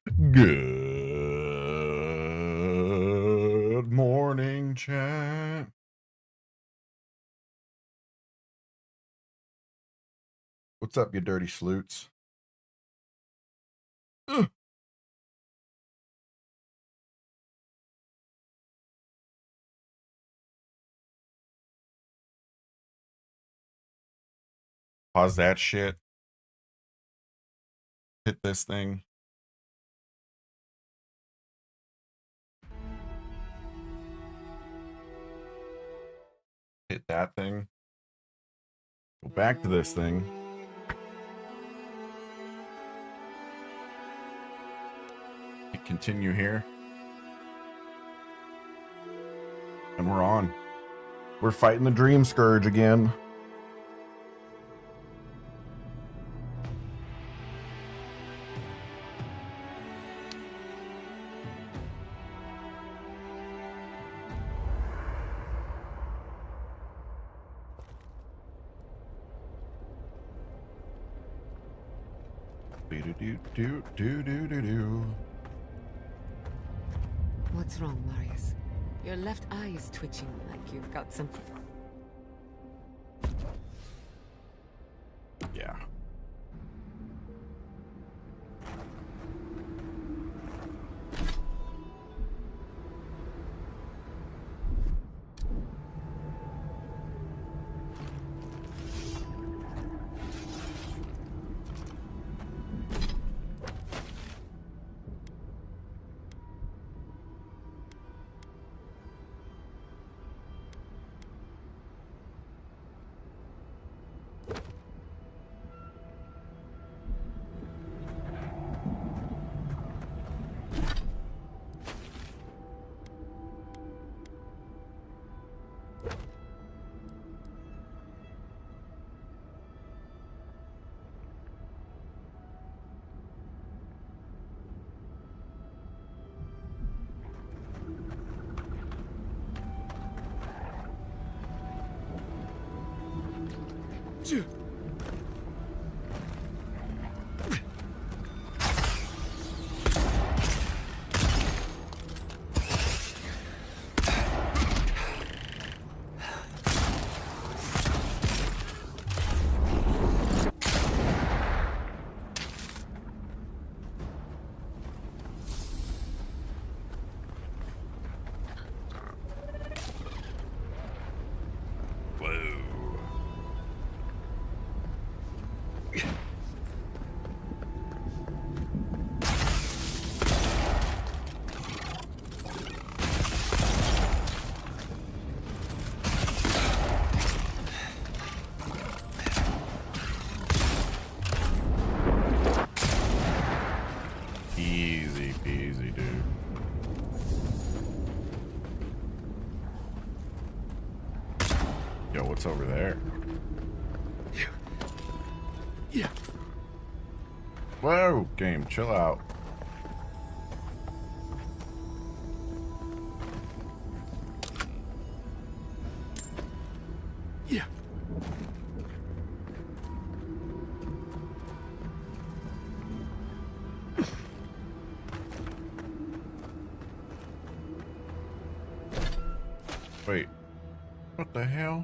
Good morning, chat. What's up, you dirty sleuts? Ugh. Pause that shit. Hit this thing. Hit that thing. Go back to this thing. Hit continue here. And we're on. We're fighting the dream scourge again. Do-do-do-do-do-do-do. What's wrong, Marius? Your left eye is twitching like you've got something. Yeah. Easy peasy, dude. Yo, what's over there? Yeah. Whoa, game, chill out. Yeah. Wait, what the hell?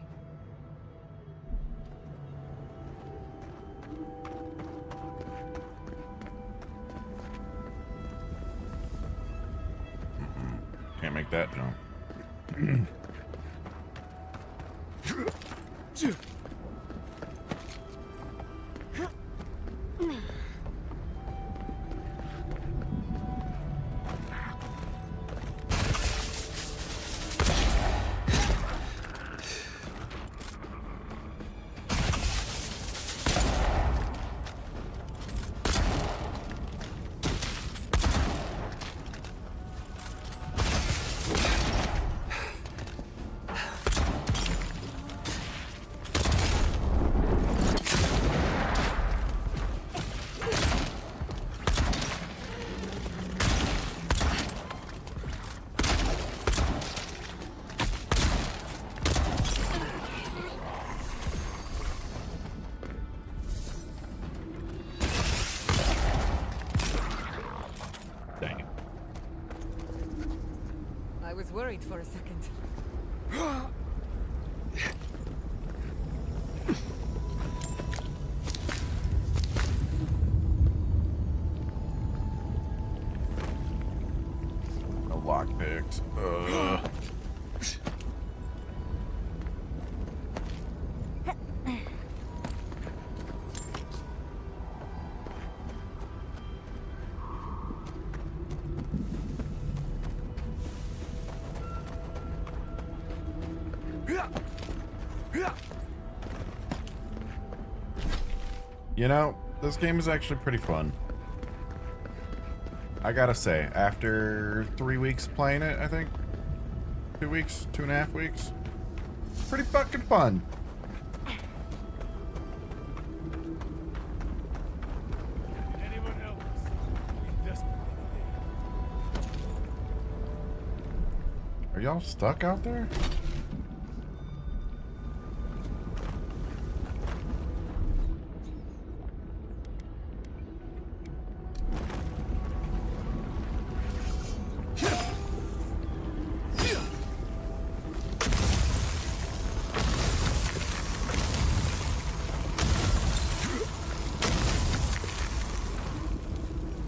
Can't make that jump. was worried for a second. No lockpicks. You know, this game is actually pretty fun. I gotta say, after 3 weeks playing it, I think. 2 weeks, 2.5 weeks. Pretty fucking fun. Anyone else? We desperately need Are y'all stuck out there?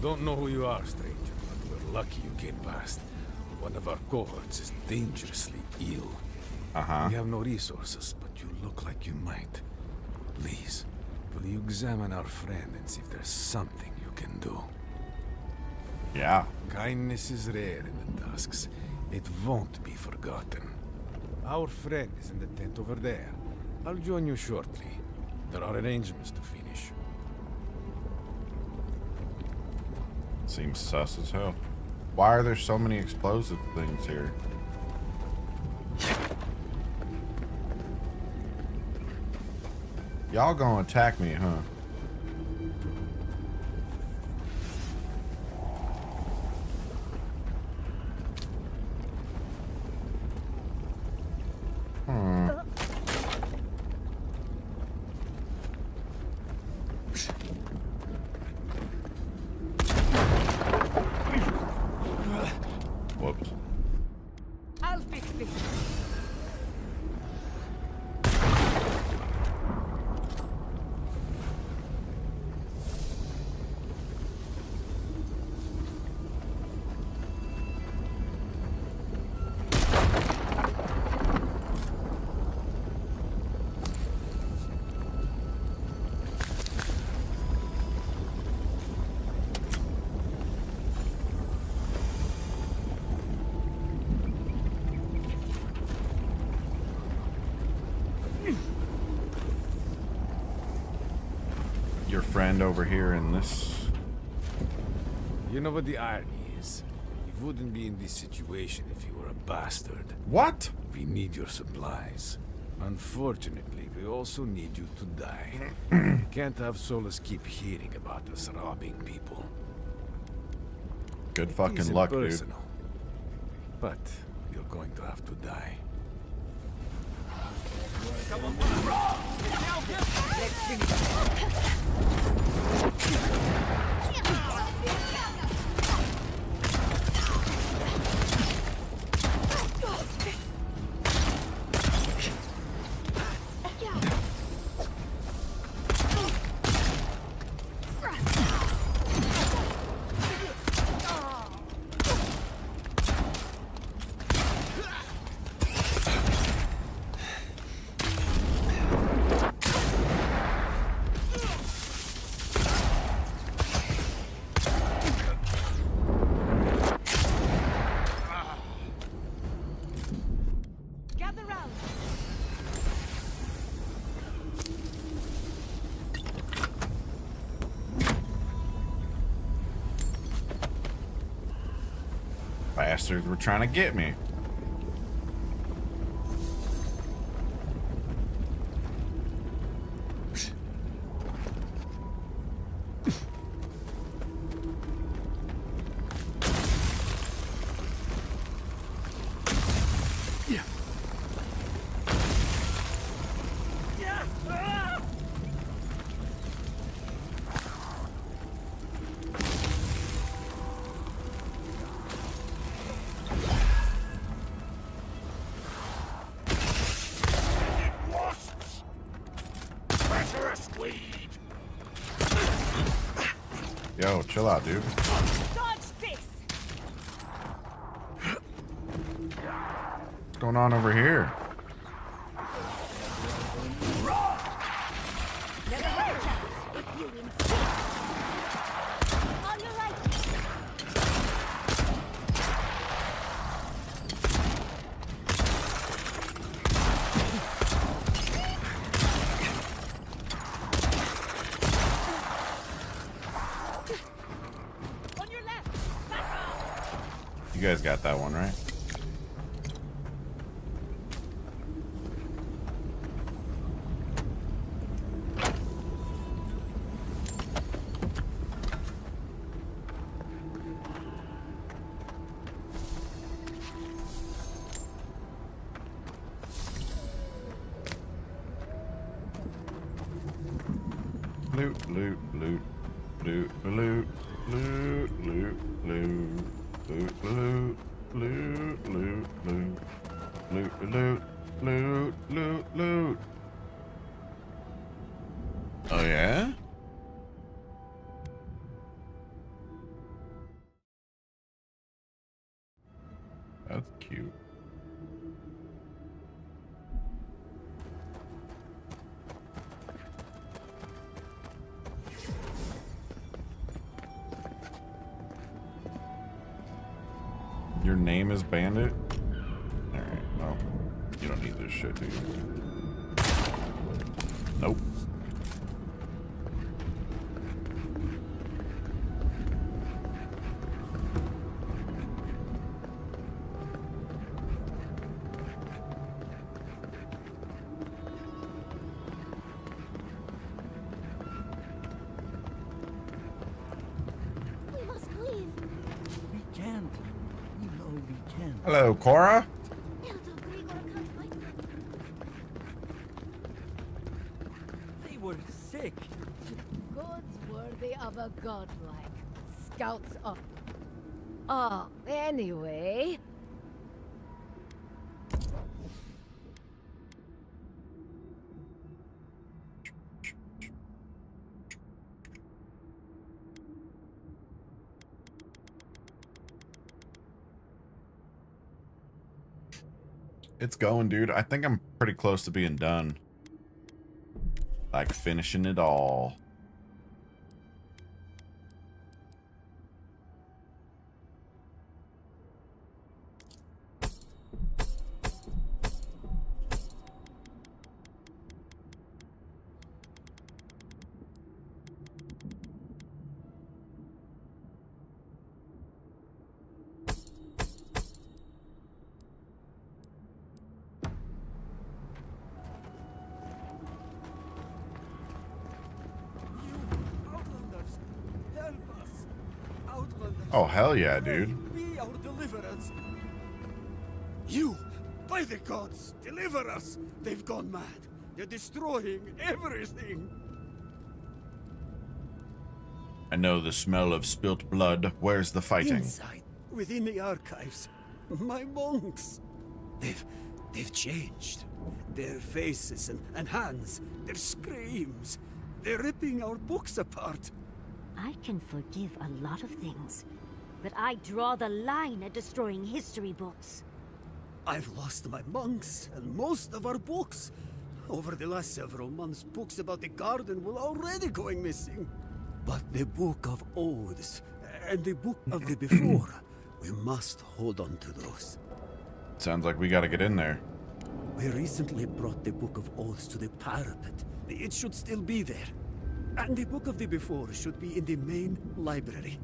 Don't know who you are, stranger, but we're lucky you came past. One of our cohorts is dangerously ill. Uh-huh. We have no resources, but you look like you might. Please, will you examine our friend and see if there's something you can do? Yeah. Kindness is rare in the Dusks. It won't be forgotten. Our friend is in the tent over there. I'll join you shortly. There are arrangements to finish. Seems sus as hell. Why are there so many explosive things here? Y'all gonna attack me, huh? Whoops. I'll fix this. Your friend over here in this. You know what the irony is? You wouldn't be in this situation if you were a bastard. What? We need your supplies. Unfortunately, we also need you to die. We can't have Solus keep hearing about us robbing people. Good It fucking isn't luck, dude. personal, but you're going to have to die. Let's finish. Gather round. Bastards were trying to get me. Chill out, dude. Dodge this! What's going on over here? On your right! On your left! Back off! You guys got that one, right? Loot, loot, loot, loot, loot, loot, loot, loot, loot, loot, loot, loot, loot, loot, loot, loot, loot, loot. Oh yeah? That's cute. Your name is Bandit? Alright, well, you don't need this shit, do you? Nope. We must leave. We can't. We know we can. Hello, Cora? Elder Grigor can't fight them. They were sick. Gods worthy of a godlike. Scouts up. Oh, anyway. It's going, dude. I think I'm pretty close to being done. Like finishing it all. Outlanders, help us. Outlanders. Oh, hell yeah, dude. Be our deliverance. You, by the gods, deliver us. They've gone mad. They're destroying everything. I know the smell of spilt blood. Where's the fighting? Inside, within the archives, my monks. They've changed. Their faces and hands, their screams. They're ripping our books apart. I can forgive a lot of things, but I draw the line at destroying history books. I've lost my monks and most of our books. Over the last several months, books about the garden were already going missing. But the Book of Oaths and the Book of the Before, we must hold on to those. Sounds like we gotta get in there. We recently brought the Book of Oaths to the parapet. It should still be there. And the Book of the Before should be in the main library.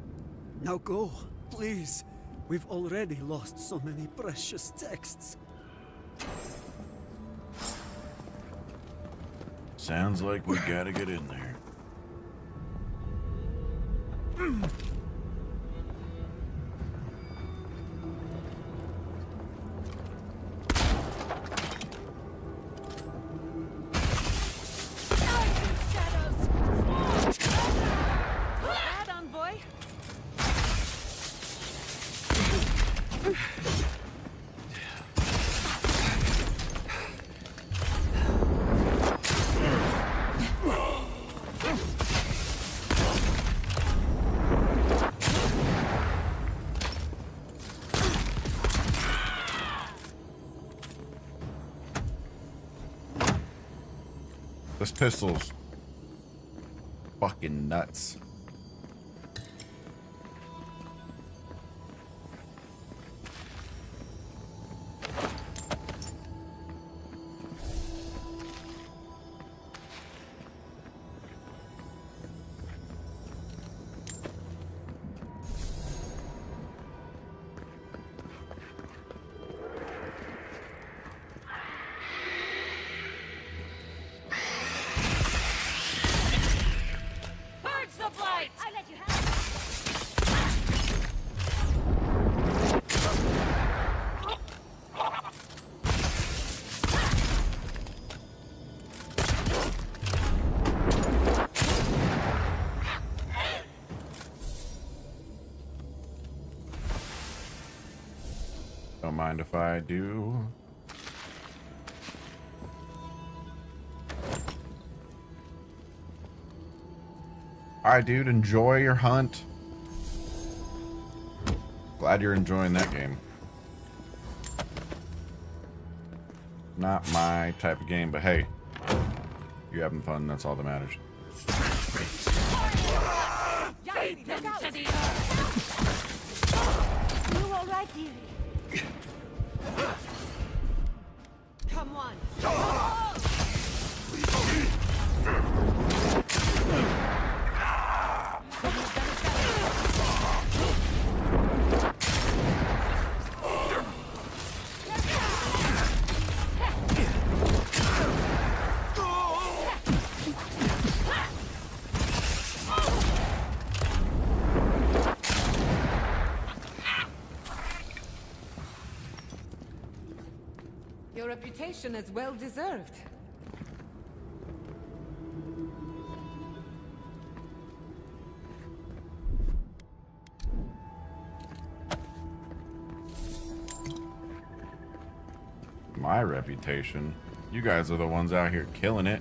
Now go, please. We've already lost so many precious texts. Sounds like we gotta get in there. Add on, boy. This pistol's fucking nuts. I let you have Don't mind if I do. Alright, dude, enjoy your hunt. Glad you're enjoying that game. Not my type of game, but hey, you're having fun, that's all that matters. you all right, dearie? Come on. Your reputation is well deserved. My reputation? You guys are the ones out here killing it.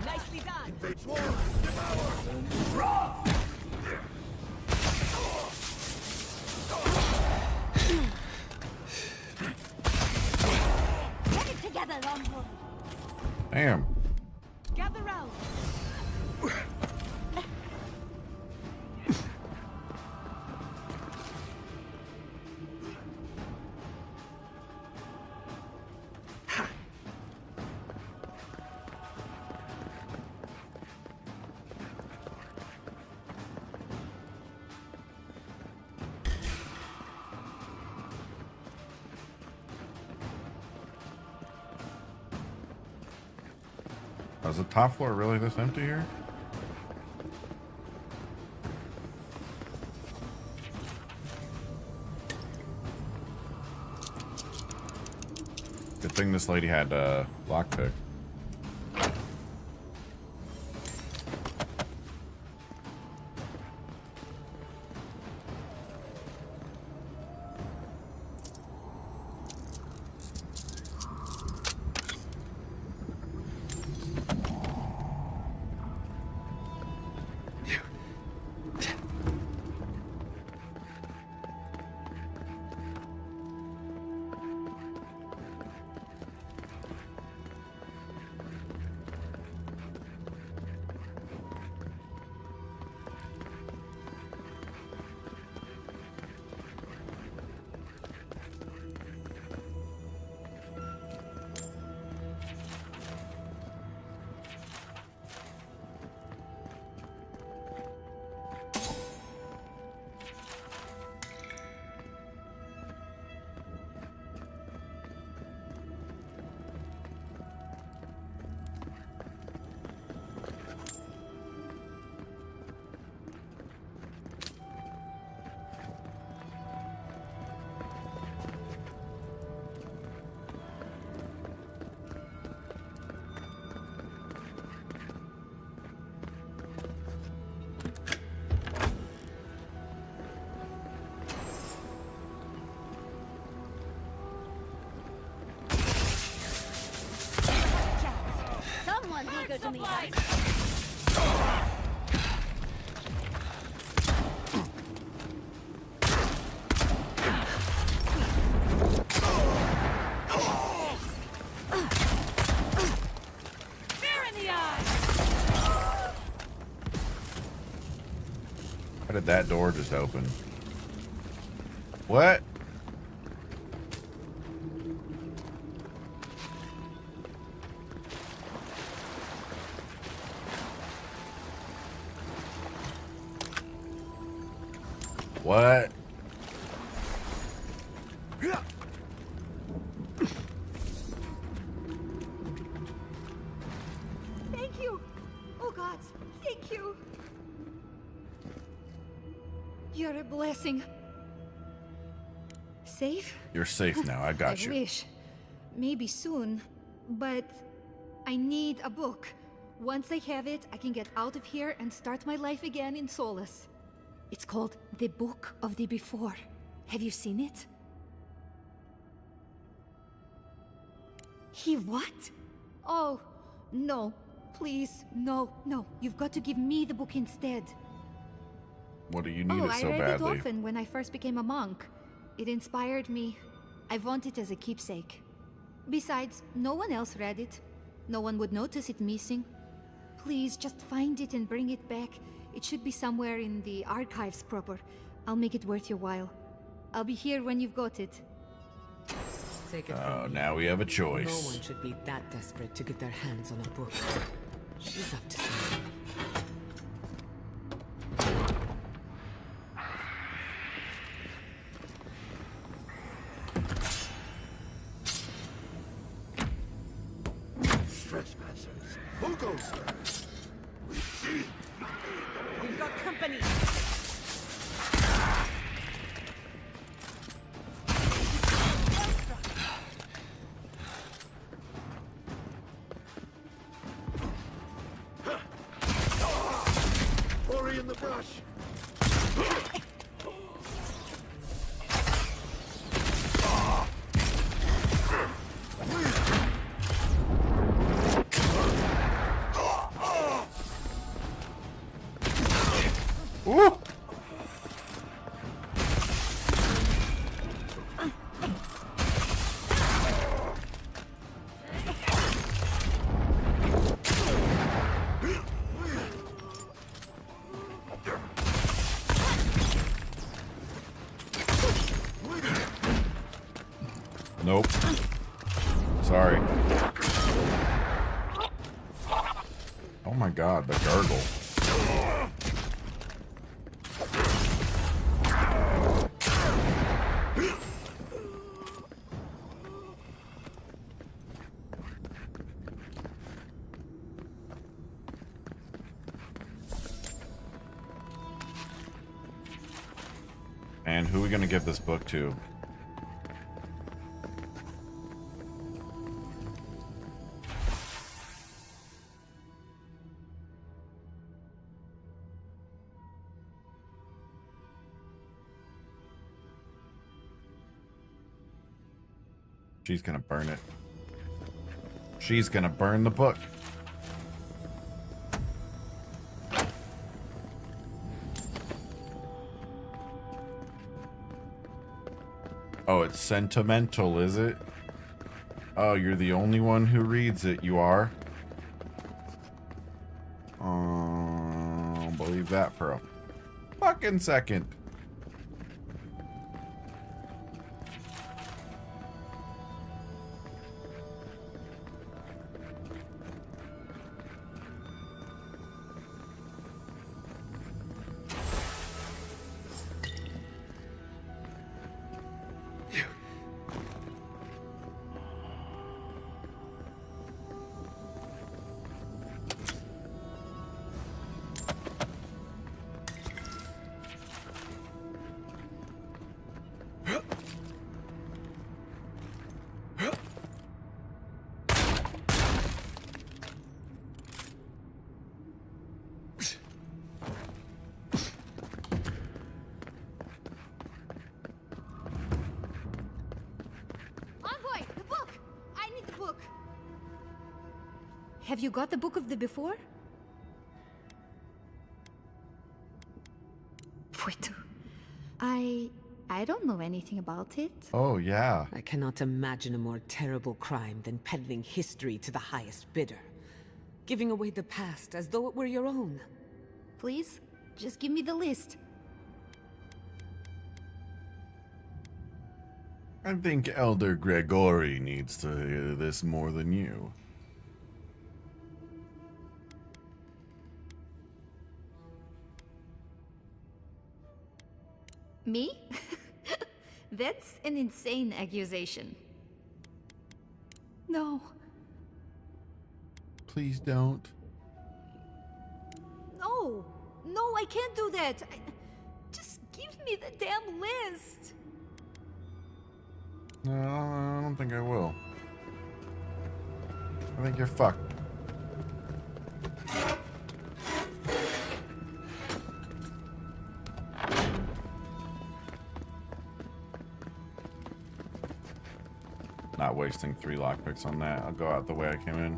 Nicely done. Get it together, Rumble. Damn. Gather round. Is the top floor really this empty here? Good thing this lady had a lockpick. amigos, amigas. How did that door just open? What? What? Thank you. Oh God, thank you. You're a blessing. Safe? You're safe now. I got I you. wish. Maybe soon. But I need a book. Once I have it, I can get out of here and start my life again in Solace. It's called The Book of the Before. Have you seen it? He what? Oh, no. Please, no, no. You've got to give me the book instead. What do you need Oh, it so I read badly? it often when I first became a monk. It inspired me. I want it as a keepsake. Besides, no one else read it. No one would notice it missing. Please, just find it and bring it back. It should be somewhere in the archives proper. I'll make it worth your while. I'll be here when you've got it. Take it Oh, from me. now we have a No choice. one should be that desperate to get their hands on a book. She's up to something. Trespassers. Who goes first? We see. We've got company. Ori in the brush. Ooh! Nope. Sorry. Oh my god, the gurgle. And who are we gonna give this book to? She's gonna burn it. She's gonna burn the book. Oh, it's sentimental, is it? Oh, you're the only one who reads it. You are? Believe that for a fucking second. Have you got the Book of the Before? Wait. I don't know anything about it. Oh, yeah. I cannot imagine a more terrible crime than peddling history to the highest bidder. Giving away the past as though it were your own. Please, just give me the list. I think Elder Gregory needs to hear this more than you. Me? That's an insane accusation. No. Please don't. No! No, I can't do that! Just give me the damn list! No, I don't think I will. I think you're fucked. Not wasting 3 lockpicks on that. I'll go out the way I came in.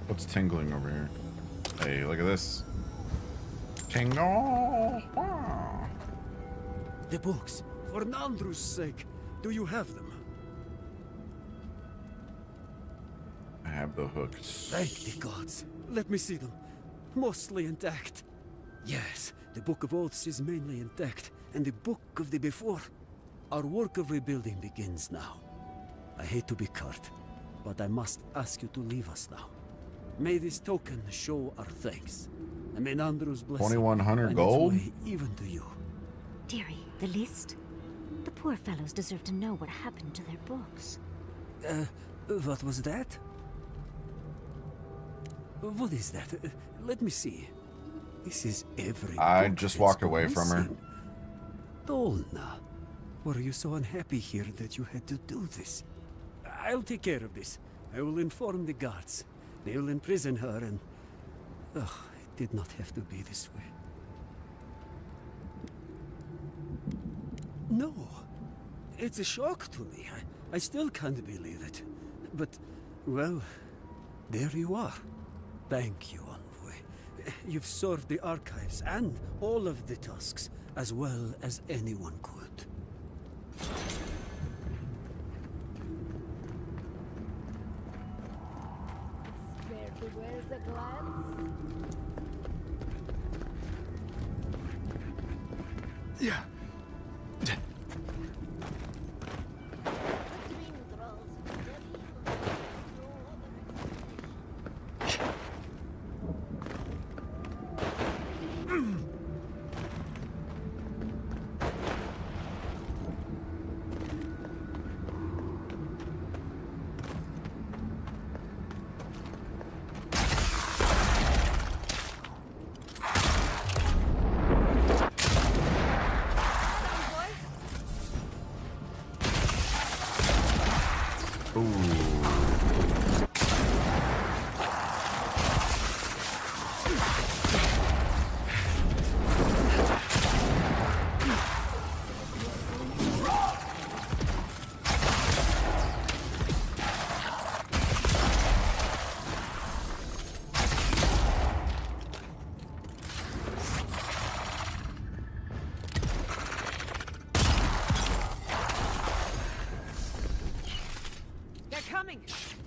What's tingling over here? Hey, look at this. Tingle! The books, for Nandru's sake. Do you have them? I have the hook. Thank the gods. Let me see them. Mostly intact. Yes, the Book of Oaths is mainly intact, and the Book of the Before. Our work of rebuilding begins now. I hate to be curt, but I must ask you to leave us now. May this token show our thanks, and may Nandru's blessing 2100 find gold? its way even to you. Dearie, the list? The poor fellows deserve to know what happened to their books. What was that? What is that? Let me see. This is every I book just that's walked gone away from her. missing. Dolna, were you so unhappy here that you had to do this? I'll take care of this. I will inform the guards. They will imprison her and... Ugh, it did not have to be this way. No. It's a shock to me. I still can't believe it. But, well, there you are. Thank you, Envoy. You've served the archives and all of the Tusks as well as anyone could. Where's the glance? Yeah.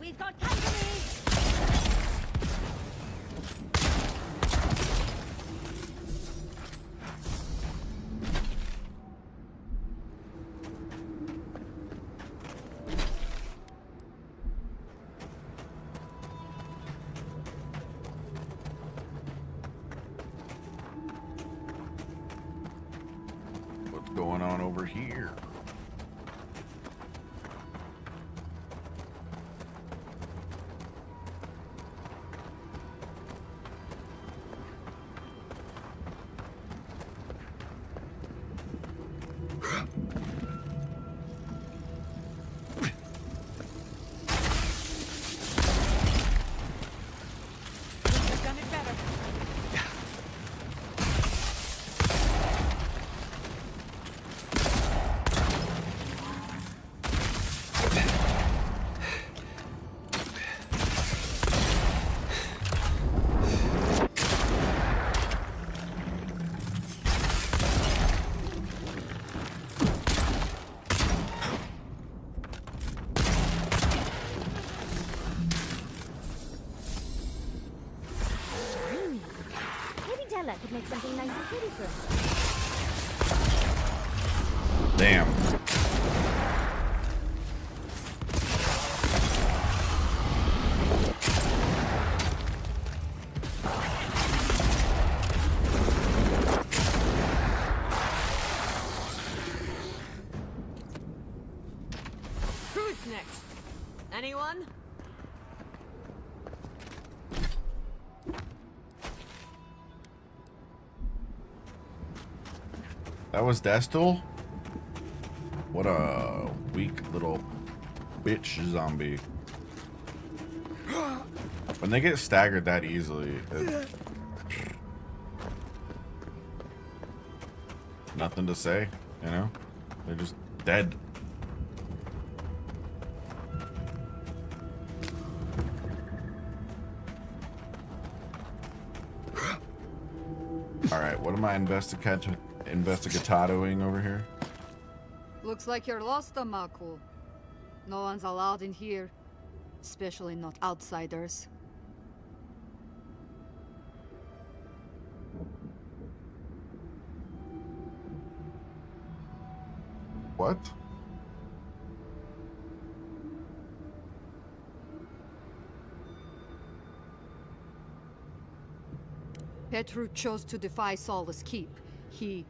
We've got company! What's going on over here? that could make something nice and pretty for us. Damn. Who's next? Anyone? That was Destil? What a weak little bitch zombie. When they get staggered that easily, nothing to say, you know? They're just dead. Alright, what am I investigatoing over here? Looks like you're lost, Amaku. No one's allowed in here. Especially not outsiders. What? Petru chose to defy Solace Keep. He...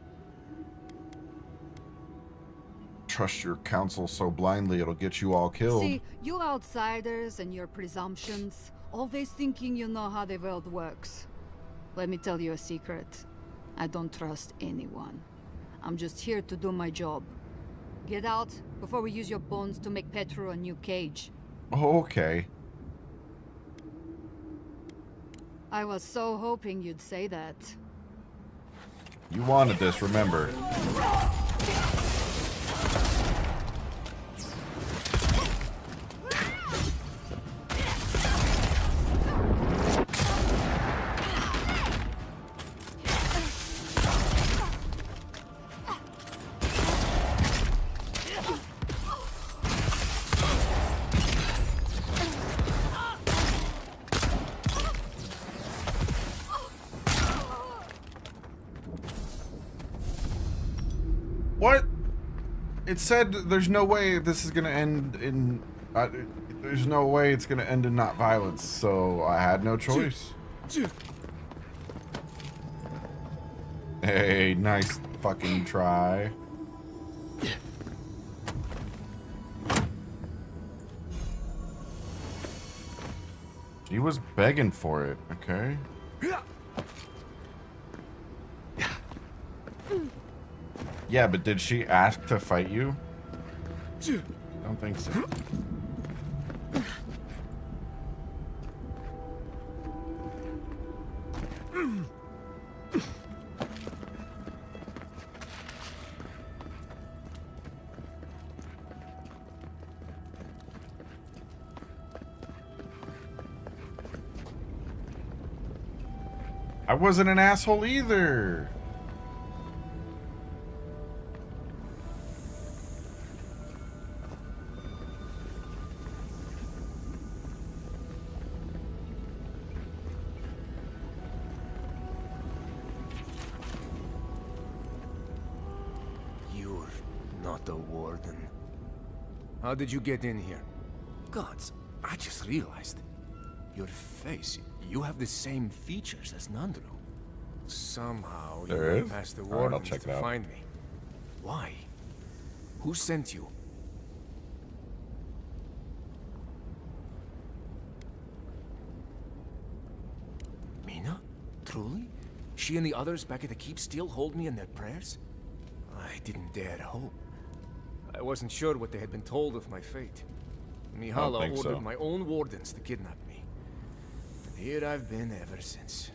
Trust your counsel so blindly it'll get you all killed. See, you outsiders and your presumptions, always thinking you know how the world works. Let me tell you a secret. I don't trust anyone. I'm just here to do my job. Get out before we use your bones to make Petru a new cage. Okay. I was so hoping you'd say that. You wanted this, remember. What? It said there's no way this is gonna end in... there's no way it's gonna end in not violence, so I had no choice. Hey, nice fucking try. She was begging for it, okay? Yeah, but did she ask to fight you? I don't think so. I wasn't an asshole either. You're not a warden. How did you get in here? Gods, I just realized. Your face, you have the same features as Nandru. Somehow you There went is? past the Alright, I'll wardens check it to out. find me. Why? Who sent you? Mina? Truly? She and the others back at the keep still hold me in their prayers? I didn't dare hope. I wasn't sure what they had been told of my fate. Mihala think ordered so. my own wardens to kidnap me. And here I've been ever since.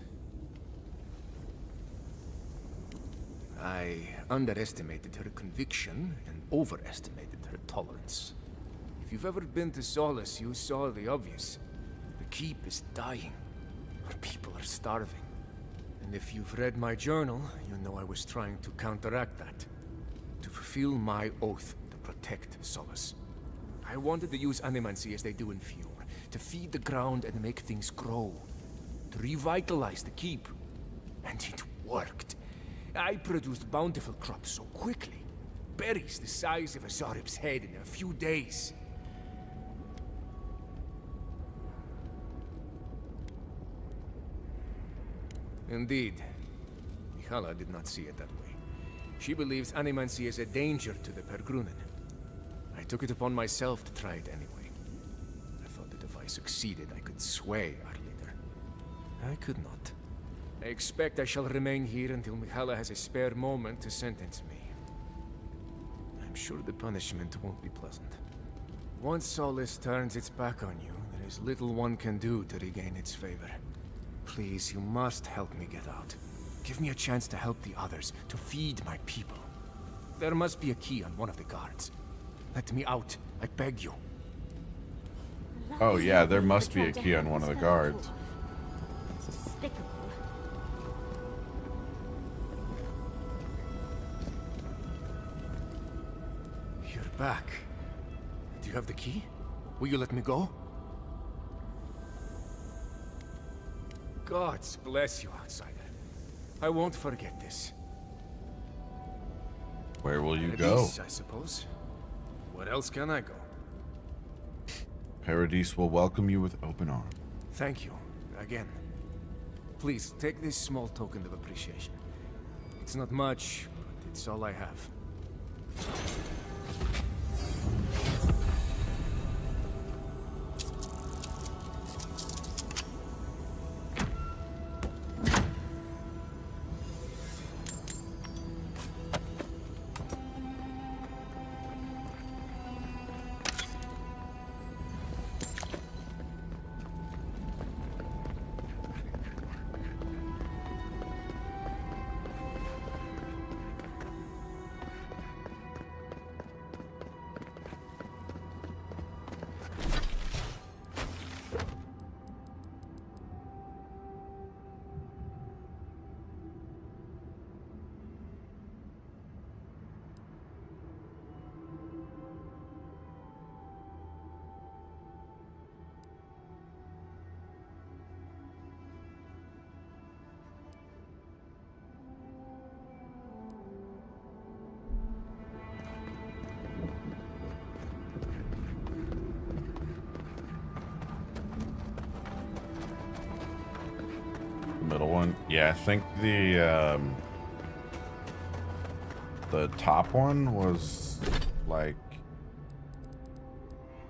I underestimated her conviction and overestimated her tolerance. If you've ever been to Solace, you saw the obvious. The keep is dying. Our people are starving. And if you've read my journal, you know I was trying to counteract that. To fulfill my oath to protect Solace. I wanted to use animancy as they do in Fjord, to feed the ground and make things grow. To revitalize the keep. And it worked. I produced bountiful crops so quickly. Berries the size of a Zarib's head in a few days. Indeed. Mihala did not see it that way. She believes animancy is a danger to the Pergrunen. I took it upon myself to try it anyway. I thought that if I succeeded, I could sway our leader. I could not. I expect I shall remain here until Mihala has a spare moment to sentence me. I'm sure the punishment won't be pleasant. Once Solace turns its back on you, there is little one can do to regain its favor. Please, you must help me get out. Give me a chance to help the others, to feed my people. There must be a key on one of the guards. Let me out, I beg you. Oh yeah, there must be a key on one of the guards. Despicable. You're back. Do you have the key? Will you let me go? Gods bless you, outsider. I won't forget this. Where will you Paradise, go? I suppose. Where else can I go? Paradise will welcome you with open arms. Thank you, again. Please, take this small token of appreciation. It's not much, but it's all I have. Middle one. Yeah, I think the top one was like,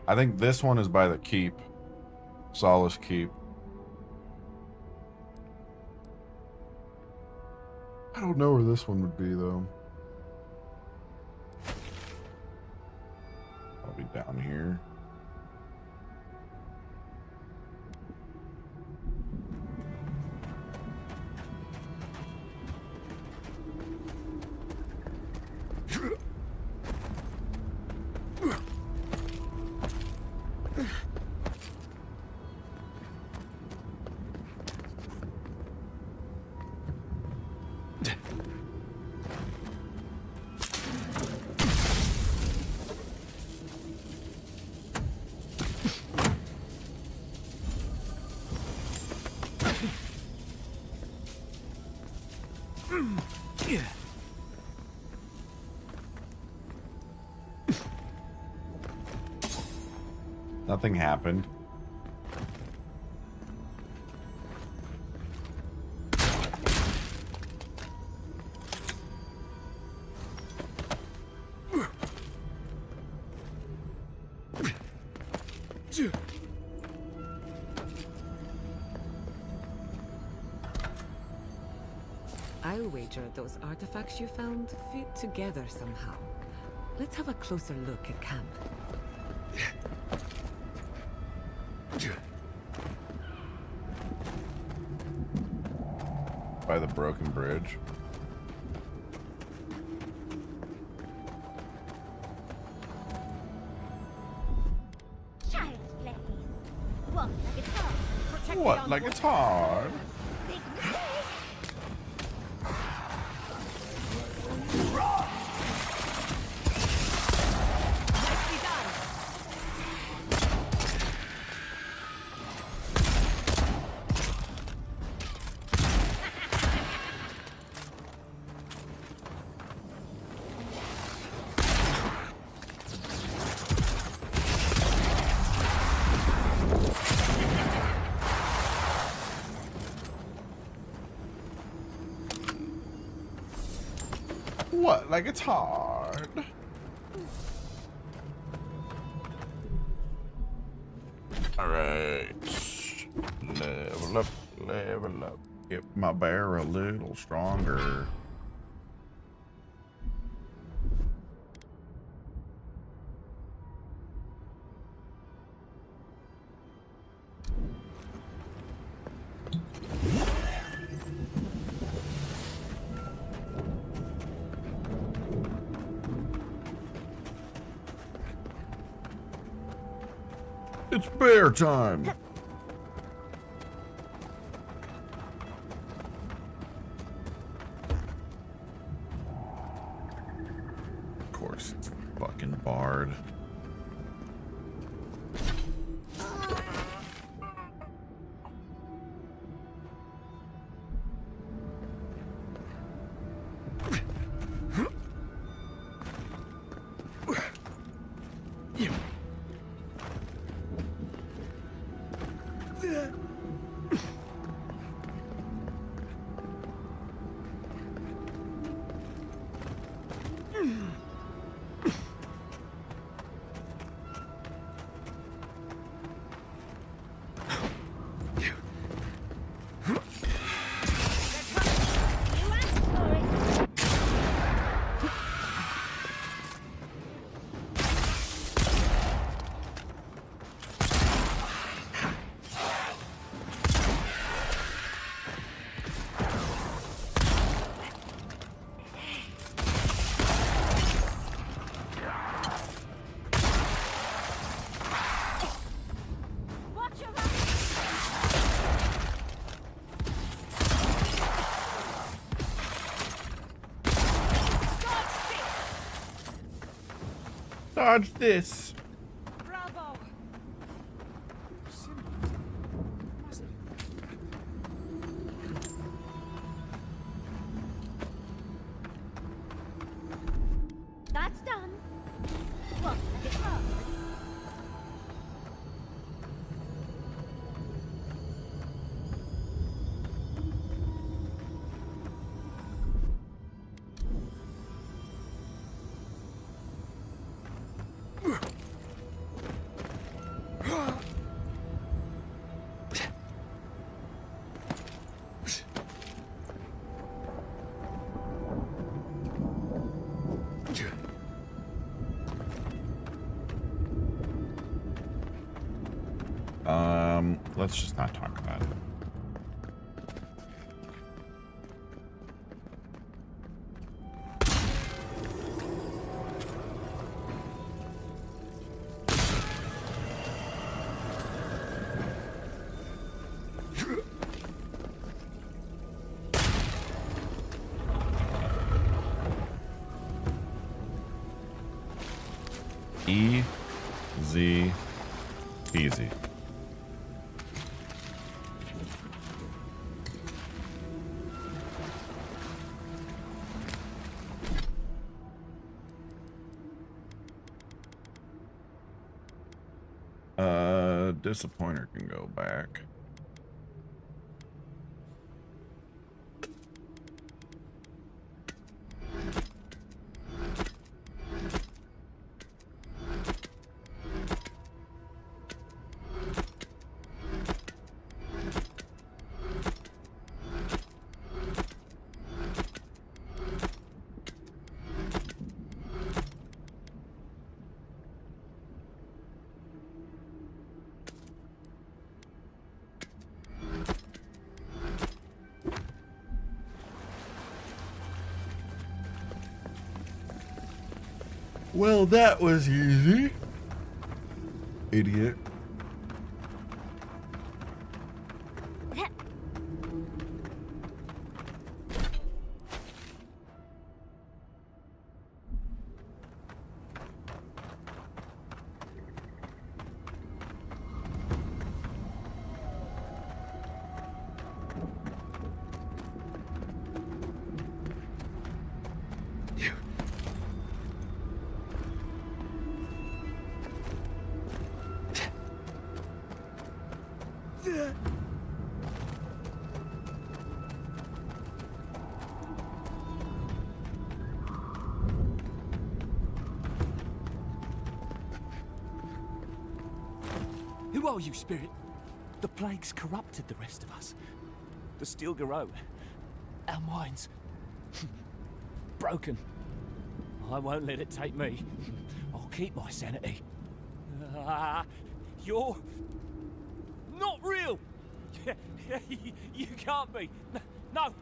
I think this one is by the keep. Solace Keep. I don't know where this one would be though. I'll be down here. Nothing happened. I'll wager those artifacts you found fit together somehow. Let's have a closer look at camp. By the broken bridge. Child's play. What, like it's hard? Protect What? the Like young it's hard? Big mistake. Nicely done. what? Like, it's hard. All right. Level up, level up. Get my bear a little stronger. It's bear time. Of course, it's fucking Bard. Dodge this. Bravo! That's done. What? It's hard. Let's just not talk about it. Easy peasy. Disappointer can go back. Well, that was easy. Idiot. Who are you, spirit? The plague's corrupted the rest of us. The Stilgaro. Our minds. Broken. I won't let it take me. I'll keep my sanity. You're not real. You can't be. No.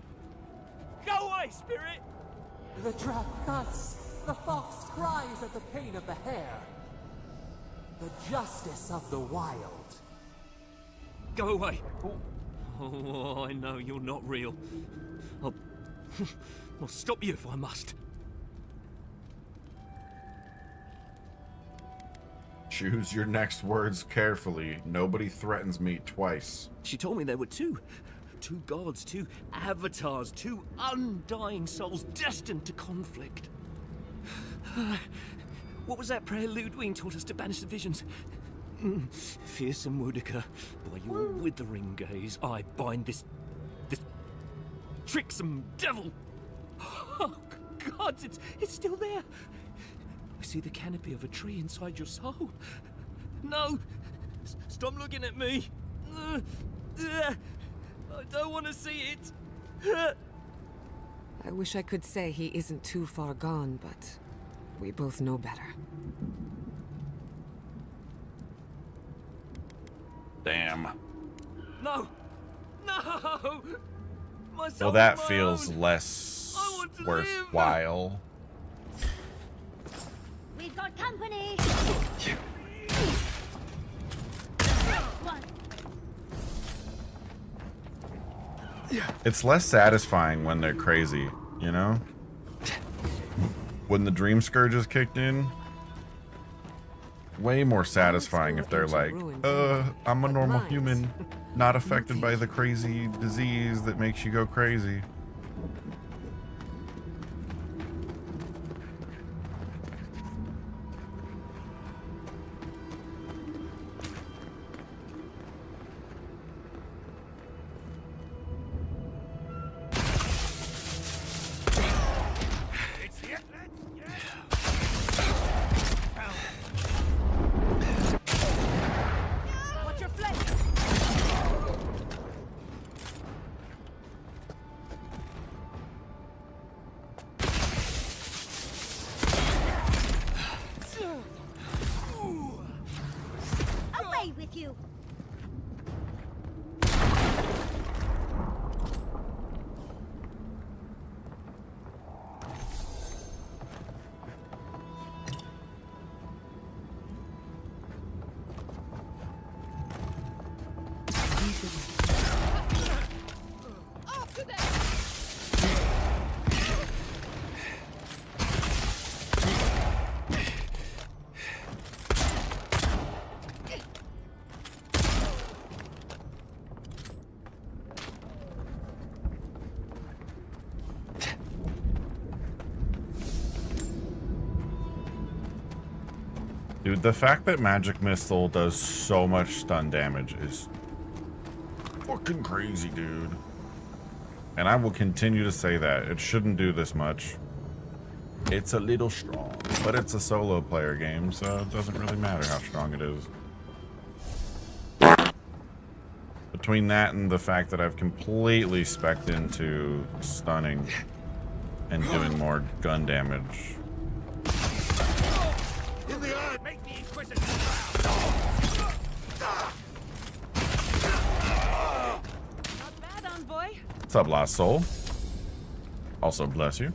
Go away, spirit. The trap cuts. The fox cries at the pain of the hare. The justice of the wild. Go away. Oh, I know you're not real. I'll stop you if I must. Choose your next words carefully. Nobody threatens me twice. She told me there were two gods, two avatars, two undying souls destined to conflict. What was that prayer Ludwig taught us to banish the visions? Fearsome Woodica, by your withering gaze, I bind this tricksome devil. Oh, God, it's still there. I see the canopy of a tree inside your soul. No, stop looking at me. I don't want to see it. I wish I could say he isn't too far gone, but we both know better. Damn. No! No! My soul Well, that is my feels own. less I want to worthwhile. We've got company! It's less satisfying when they're crazy, you know? When the dream scourge is kicked in, way more satisfying if they're like, I'm a normal human, not affected by the crazy disease that makes you go crazy. Away with you! Dude, the fact that Magic Missile does so much stun damage is fucking crazy, dude. And I will continue to say that. It shouldn't do this much. It's a little strong, but it's a solo player game, so it doesn't really matter how strong it is. Between that and the fact that I've completely spec'd into stunning and doing more gun damage. In the eye, make the Inquisitor Not bad, Envoy. What's up, Lost Soul? Also, bless you.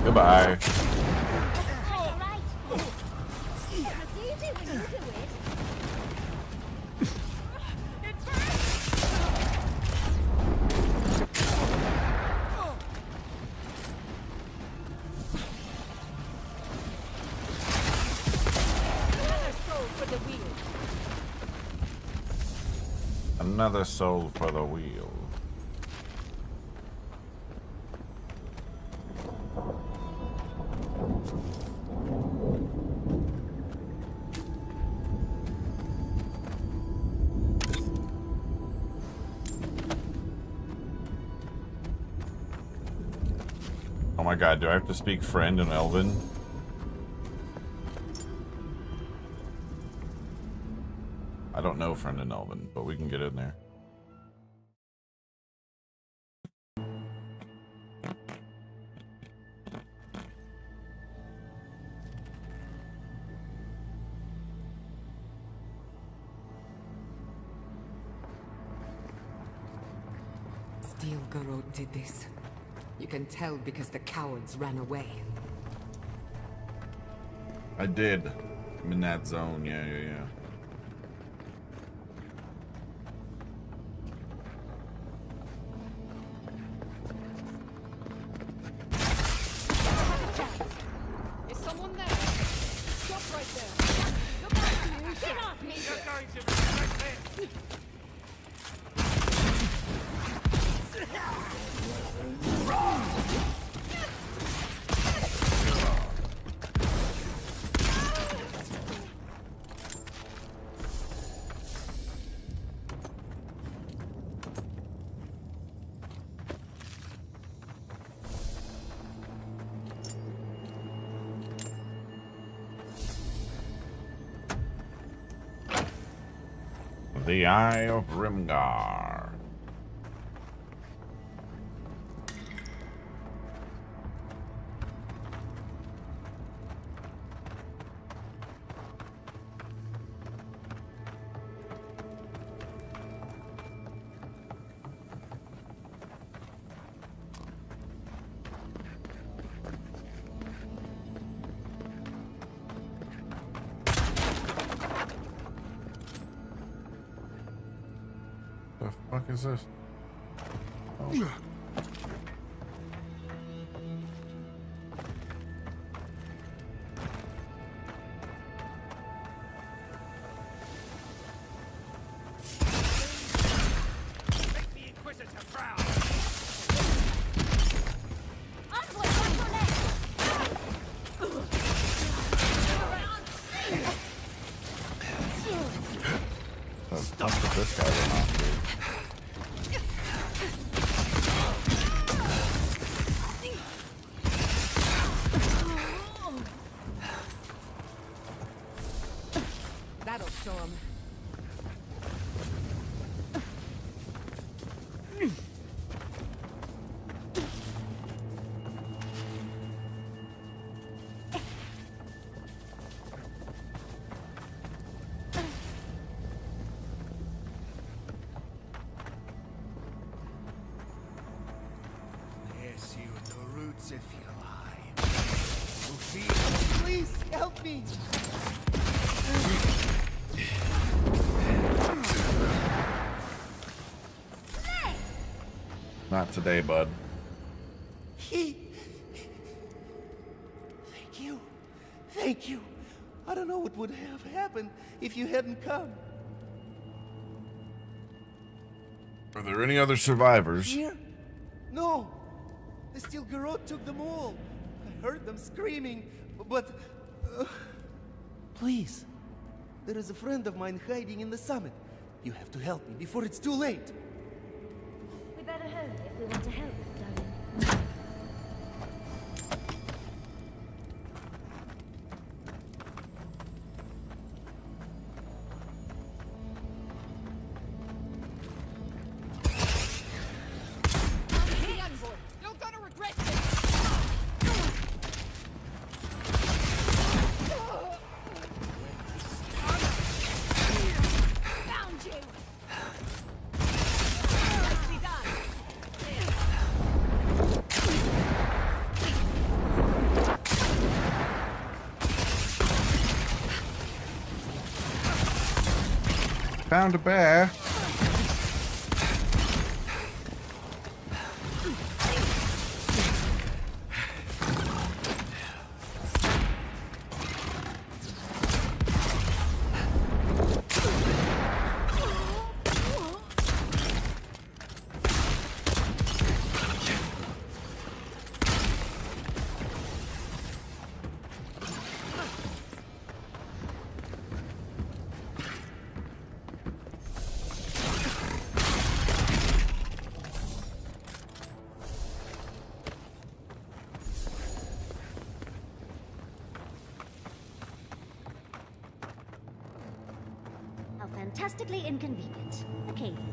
Goodbye. another soul for the wheel. Oh my god, do I have to speak friend in Elven? I don't know friend in Elven, but we can get in there. Steel Garrote did this. You can tell because the cowards ran away. I did. I'm in that zone, yeah. Is someone there? Stop right there. Look out, you! Get off me! You're going to be right there. The Eye of Rimgar. The fuck is this? Oh. Punch with this guy or not, dude. That'll show him. Yes, you the roots if you lie. Sophia, please help me. Not today, bud. Thank you. Thank you. I don't know what would have happened if you hadn't come. Are there any other survivors? Here? No. The Steel Garrote took them all. I heard them screaming, but... Please. There is a friend of mine hiding in the summit. You have to help me before it's too late. We better hurry if we want to help, darling. You're gonna regret this! Found you! Nicely done! Found a bear. fantastically inconvenient. A cave-in.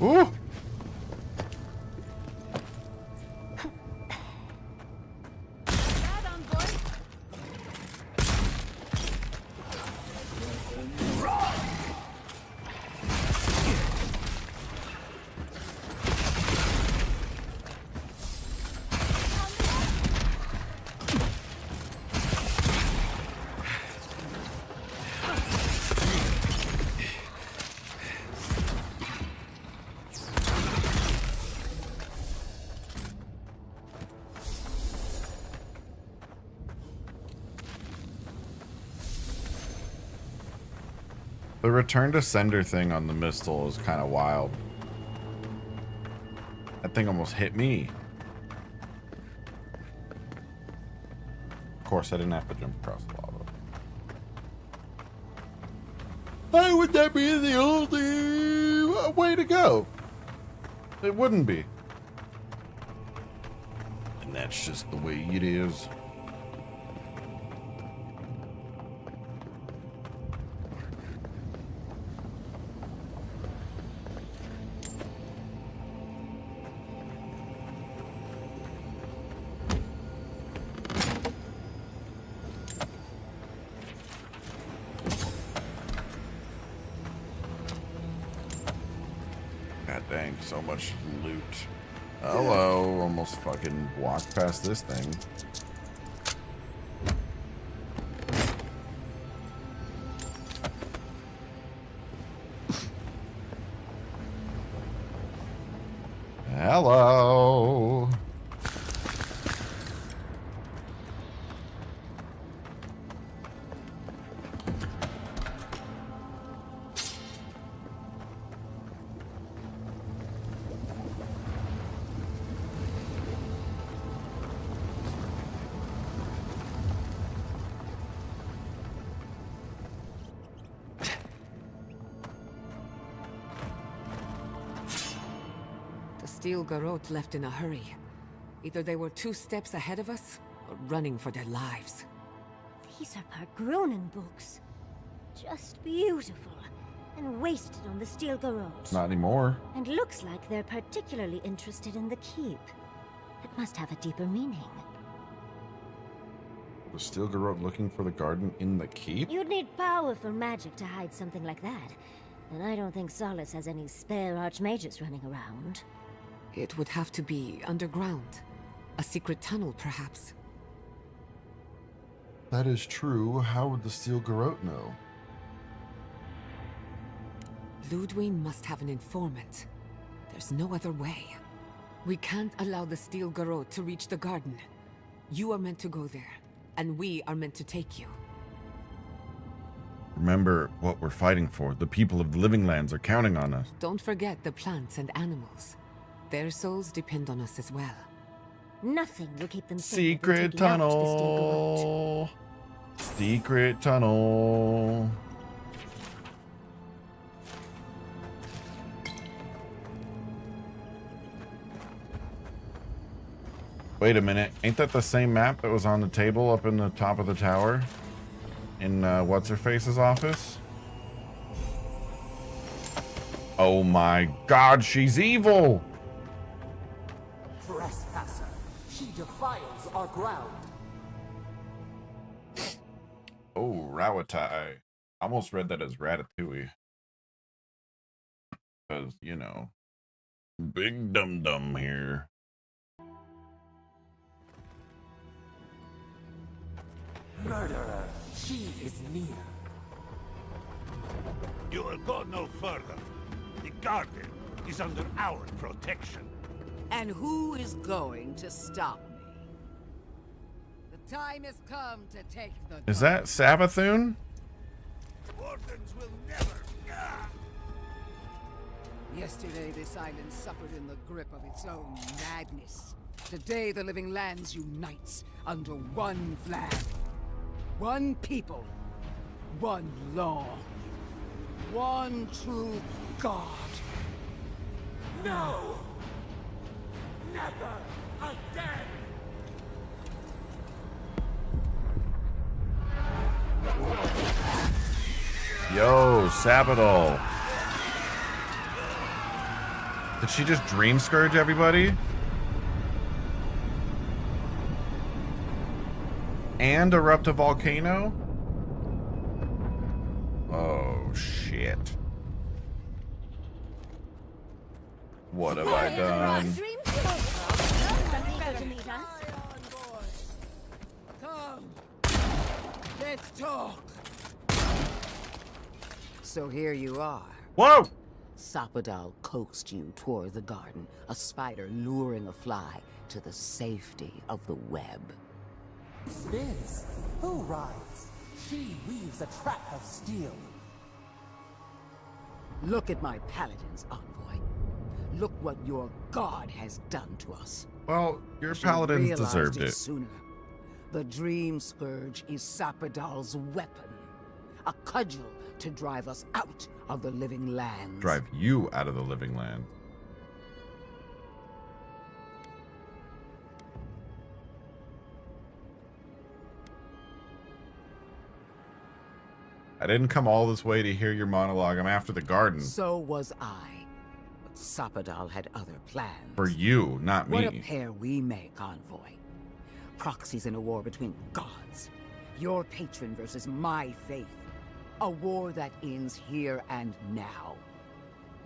Ooh! The return to sender thing on the Mistle is kind of wild. That thing almost hit me. Of course, I didn't have to jump across the lava. Why would that be the only way to go? It wouldn't be. And that's just the way it is. God dang, so much loot. Hello, almost fucking walked past this thing. Hello. Steel Garrote left in a hurry. Either they were 2 steps ahead of us, or running for their lives. These are Pargronen books. Just beautiful. And wasted on the Steel Garrote. Not anymore. And looks like they're particularly interested in the keep. It must have a deeper meaning. Was Steel Garrote looking for the garden in the keep? You'd need powerful magic to hide something like that. And I don't think Solace has any spare archmages running around. It would have to be underground. A secret tunnel, perhaps. That is true. How would the Steel Garrote know? Ludwig must have an informant. There's no other way. We can't allow the Steel Garrote to reach the garden. You are meant to go there, and we are meant to take you. Remember what we're fighting for. The people of the Living Lands are counting on us. Don't forget the plants and animals. Their souls depend on us as well. Nothing will keep them safe. Secret tunnel. Secret tunnel. Wait a minute. Ain't that the same map that was on the table up in the top of the tower? In What's-Her-Face's office? Oh my god, she's evil! Trespasser. She defiles our ground. Oh, Rawatai. I almost read that as Ratatouille. Because, you know, big dum-dum here. Murderer. She is near. You will go no further. The garden is under our protection. And who is going to stop me? The time has come to take the... Is that Savathun? Wardens will never... Yesterday, this island suffered in the grip of its own madness. Today, the Living Lands unites under one flag. One people. One law. One true God. No! Never again! Yo, Sabadol. Did she just dream scourge everybody? And erupt a volcano? Oh, shit. What have I done? Come. Let's talk. So here you are. Whoa! Sapodal coaxed you toward the garden, a spider luring a fly to the safety of the web. Spins. Who rides? She weaves a trap of steel. Look at my paladins, envoy. Look what your god has done to us. Well, your Should've paladins realized deserved it. Sooner. The Dream Scourge is Sapodal's weapon. A cudgel to drive us out of the living lands. Drive you out of the living land. I didn't come all this way to hear your monologue. I'm after the garden. So was I. But Sapodal had other plans. For you, not What a me. pair we make, envoy. Proxies in a war between gods. Your patron versus my faith. A war that ends here and now.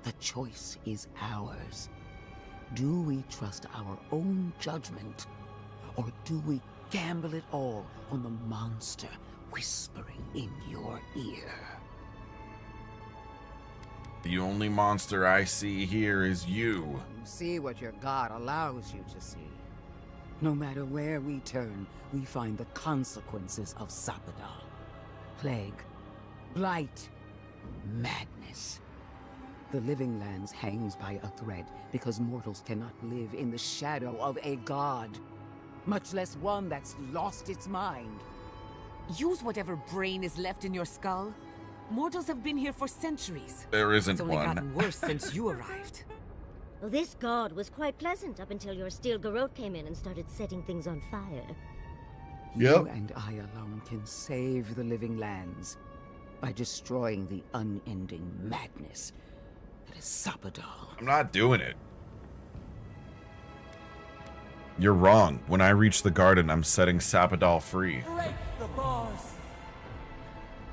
The choice is ours. Do we trust our own judgment? Or do we gamble it all on the monster whispering in your ear? The only monster I see here is you. You see what your god allows you to see. No matter where we turn, we find the consequences of Sapodal. Plague, blight, madness. The living lands hangs by a thread because mortals cannot live in the shadow of a god, much less one that's lost its mind. Use whatever brain is left in your skull. Mortals have been here for centuries. There isn't It's only one. gotten worse since you arrived. Well, this god was quite pleasant up until your steel garrote came in and started setting things on fire. You and I alone can save the living lands by destroying the unending madness that is Sapodal. I'm not doing it. You're wrong. When I reach the garden, I'm setting Sapodal free. Break the bars!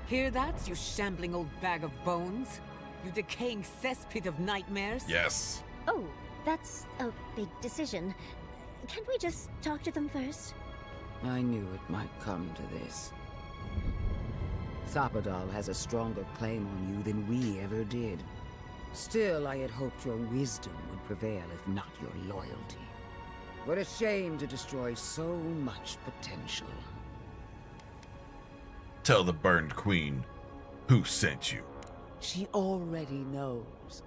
Hear that, you shambling old bag of bones? You decaying cesspit of nightmares? Yes. Oh, that's a big decision. Can't we just talk to them first? I knew it might come to this. Sapodal has a stronger claim on you than we ever did. Still, I had hoped your wisdom would prevail, if not your loyalty. What a shame to destroy so much potential. Tell the burned queen who sent you. She already knows.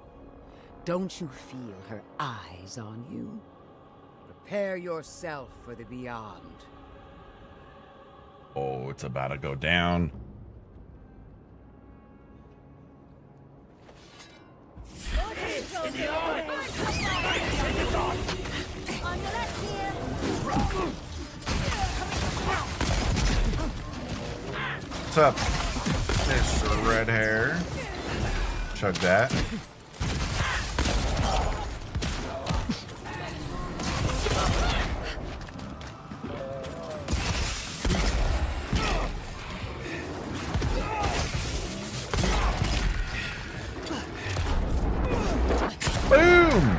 Don't you feel her eyes on you? Prepare yourself for the beyond. Oh, it's about to go down. What's up, Mr. Red Hair? Chug that. Boom!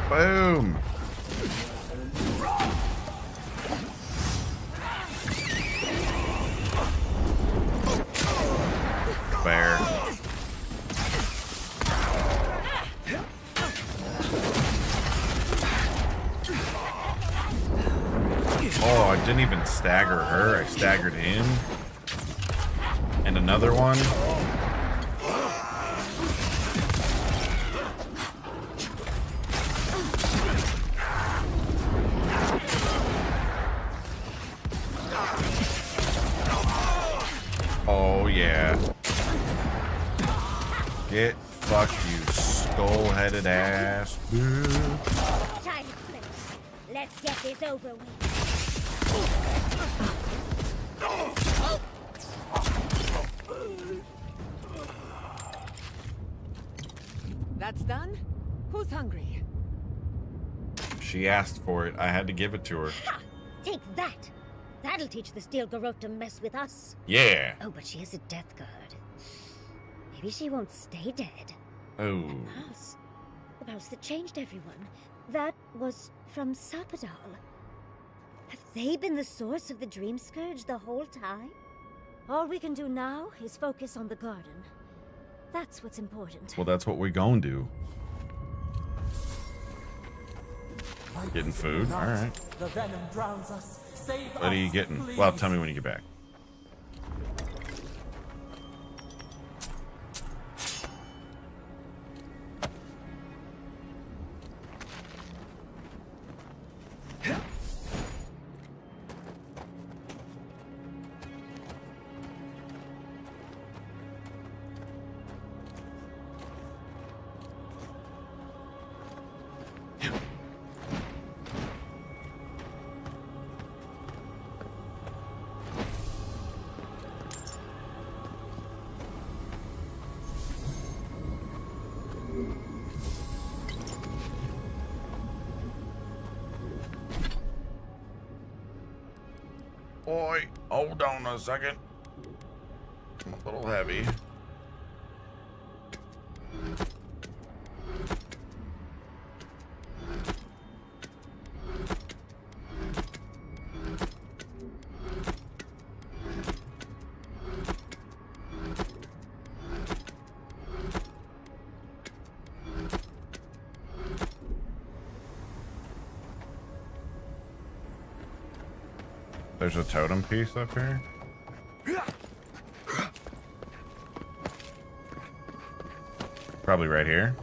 Boom! Bear. didn't even stagger her. I staggered him. And another one. Oh, yeah. Get fucked, you skull-headed ass. Time to finish. Let's get this over with. That's done? Who's hungry? She asked for it. I had to give it to her. Ha! Take that! That'll teach the Steel Garrote to mess with us. Yeah. Oh, but she has a death guard. Maybe she won't stay dead. Oh. The mouse that changed everyone. That was from Sapadal. Have they been the source of the Dream Scourge the whole time? All we can do now is focus on the garden. That's what's important. Well, that's what we gon' do. Getting food? Alright. The venom drowns us. Save What are you us, getting? please. Well, tell me when you get back. Boy, hold on a second. I'm a little heavy. There's a totem piece up here. Probably right here.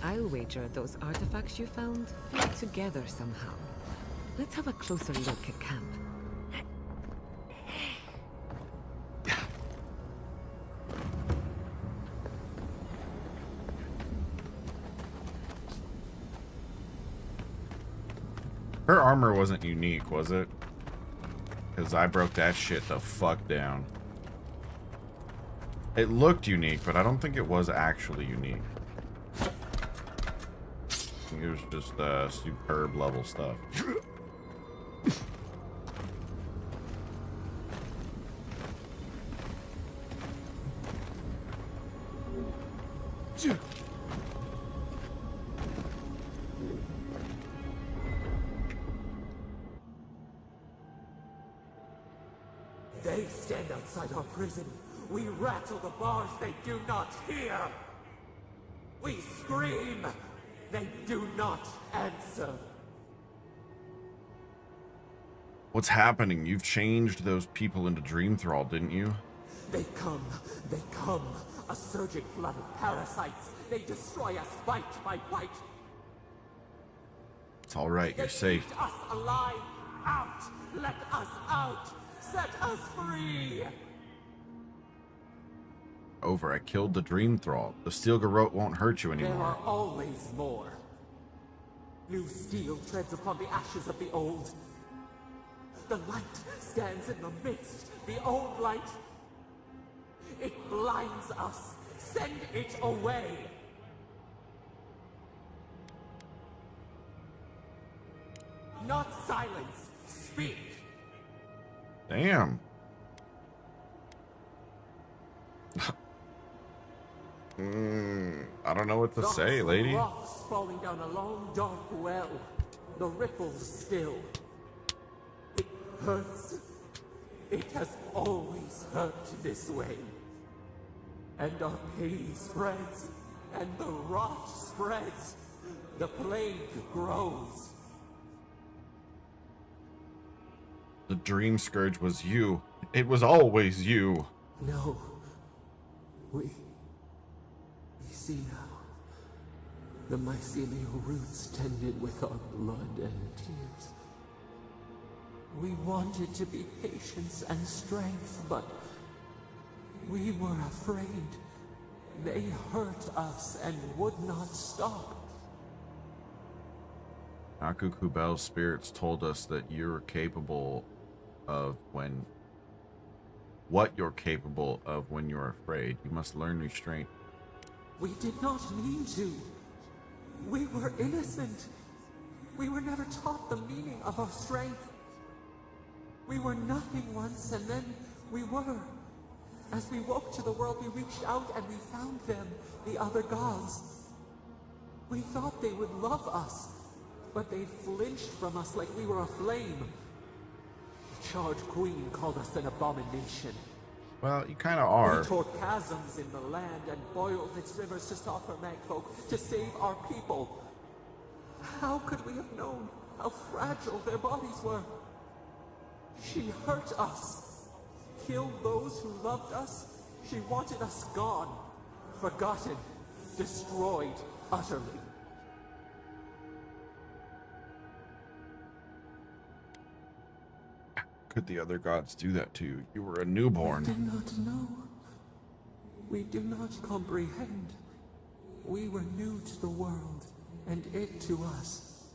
I'll wager those artifacts you found fit together somehow. Let's have a closer look at camp. Her armor wasn't unique, was it? Because I broke that shit the fuck down. It looked unique, but I don't think it was actually unique. I think it was just superb level stuff. They stand outside our prison. We rattle the bars they do not hear. We scream. They do not answer. What's happening? You've changed those people into Dream Thrall, didn't you? They come. A surging flood of parasites. They destroy us bite by bite. It's alright, you're They safe. eat us alive. Out. Let us out. Set us free. Over, I killed the Dream Thrall. The Steel Garrote won't hurt you There anymore. are always more. New steel treads upon the ashes of the old. The light stands in the midst. The old light. It blinds us. Send it away. Not silence. Speak. Damn. I don't know what to say, lady. Rocks falling down a long dark well. The ripples still. It hurts. It has always hurt this way. And our pain spreads, and the rot spreads. The plague grows. The Dream Scourge was you. It was always you. No. We see now. The mycelial roots tended with our blood and tears. We wanted to be patience and strength, but we were afraid. They hurt us and would not stop. Akukubel's spirits told us that you're capable of what you're capable of when you're afraid. You must learn restraint. We did not mean to. We were innocent. We were never taught the meaning of our strength. We were nothing once, and then we were. As we woke to the world, we reached out and we found them, the other gods. We thought they would love us, but they flinched from us like we were a flame. The charred queen called us an abomination. Well, you kind of are. We tore chasms in the land and boiled its rivers to stop her magfolk, to save our people. How could we have known how fragile their bodies were? She hurt us, killed those who loved us. She wanted us gone, forgotten, destroyed utterly. Could the other gods do that to you? You were a newborn. We do not know. We do not comprehend. We were new to the world, and it to us.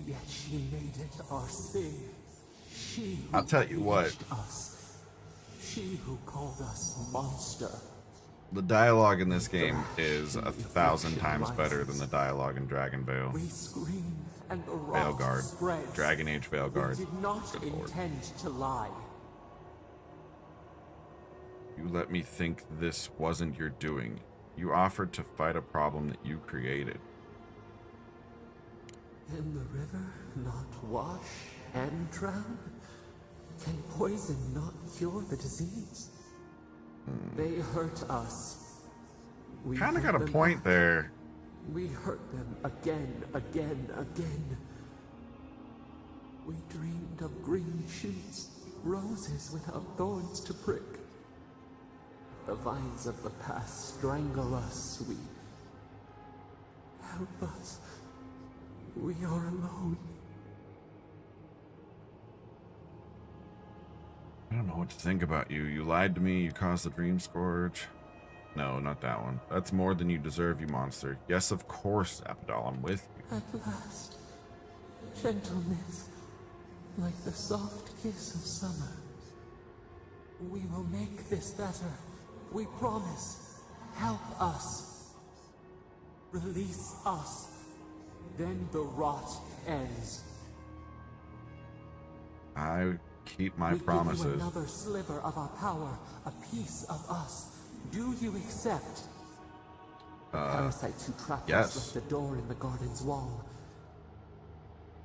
Yet she made it our sin. She who I'll tell you what. punished us. She who called us monster. The dialogue in this game is 1,000 times better than the dialogue in Dragon Veil. We screamed, and the rot Veilguard. spreads. Dragon Age Veilguard. We did not Good Lord. intend to lie. You let me think this wasn't your doing. You offered to fight a problem that you created. Can the river not wash and drown? Can poison not cure the disease? They hurt us. We Kind of hurt got a them point back. there. We hurt them again, again. We dreamed of green shoots, roses without thorns to prick. The vines of the past strangle us. Help us. We are alone. I don't know what to think about you. You lied to me. You caused the Dream Scourge. No, not that one. That's more than you deserve, you monster. Yes, of course, Apodal, I'm with you. At last, gentleness, like the soft kiss of summer. We will make this better. We promise. Help us. Release us. Then the rot ends. I keep my we give promises. you another sliver of our power, a piece of us. Do you accept? The parasites who trapped yes. us left the door in the garden's wall.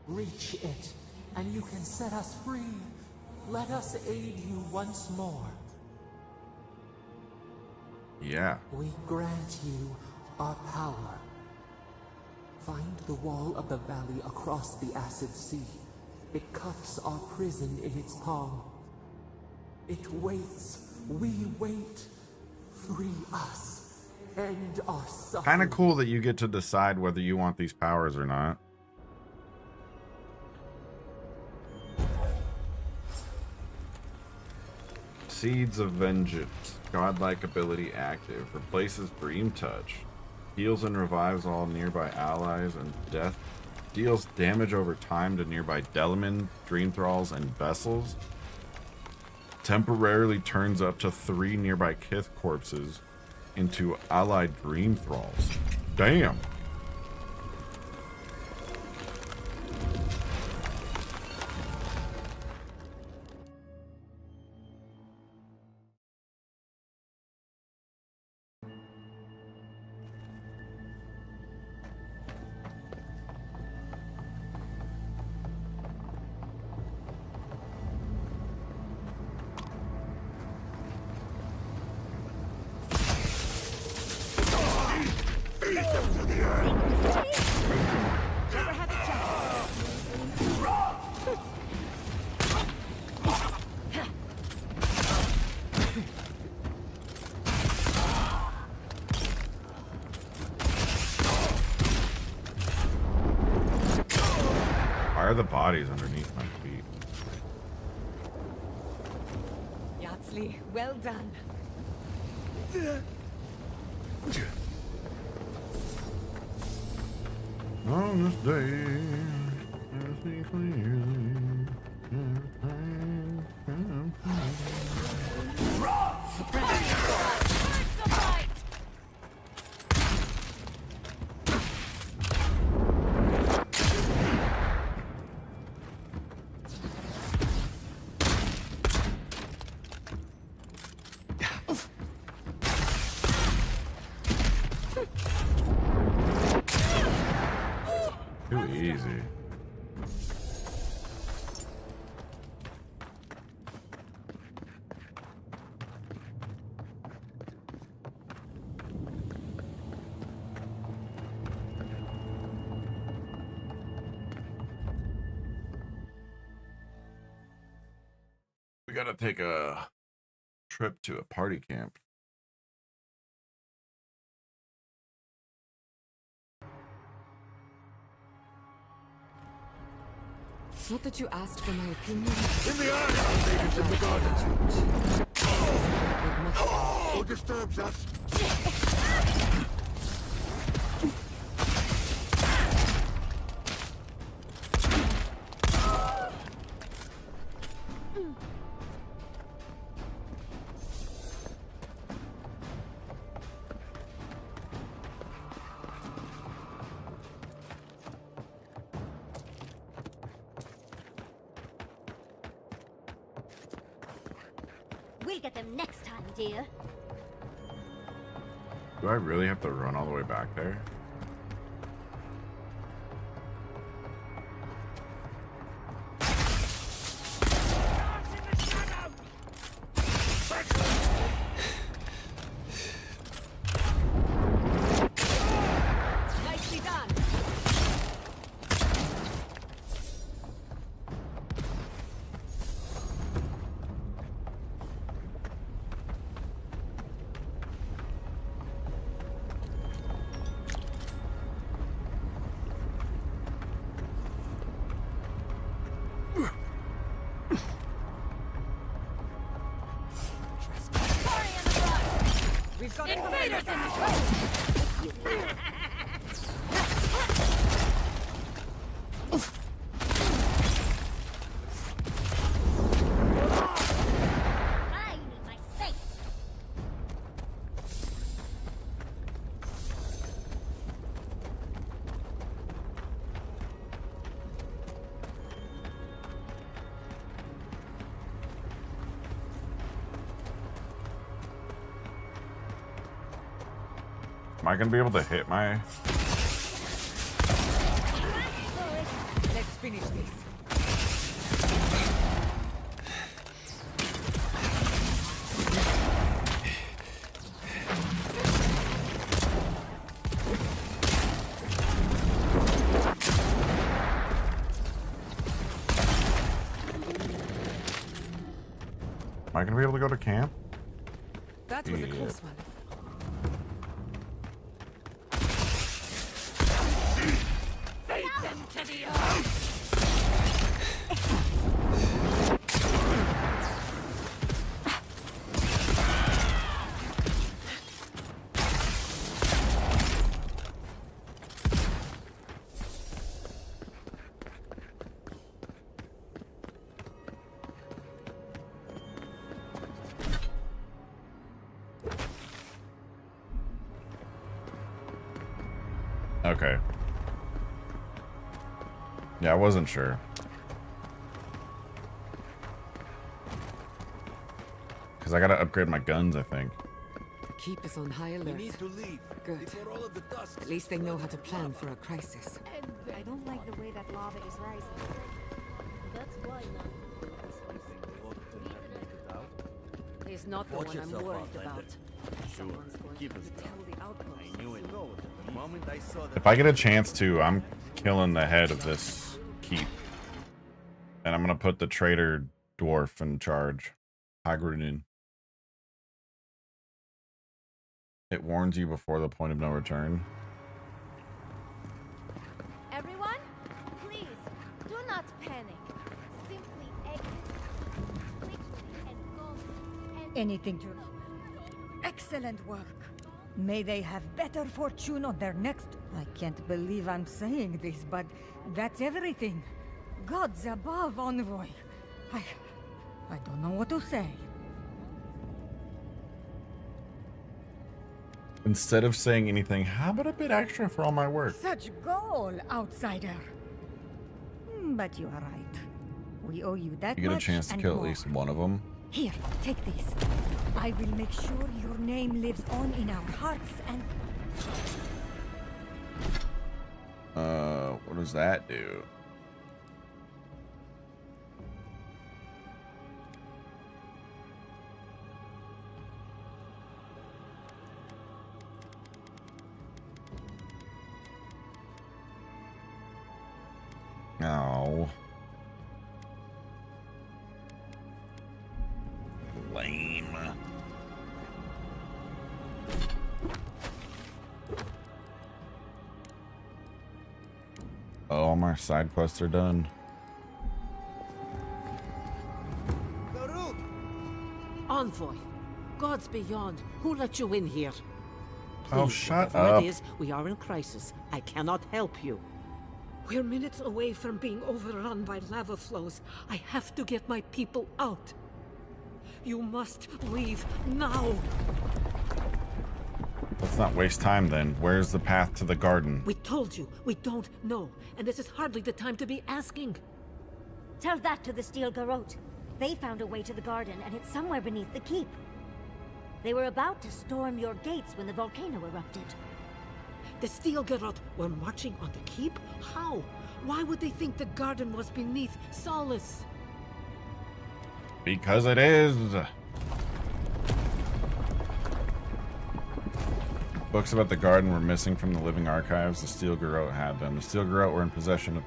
Reach it, and you can set us free. Let us aid you once more. Yeah. We grant you our power. Find the wall of the valley across the acid sea. It cups our prison in its palm. It waits. We wait. Free us. End our suffering. Kind of cool that you get to decide whether you want these powers or not. Seeds of Vengeance. Godlike ability active. Replaces Dream Touch. Heals and revives all nearby allies and death. Deals damage over time to nearby Delaman, Dream Thralls, and Vessels. Temporarily turns up to 3 nearby Kith corpses into allied Dream Thralls. Damn. the bodies underneath my feet. Yatsli, well done. On this day, I see clearly. Too easy. We gotta take a trip to a party camp. Not that you asked for my opinion. In the eye, ladies in the garden. Who disturbs us? We'll get them next time, dear. Do I really have to run all the way back there? Nicely done. We've got invaders in the I need my safe. Am I gonna be able to hit my? Let's finish this. Am I gonna be able to go to camp? That was a Yeah. close one. Fade them to the earth! Okay. Yeah, I wasn't sure. Because I gotta upgrade my guns, I think. The keep is on high We alert. need to leave Good. before all of the dust. At least they know how to plan for a crisis. I don't like the way that lava is rising. That's why now. He's not the Watch one I'm yourself worried out, about. Linder. Someone's going Keep to us tell the outpost. I knew it. The moment I saw that. If I get a chance to, I'm killing the head of this keep. And I'm gonna put the traitor dwarf in charge. Hagrunin. It warns you before the point of no return. Everyone, please do not anything to... Excellent work. May they have better fortune on their next... I can't believe I'm saying this, but that's everything. Gods above, Envoy. I don't know what to say. Instead of saying anything, how about a bit extra for all my work? Such goal, outsider. But you are right. We owe you that much. You get a chance to and kill more. at least one of them. Here, take this. I will make sure your name lives on in our hearts and... What does that do? Oh. Lame. Oh, all my side quests are done. Envoy, gods beyond, who let you in here? Oh, Please, shut whatever up. it is, we are in crisis. I cannot help you. We're minutes away from being overrun by lava flows. I have to get my people out. You must leave now. Let's not waste time then. Where's the path to the garden? We told you, we don't know. And this is hardly the time to be asking. Tell that to the Steel Garrote. They found a way to the garden, and it's somewhere beneath the keep. They were about to storm your gates when the volcano erupted. The Steel Garrote were marching on the keep? How? Why would they think the garden was beneath Solace? Because it is. Books about the garden were missing from the living archives. The Steel Garrote had them. The Steel Garrote were in possession of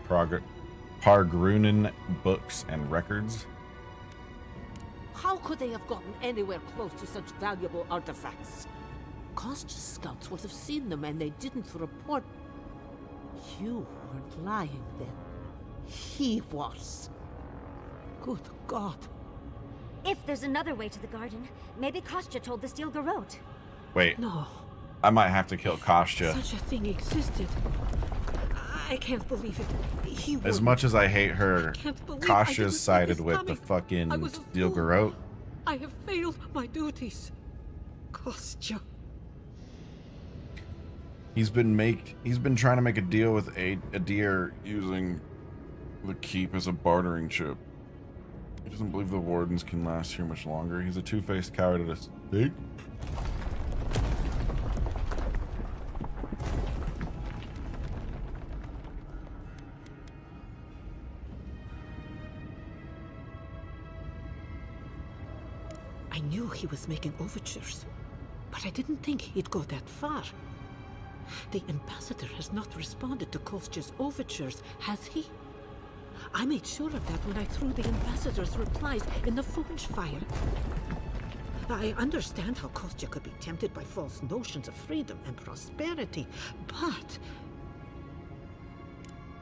Pargrunen books and records. How could they have gotten anywhere close to such valuable artifacts? Kostya's scouts would have seen them and they didn't report. You weren't lying then. He was. Good God. If there's another way to the garden, maybe Kostya told the Steel Garrote. Wait. No. I might have to kill Kostya. Such a thing existed. I can't believe it. He As wouldn't. much as I hate her, can't believe I didn't see Kostya's sided this with coming. the fucking I was a Steel fool. Garrote. I have failed my duties. Kostya. He's been trying to make a deal with Adir using the keep as a bartering chip. He doesn't believe the wardens can last here much longer. He's a two-faced coward at a stake. I knew he was making overtures, but I didn't think he'd go that far. The ambassador has not responded to Kostya's overtures, has he? I made sure of that when I threw the ambassador's replies in the forge fire. I understand how Kostya could be tempted by false notions of freedom and prosperity, but...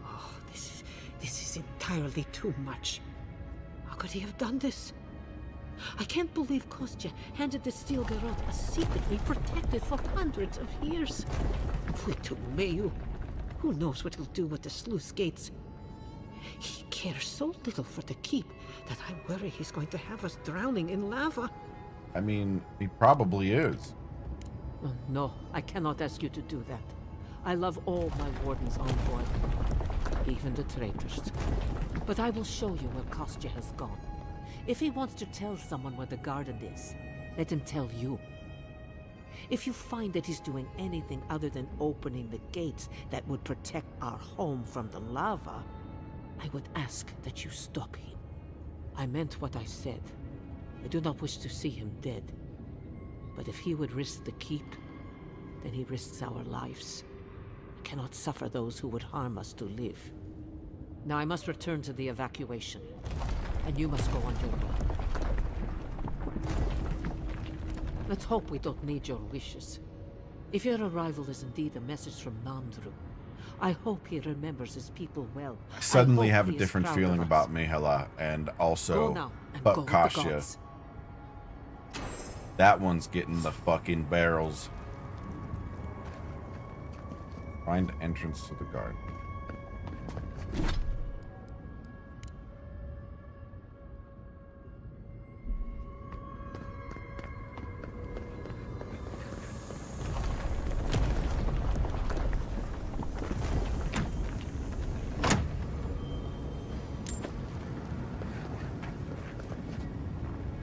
Oh, this is entirely too much. How could he have done this? I can't believe Kostya handed the Steel Garrote a secret we protected for hundreds of years. Puitu Meu. Who knows what he'll do with the sluice gates? He cares so little for the keep that I worry he's going to have us drowning in lava. I mean, he probably is. Oh, no, I cannot ask you to do that. I love all my wardens on board, even the traitors. But I will show you where Kostya has gone. If he wants to tell someone where the garden is, let him tell you. If you find that he's doing anything other than opening the gates that would protect our home from the lava, I would ask that you stop him. I meant what I said. I do not wish to see him dead. But if he would risk the keep, then he risks our lives. I cannot suffer those who would harm us to live. Now I must return to the evacuation, and you must go on your way. Let's hope we don't need your wishes. If your arrival is indeed a message from Nandru, I hope he remembers his people well. I suddenly hope have a he is different proud of feeling us. about Mihala and also Go now and but go with the Kostya. gods. That one's getting the fucking barrels. Find entrance to the garden.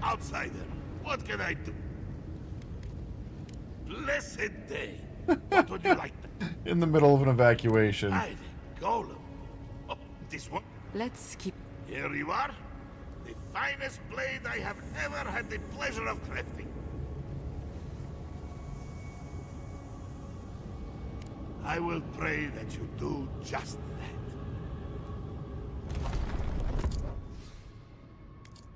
Outsider, what can I do? Blessed day. What would you like? In the middle of an evacuation. Hiding, golem. Oh, this one. Let's keep... Here you are. The finest blade I have ever had the pleasure of crafting. I will pray that you do just that.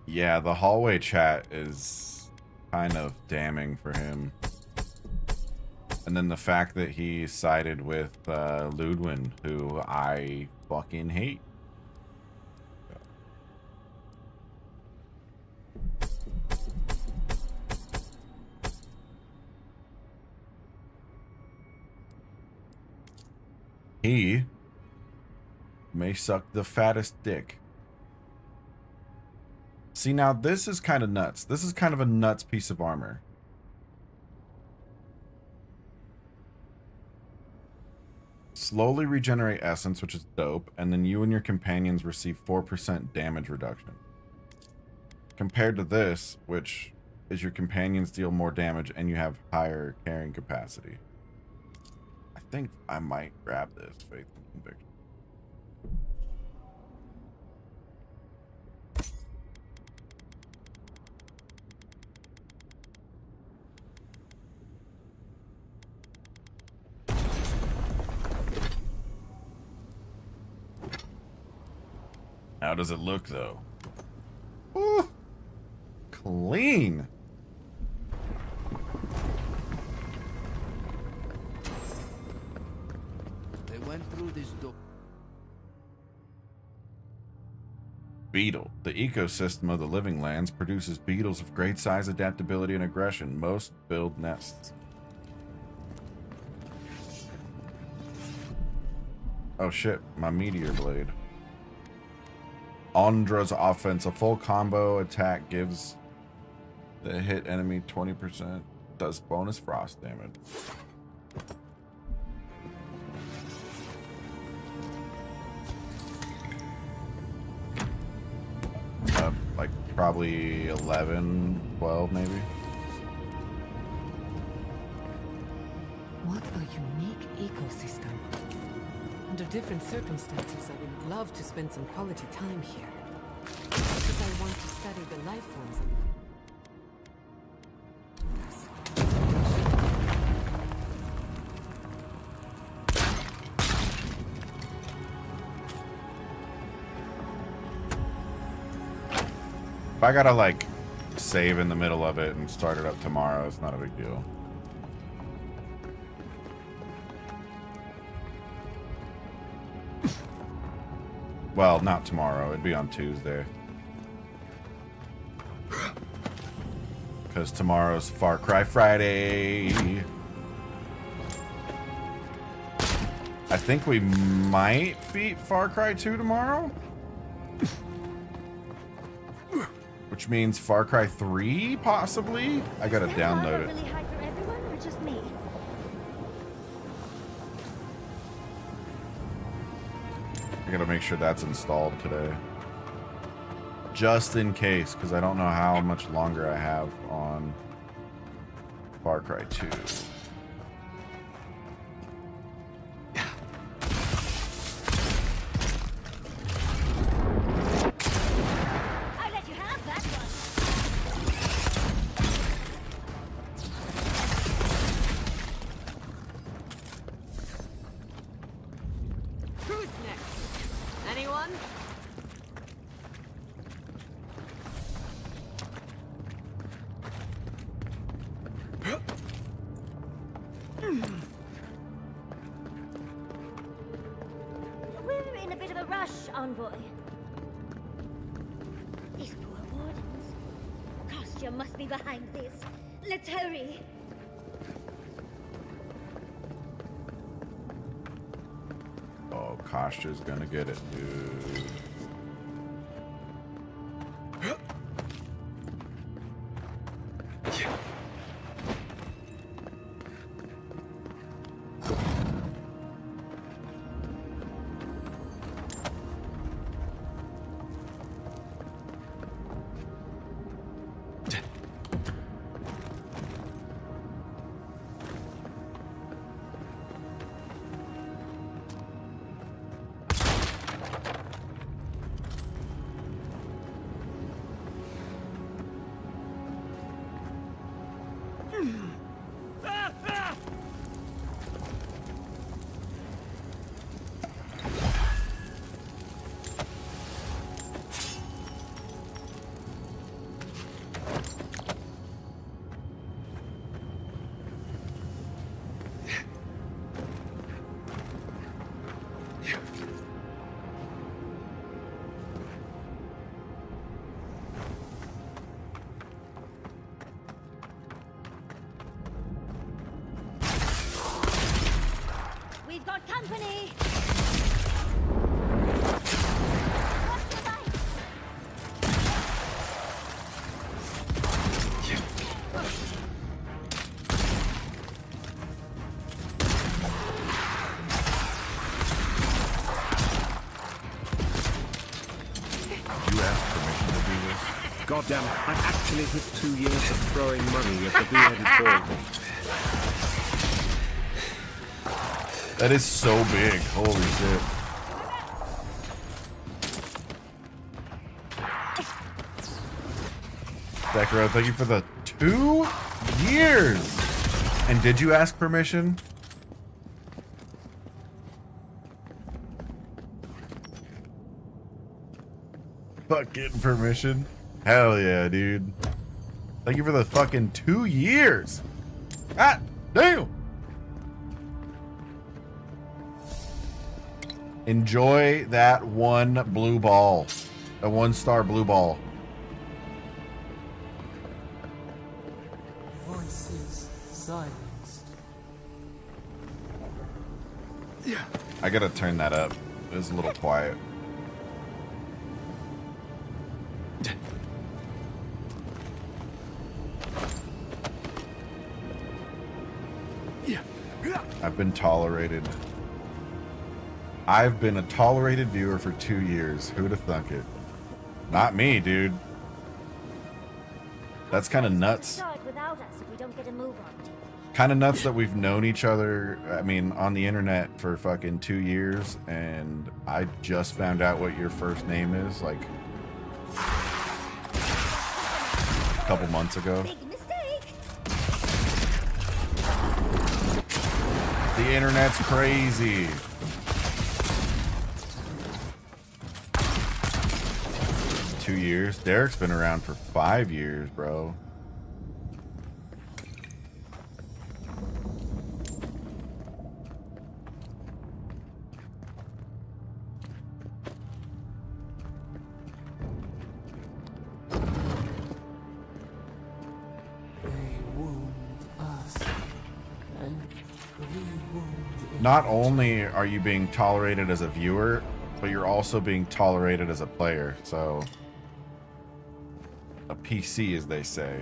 Yeah, the hallway chat is kind of damning for him. And then the fact that he sided with Ludwin, who I fucking hate. He may suck the fattest dick. See, now this is kind of nuts. This is kind of a nuts piece of armor. Slowly regenerate essence, which is dope, and then you and your companions receive 4% damage reduction. Compared to this, which is your companions deal more damage and you have higher carrying capacity. I think I might grab this, Faith and Conviction. How does it look, though? Ooh, clean. They went through this door. Beetle. The ecosystem of the living lands produces beetles of great size, adaptability, and aggression. Most build nests. Oh shit, my meteor blade. Ondra's offense. A full combo attack gives the hit enemy 20%. Does bonus frost damage. Like probably 11, 12 maybe. What a unique ecosystem. Under different circumstances, I would love to spend some quality time here. Because I want to study the life forms of If I gotta like save in the middle of it and start it up tomorrow, it's not a big deal. Well, not tomorrow. It'd be on Tuesday. Because tomorrow's Far Cry Friday. I think we might beat Far Cry 2 tomorrow. Which means Far Cry 3, possibly? I gotta download it. Really high for everyone, or just me? I gotta make sure that's installed today. Just in case, because I don't know how much longer I have on Far Cry 2. I let you have that one. Who's next? Anyone? We're in a bit of a rush, Envoy. These poor wardens. Cost Kostya must be behind this. Let's hurry. Oh, Kostya's gonna get it, dude. We've got company! Goddamn, I actually hit 2 years of throwing money at the bearded bald. That is so big. Holy shit. Zekro, thank you for the 2 years. And did you ask permission? Fucking permission. Hell yeah, dude. Thank you for the fucking 2 years. Ah, damn. Enjoy that 1 blue ball. A 1-star blue ball. Voices silenced. I gotta turn that up. It was a little quiet. I've been tolerated. I've been a tolerated viewer for 2 years. Who'd have thunk it? Not me, dude. That's kind of nuts. Start without us if we don't get a move on. Kind of nuts that we've known each other, I mean, on the internet for fucking 2 years, and I just found out what your first name is, like, a couple months ago. Big mistake. The internet's crazy. Two years. Derek's been around for 5 years, bro. Not only are you being tolerated as a viewer, but you're also being tolerated as a player. So, a PC, as they say.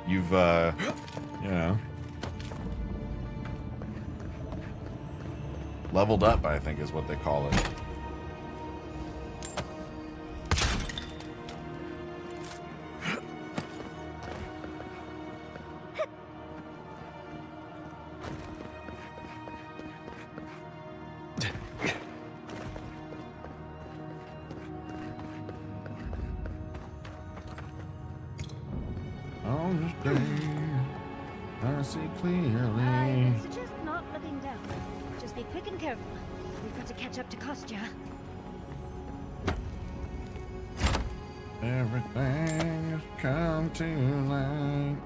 You've, you know, leveled up, I think is what they call it. On this day, I see clearly. I would suggest not looking down. Just be quick and careful. We've got to catch up to Kostya. Everything has come too late.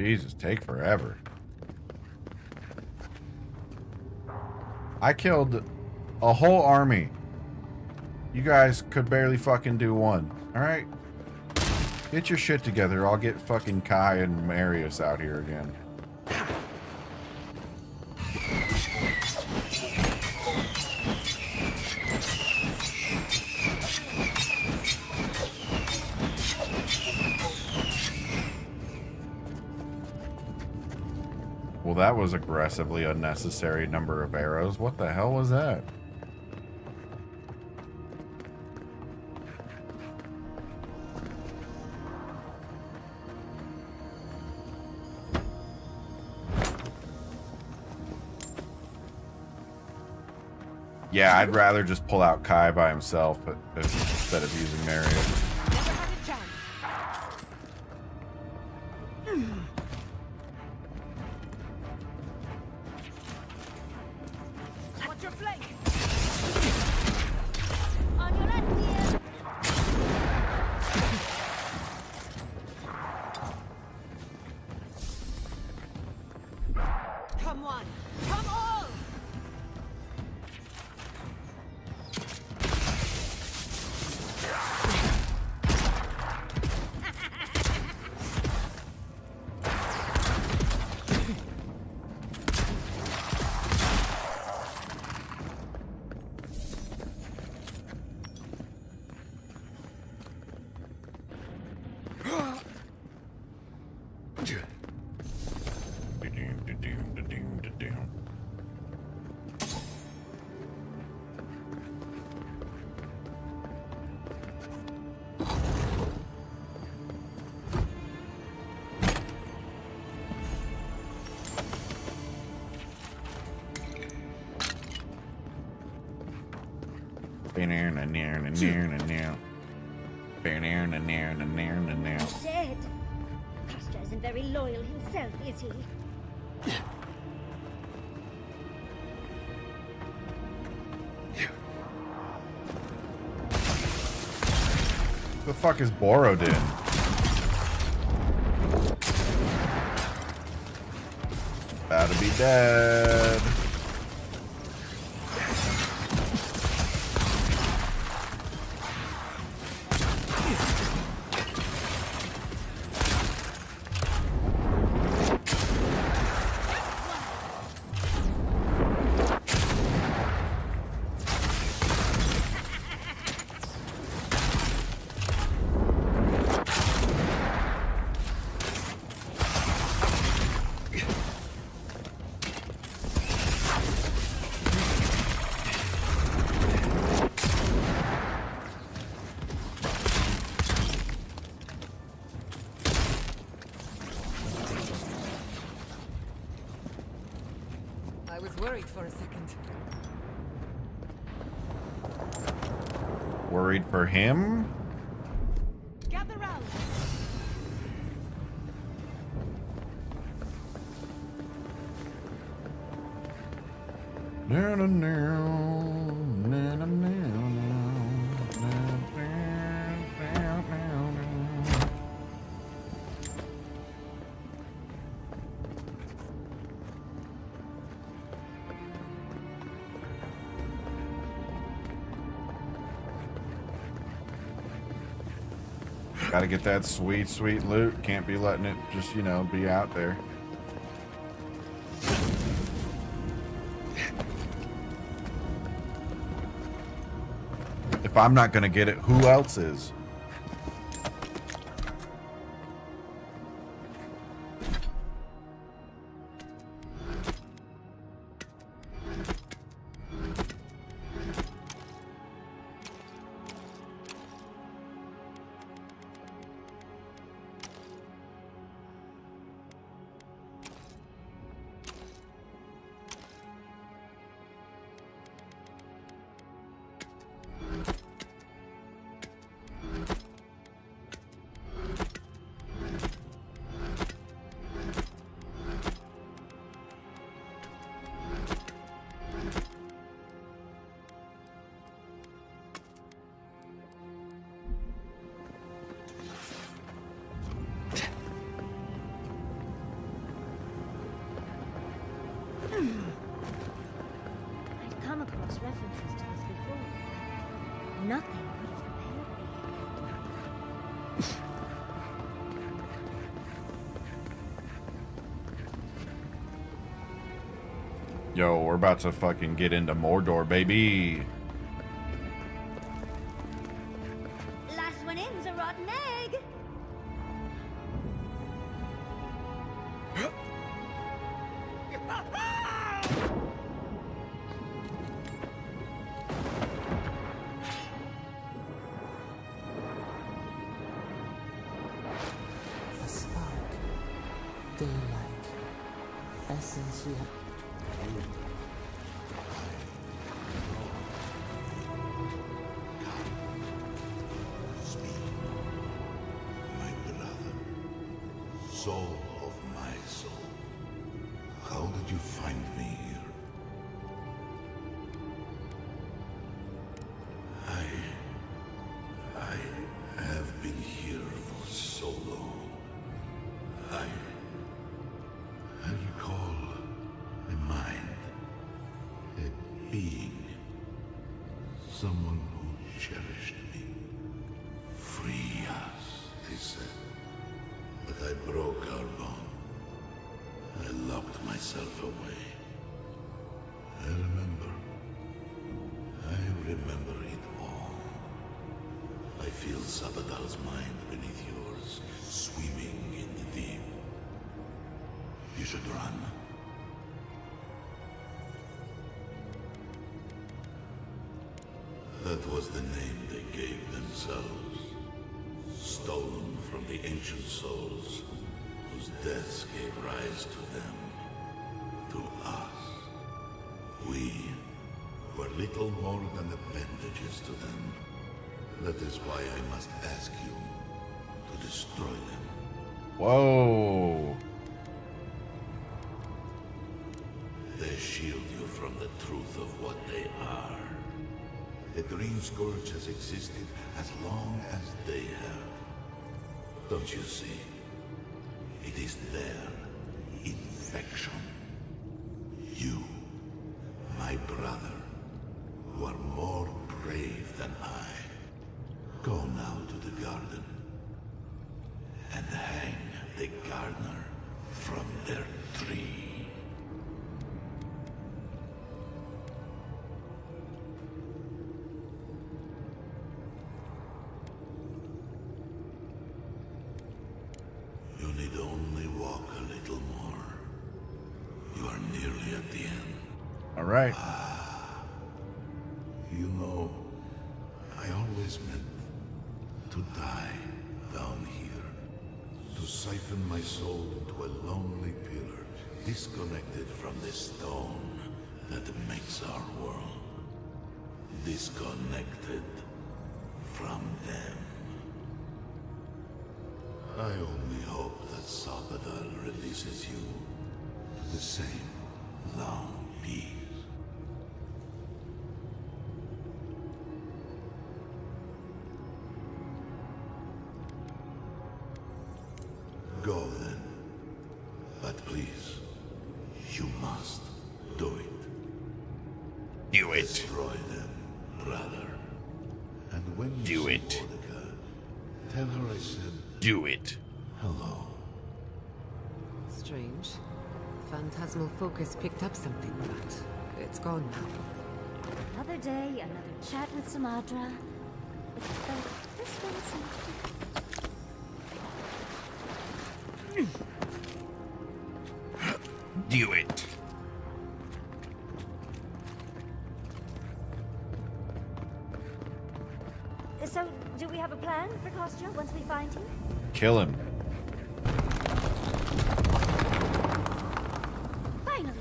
Jesus, take forever. I killed a whole army. You guys could barely fucking do one. Alright? Get your shit together. I'll get fucking Kai and Marius out here again. Well, that was aggressively unnecessary number of arrows. What the hell was that? Yeah, I'd rather just pull out Kai by himself instead of using Marius. Come on! Come on! Dead. Kostya isn't very loyal himself, is he? The fuck is Borodin? About to be dead. I was worried for a second. Worried for him? Gather round! No, no, no. No, no, no. Gotta get that sweet, sweet loot. Can't be letting it just, you know, be out there. If I'm not gonna get it, who else is? Nothing could have prepared me. Yo, we're about to fucking get into Mordor, baby. Last one in's a rotten egg. A spark. Daylight. SSJ. My brother, soul of my soul. How did you find me here? I have been here for so long. I recall a mind, a being, someone who cherished me. Free us, they said. But I broke our bond. I locked myself away. I remember it all. I feel Sabadal's mind beneath yours, swimming in the deep. You should run. That was the name they gave themselves. Stolen from the ancient souls, whose deaths gave rise to them. To us. We were little more than appendages to them. That is why I must ask you to destroy them. Whoa. They shield you from the truth of what they are. The Dream Scourge has existed as long as they have. Don't you see? It is their infection. You, my brother, who are more brave than I, go now to the garden and hang the gardener from their tree. You need only walk a little more. You are nearly at the end. All right. You know, I always meant to die down here. To siphon my soul into a lonely pillar, disconnected from the stone that makes our world. Disconnected from them. I only hope that Sabadal releases you to the same long peace. Go then. But please, you must do it. Do it. Destroy them, brother. And when you Do see it. Mordecai, tell her I said Do it. hello. Strange. Phantasmal focus picked up something, but it's gone now. Another day, another chat with Samadra. Though this one seems to... Do it. So, do we have a plan for Kostya once we find him? Kill him. Finally!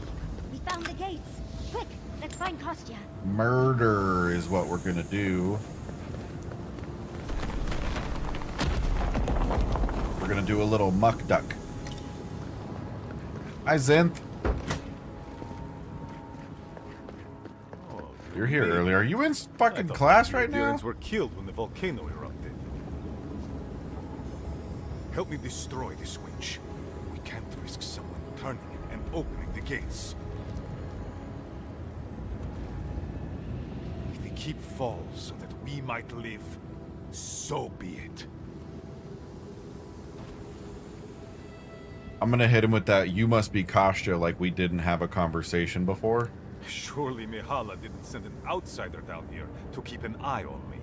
We found the gates! Quick, let's find Kostya. Murder is what we're gonna do. We're gonna do a little muck duck. Hi, Zenth. You're here early. Are you in fucking class right now? were killed when the volcano erupted. Help me destroy this witch. We can't risk someone turning and opening the gates. If the keep fall so that we might live, so be it. I'm gonna hit him with that, you must be Kostya, like we didn't have a conversation before. Surely Mihala didn't send an outsider down here to keep an eye on me.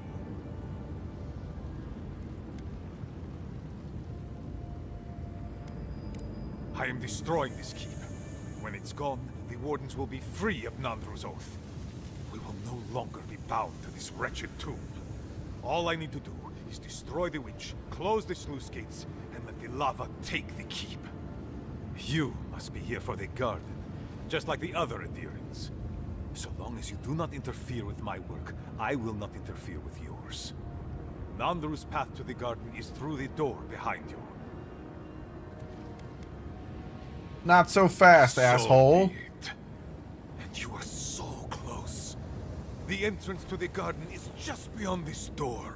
I am destroying this keep. When it's gone, the Wardens will be free of Nandru's oath. We will no longer be bound to this wretched tomb. All I need to do is destroy the witch, close the sluice gates, and let the lava take the keep. You must be here for the garden, just like the other adherents. So long as you do not interfere with my work, I will not interfere with yours. Nandru's path to the garden is through the door behind you. Not so fast, asshole. Be it. And you are so close. The entrance to the garden is just beyond this door.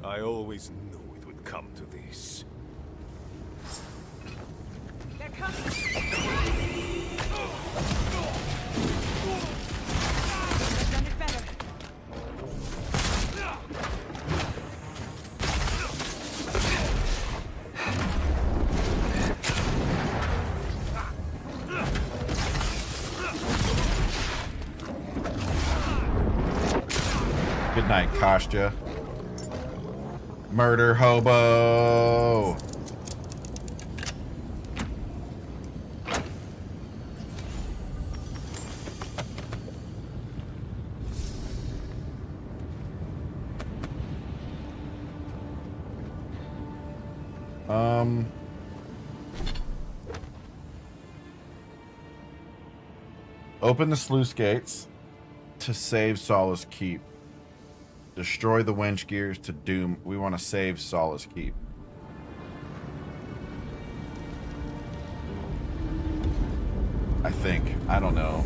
I always knew it would come to this. They're coming! I've done it better. Good night, Kostya. Murder hobo. Open the sluice gates to save Solace Keep. Destroy the wench gears to doom. We want to save Solace Keep. I think. I don't know.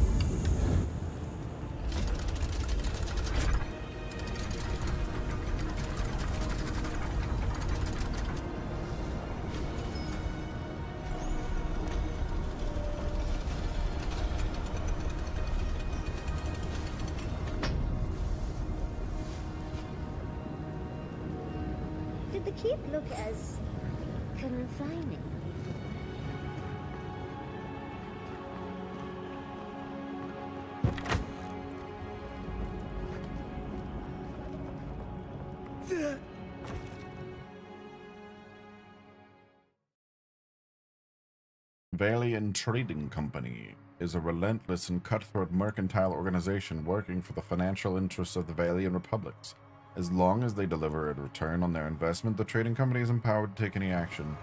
Did the keep look as confining? Valian Trading Company is a relentless and cutthroat mercantile organization working for the financial interests of the Valian republics. As long as they deliver a return on their investment, the trading company is empowered to take any action.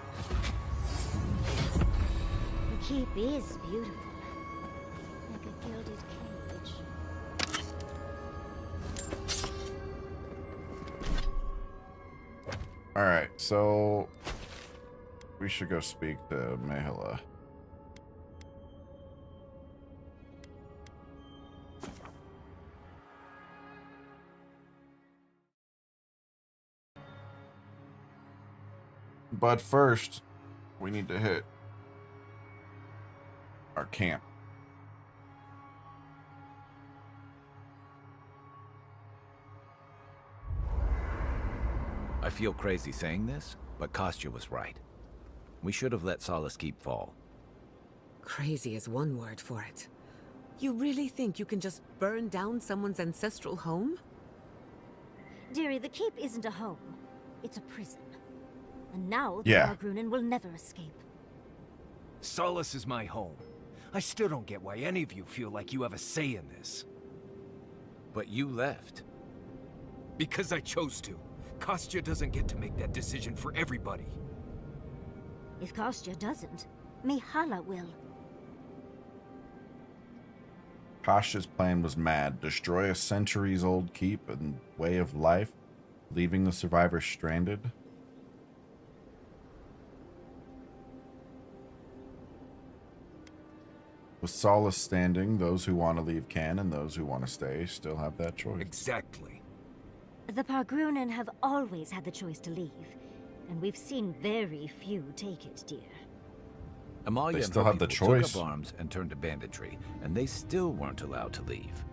The keep is beautiful. Like a gilded cage. Alright, so we should go speak to Mihala. But first, we need to hit our camp. I feel crazy saying this, but Kostya was right. We should have let Solace Keep fall. Crazy is one word for it. You really think you can just burn down someone's ancestral home? Dearie, the keep isn't a home. It's a prison. And now the Yeah. Bargrunen will never escape. Solace is my home. I still don't get why any of you feel like you have a say in this. But you left. Because I chose to. Kostya doesn't get to make that decision for everybody. If Kostya doesn't, Mihala will. Kostya's plan was mad. Destroy a centuries-old keep and way of life, leaving the survivors stranded. With Solace standing, those who want to leave can, and those who want to stay still have that choice. Exactly. The Bargrunen have always had the choice to leave, and we've seen very few take it, dear. Amalia They and still her have the people choice. took up arms and turned to banditry, and they still weren't allowed to leave.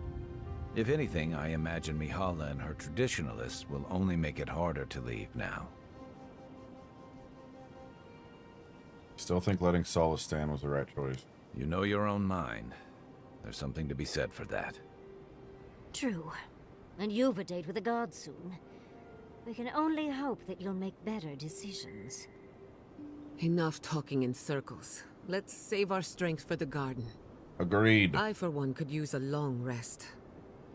If anything, I imagine Mihala and her traditionalists will only make it harder to leave now. Still think letting Solace stand was the right choice. You know your own mind. There's something to be said for that. True. And you've a date with the gods soon. We can only hope that you'll make better decisions. Enough talking in circles. Let's save our strength for the garden. Agreed. I, for one, could use a long rest.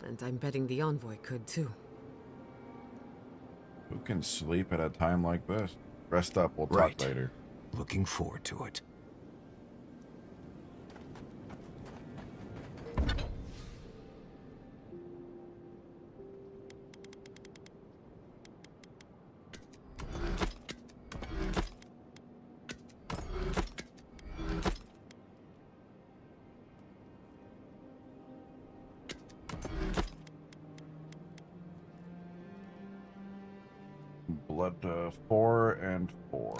And I'm betting the envoy could, too. Who can sleep at a time like this? Rest up, we'll talk later. Looking forward to it. Blood 4 and 4.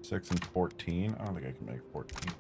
Six and 14. I don't think I can make 14.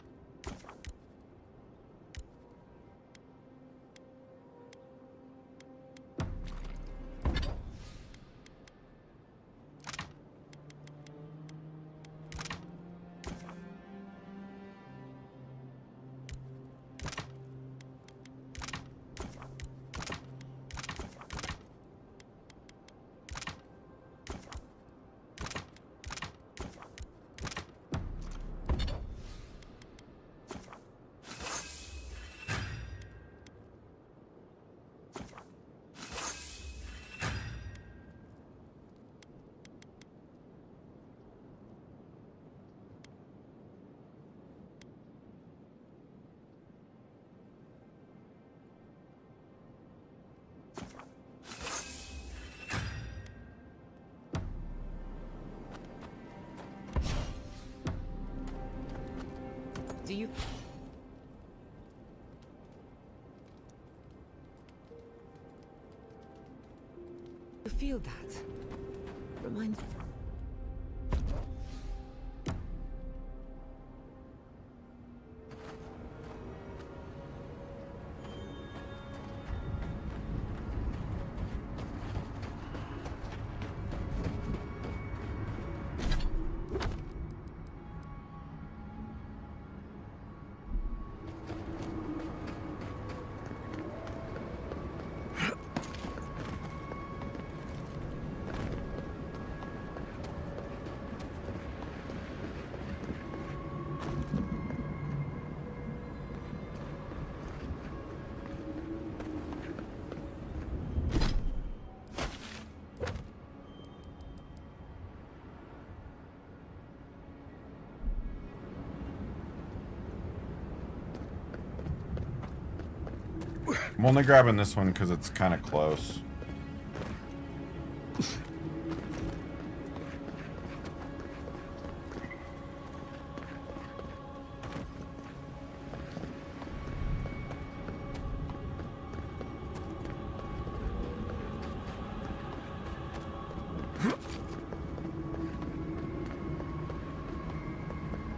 Do you... You feel that? Reminds... I'm only grabbing this one because it's kind of close.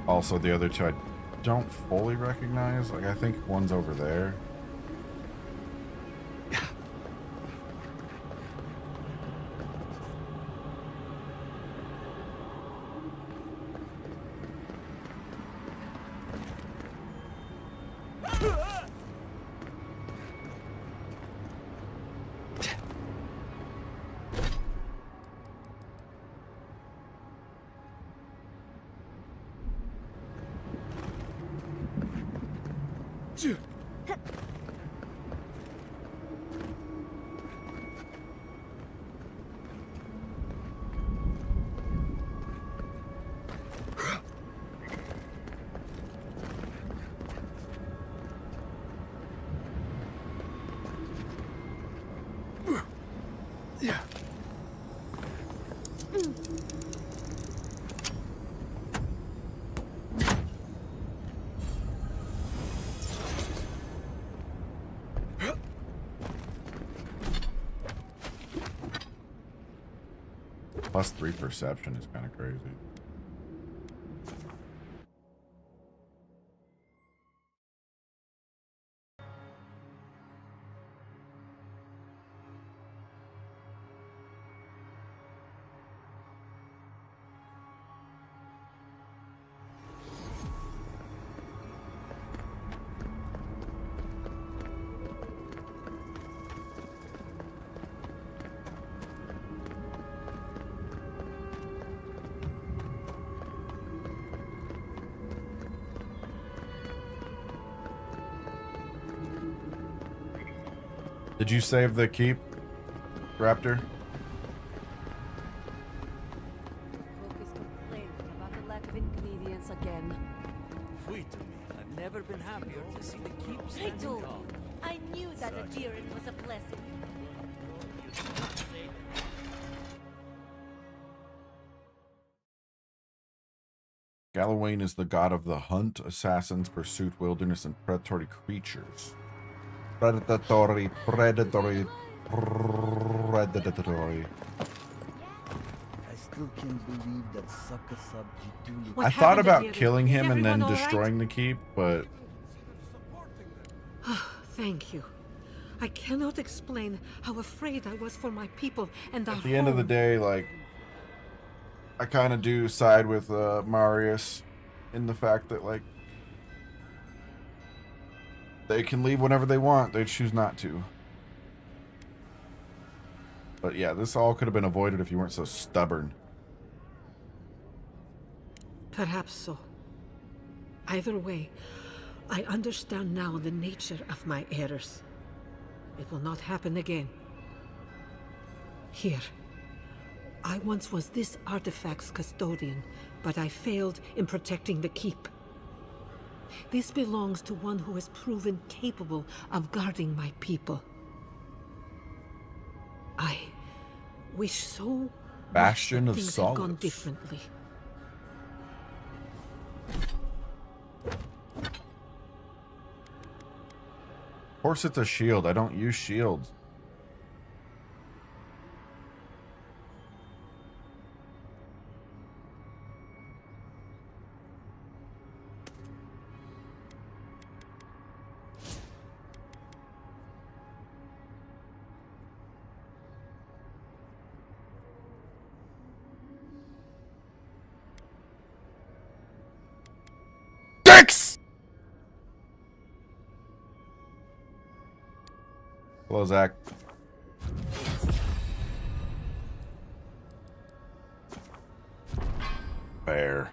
Also, the other two I don't fully recognize. Like, I think one's over there. +3 perception is kind of crazy. Did you save the keep, Raptor? Cook is complaining about the lack of ingredients again. Wait to me. I've never been happier to see the keep I standing told tall. you. I knew that a Jiren was a blessing. Galawain is the god of the hunt, assassins, pursuit, wilderness, and predatory creatures. Predatory. I still can't believe that sucker sub Jituli. I thought about killing him and then destroying the keep, but Thank you. I cannot explain how afraid I was for my people and our at the end of the day, like, I kind of do side with Marius in the fact that, like, they can leave whenever they want. They choose not to. But yeah, this all could have been avoided if you weren't so stubborn. Perhaps so. Either way, I understand now the nature of my errors. It will not happen again. Here. I once was this artifact's custodian, but I failed in protecting the keep. This belongs to one who has proven capable of guarding my people. I wish so Bastion much of that things had gone Solace. differently. Of course it's a shield. I don't use shields. Dicks! Hello, Zach. Bear.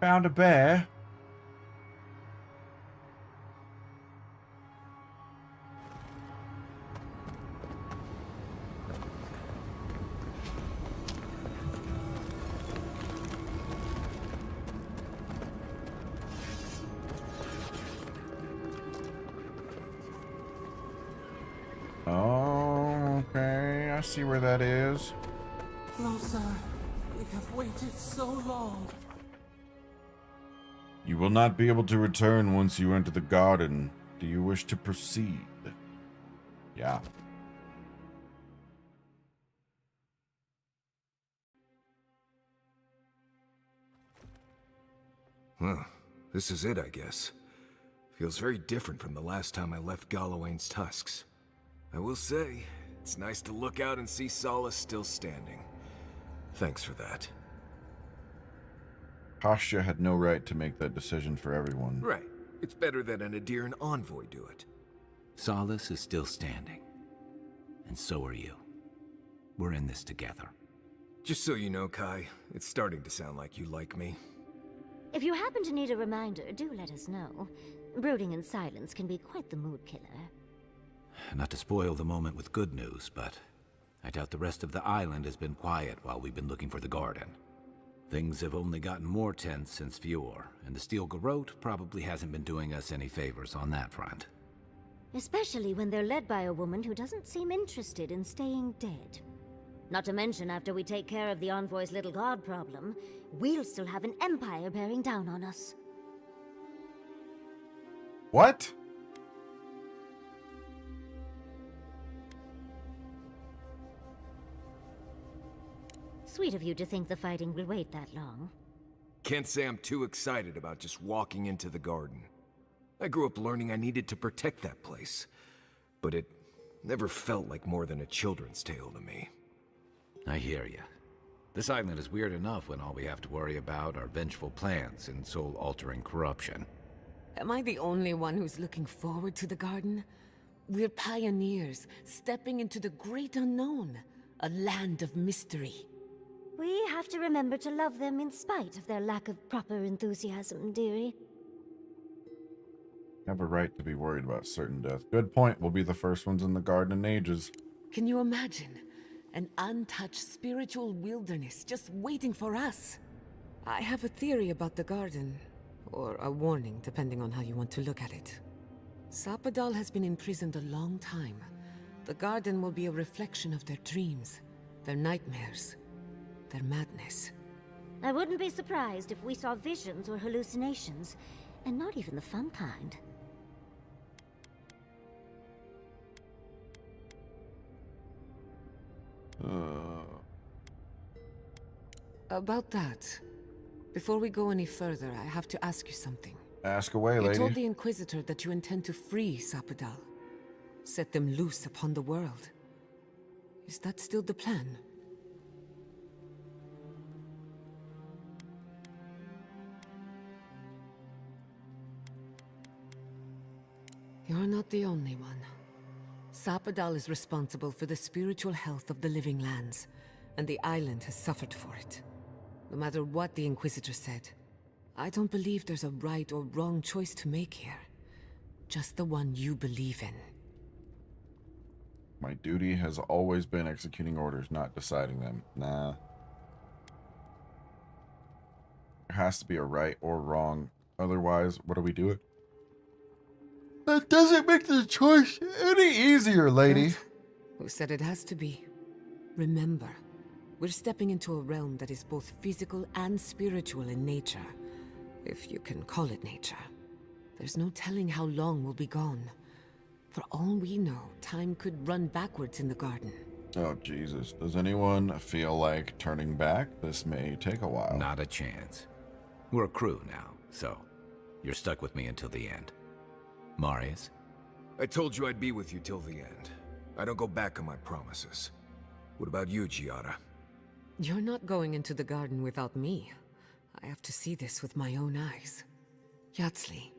Found a bear. Oh, okay. I see where that is. Closer. We have waited so long. You will not be able to return once you enter the garden. Do you wish to proceed? Yeah. Well, this is it, I guess. Feels very different from the last time I left Galawain's tusks. I will say, it's nice to look out and see Solace still standing. Thanks for that. Kostya had no right to make that decision for everyone. Right. It's better that an Adiran envoy do it. Solace is still standing. And so are you. We're in this together. Just so you know, Kai, it's starting to sound like you like me. If you happen to need a reminder, do let us know. Brooding in silence can be quite the mood killer. Not to spoil the moment with good news, but I doubt the rest of the island has been quiet while we've been looking for the garden. Things have only gotten more tense since Fjord, and the Steel Garrote probably hasn't been doing us any favors on that front. Especially when they're led by a woman who doesn't seem interested in staying dead. Not to mention, after we take care of the Envoy's little god problem, we'll still have an empire bearing down on us. What? Sweet of you to think the fighting will wait that long. Can't say I'm too excited about just walking into the garden. I grew up learning I needed to protect that place, but it never felt like more than a children's tale to me. I hear ya. This island is weird enough when all we have to worry about are vengeful plans and soul-altering corruption. Am I the only one who's looking forward to the garden? We're pioneers, stepping into the great unknown, a land of mystery. We have to remember to love them in spite of their lack of proper enthusiasm, dearie. Have a right to be worried about certain death. Good point. We'll be the first ones in the garden in ages. Can you imagine? An untouched spiritual wilderness just waiting for us. I have a theory about the garden, or a warning, depending on how you want to look at it. Sapadal has been imprisoned a long time. The garden will be a reflection of their dreams, their nightmares, their madness. I wouldn't be surprised if we saw visions or hallucinations, and not even the fun kind. About that, before we go any further, I have to ask you something. Ask away, You lady. told the Inquisitor that you intend to free Sapadal, set them loose upon the world. Is that still the plan? You're not the only one. Sapadal is responsible for the spiritual health of the living lands, and the island has suffered for it. No matter what the Inquisitor said, I don't believe there's a right or wrong choice to make here. Just the one you believe in. My duty has always been executing orders, not deciding them. Nah. There has to be a right or wrong. Otherwise, what do we do it? That doesn't make the choice any easier, lady. But who said it has to be? Remember, we're stepping into a realm that is both physical and spiritual in nature. If you can call it nature. There's no telling how long we'll be gone. For all we know, time could run backwards in the garden. Oh, Jesus. Does anyone feel like turning back? This may take a while. Not a chance. We're a crew now, so you're stuck with me until the end. Marius? I told you I'd be with you till the end. I don't go back on my promises. What about you, Giada? You're not going into the garden without me. I have to see this with my own eyes. Yatsli,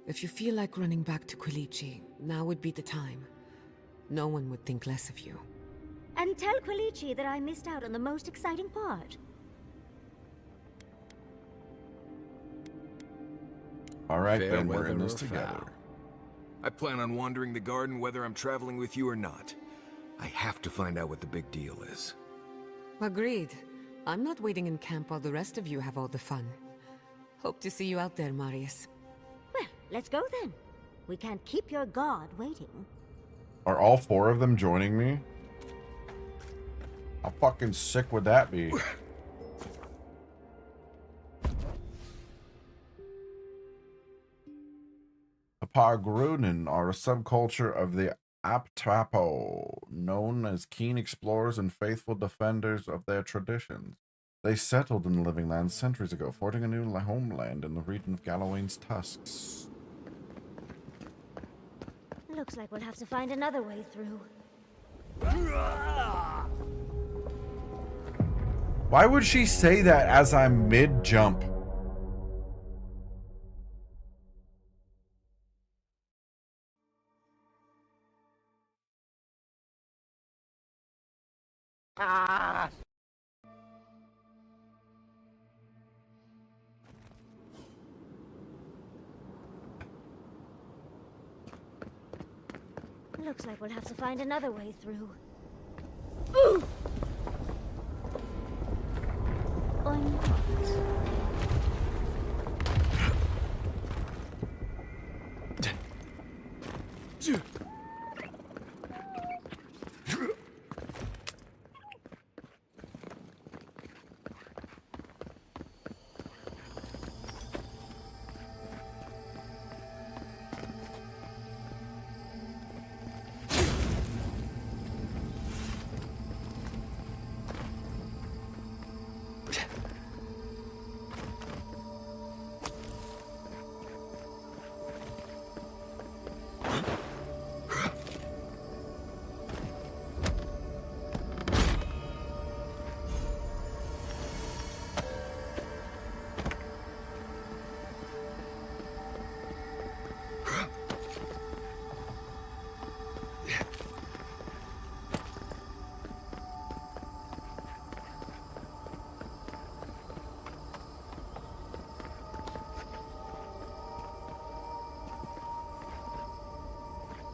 if you feel like running back to Quilici, now would be the time. No one would think less of you. And tell Quilici that I missed out on the most exciting part. All right, Fair then we're in weather this or together. foul. I plan on wandering the garden whether I'm traveling with you or not. I have to find out what the big deal is. Agreed. I'm not waiting in camp while the rest of you have all the fun. Hope to see you out there, Marius. Well, let's go then. We can't keep your god waiting. Are all four of them joining me? How fucking sick would that be? The Pagrunin are a subculture of the Aptrapo, known as keen explorers and faithful defenders of their traditions. They settled in the Living Lands centuries ago, forging a new homeland in the region of Gallowayne's Tusks. Looks like we'll have to find another way through. Why would she say that as I'm mid-jump? Looks like we'll have to find another way through. Or not.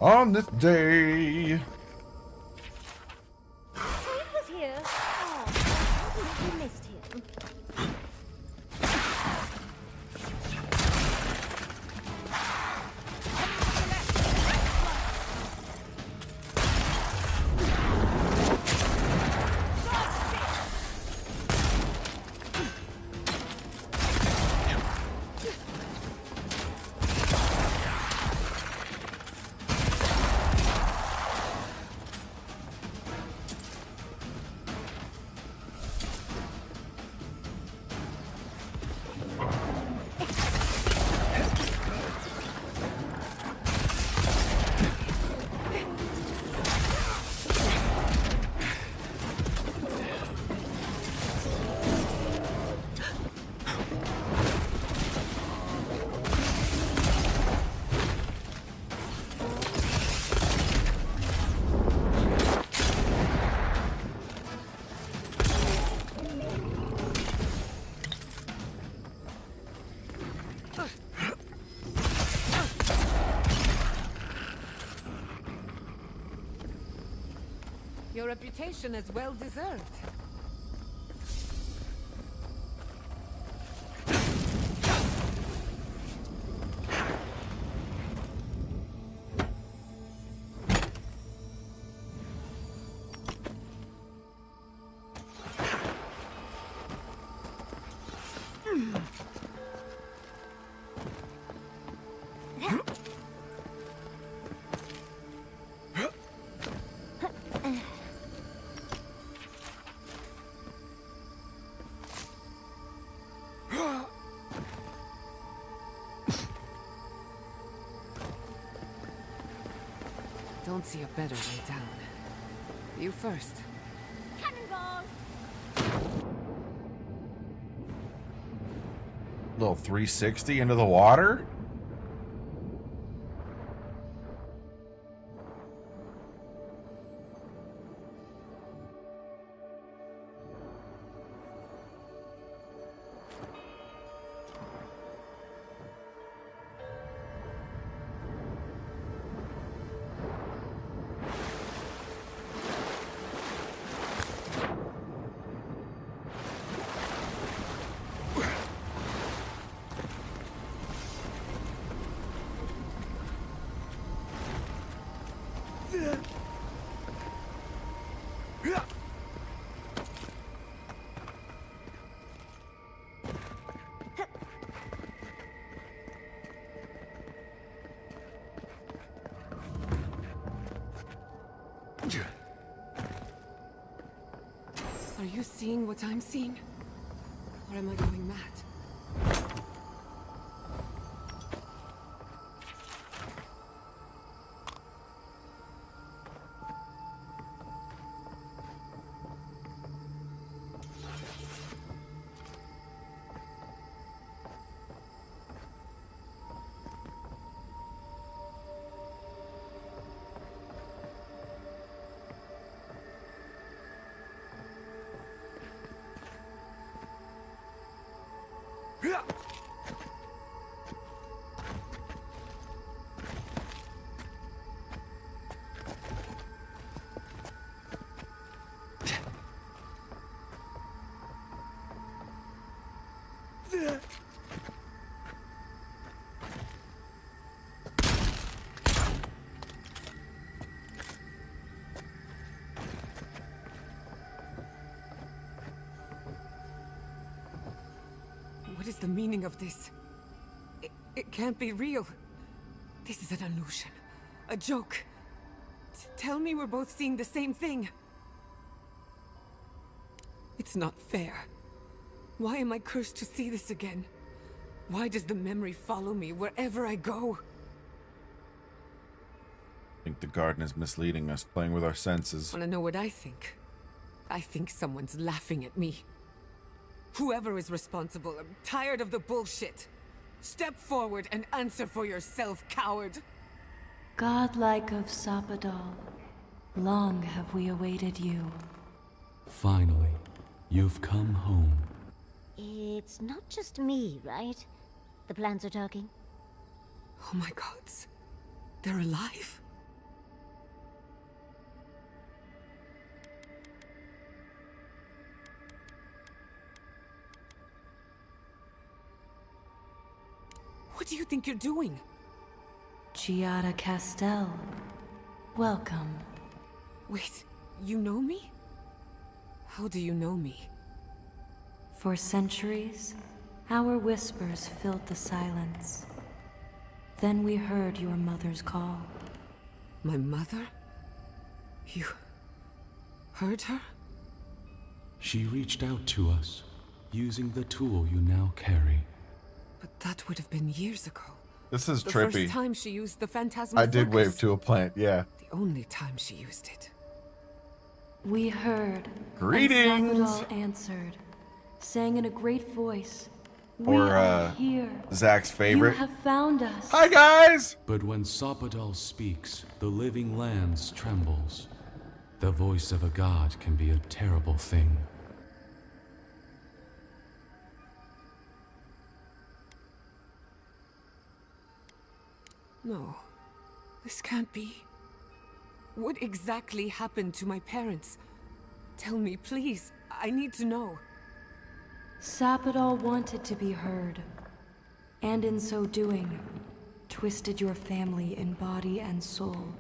On this day. Kate was here. Oh, I totally missed him. Your reputation is well deserved. Don't see a better way down. You first. Cannonball! Little 360 into the water? Are you seeing what I'm seeing? Or am I going mad? the meaning of this? It can't be real. This is an illusion. A joke. Tell me we're both seeing the same thing. It's not fair. Why am I cursed to see this again? Why does the memory follow me wherever I go? I think the garden is misleading us, playing with our senses. Wanna know what I think? I think someone's laughing at me. Whoever is responsible, I'm tired of the bullshit. Step forward and answer for yourself, coward. Godlike of Sapadal, long have we awaited you. Finally, you've come home. It's not just me, right? The plants are talking. Oh my gods. They're alive? What do you think you're doing? Giada Castell, welcome. Wait, you know me? How do you know me? For centuries, our whispers filled the silence. Then we heard your mother's call. My mother? You heard her? She reached out to us, using the tool you now carry. But that would have been years ago. This is the trippy. The first time she used the phantasmal I did focus. wave to a plant, yeah. The only time she used it. We heard. Greetings! And Sapadal answered, saying in a great voice, Or, "We are here. Zach's favorite. You have found us." Hi, guys! But when Sapadal speaks, the living lands trembles. The voice of a god can be a terrible thing. No, this can't be. What exactly happened to my parents? Tell me, please. I need to know. Sapadal wanted to be heard, and in so doing, twisted your family in body and soul.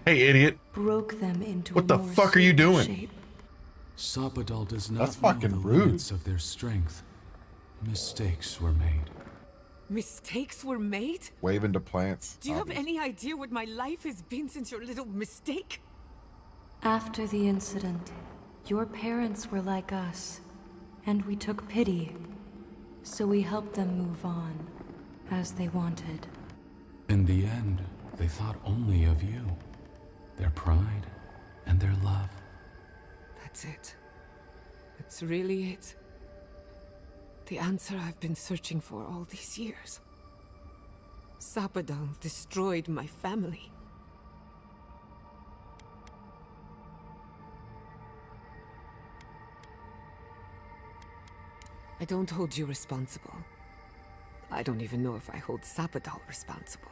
Hey, idiot. Broke them into What a the more fuck are you stable doing? shape. Sapadal does not That's know fucking the rude. limits of their strength. Mistakes were made. Mistakes were made? Waving to plants. Do you have any idea what my life has been since your little mistake? After the incident, your parents were like us, and we took pity. So we helped them move on, as they wanted. In the end, they thought only of you, their pride, and their love. That's it. That's really it. The answer I've been searching for all these years. Sapadal destroyed my family. I don't hold you responsible. I don't even know if I hold Sapadal responsible.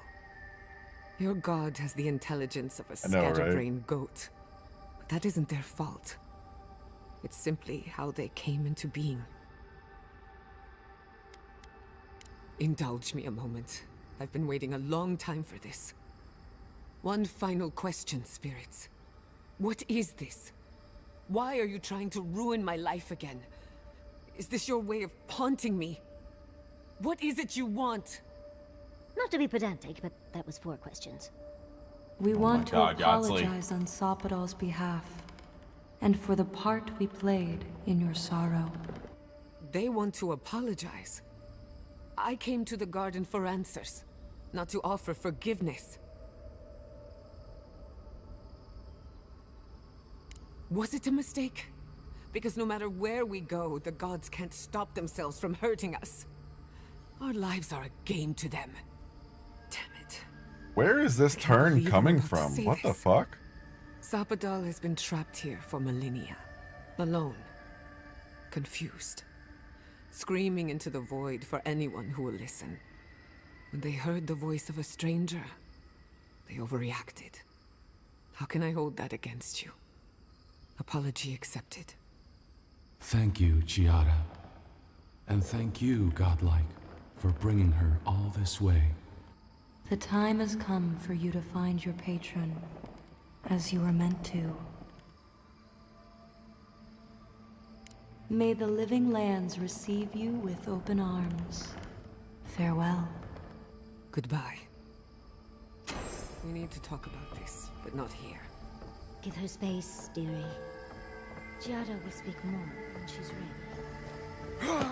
Your god has the intelligence of a I know, right? scatterbrained goat. But that isn't their fault. It's simply how they came into being. Indulge me a moment. I've been waiting a long time for this. One final question, spirits. What is this? Why are you trying to ruin my life again? Is this your way of haunting me? What is it you want? Not to be pedantic, but that was 4 questions. We want to God, apologize on Sapadal's behalf, and for the part we played in your sorrow. They want to apologize. I came to the garden for answers, not to offer forgiveness. Was it a mistake? Because no matter where we go, the gods can't stop themselves from hurting us. Our lives are a game to them. Damn it. Where is this turn coming from? What the fuck? Sapadal has been trapped here for millennia. Alone. Confused. Screaming into the void for anyone who will listen. When they heard the voice of a stranger, they overreacted. How can I hold that against you? Apology accepted. Thank you, Giada. And thank you, Godlike, for bringing her all this way. The time has come for you to find your patron, as you were meant to. May the living lands receive you with open arms. Farewell. Goodbye. We need to talk about this, but not here. Give her space, dearie. Giada will speak more when she's ready.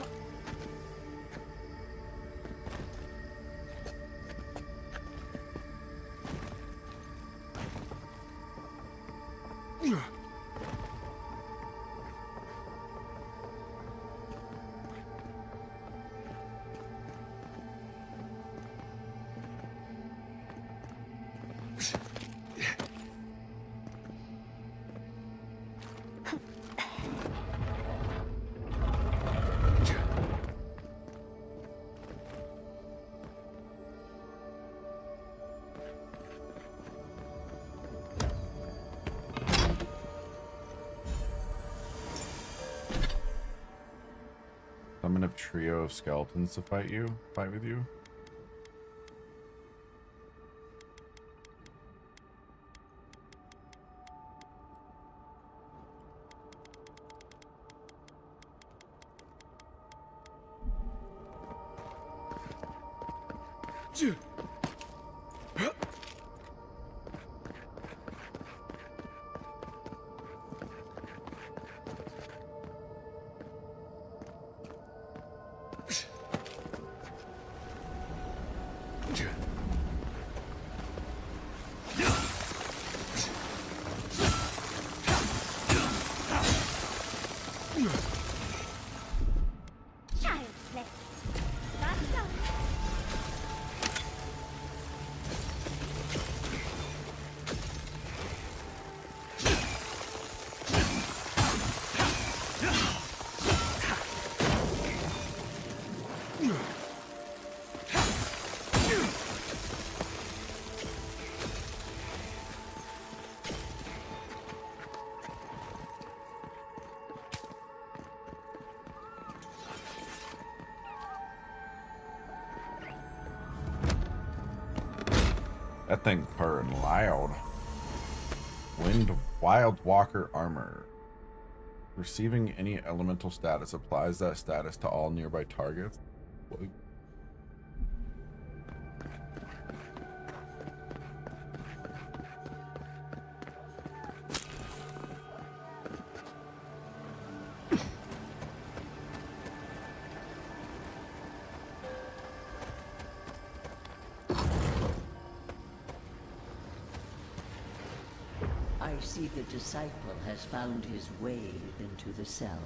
Summon a trio of skeletons to fight with you. That thing purring loud. Wild Walker armor. Receiving any elemental status applies that status to all nearby targets. What? I see the disciple has found his way into the cell.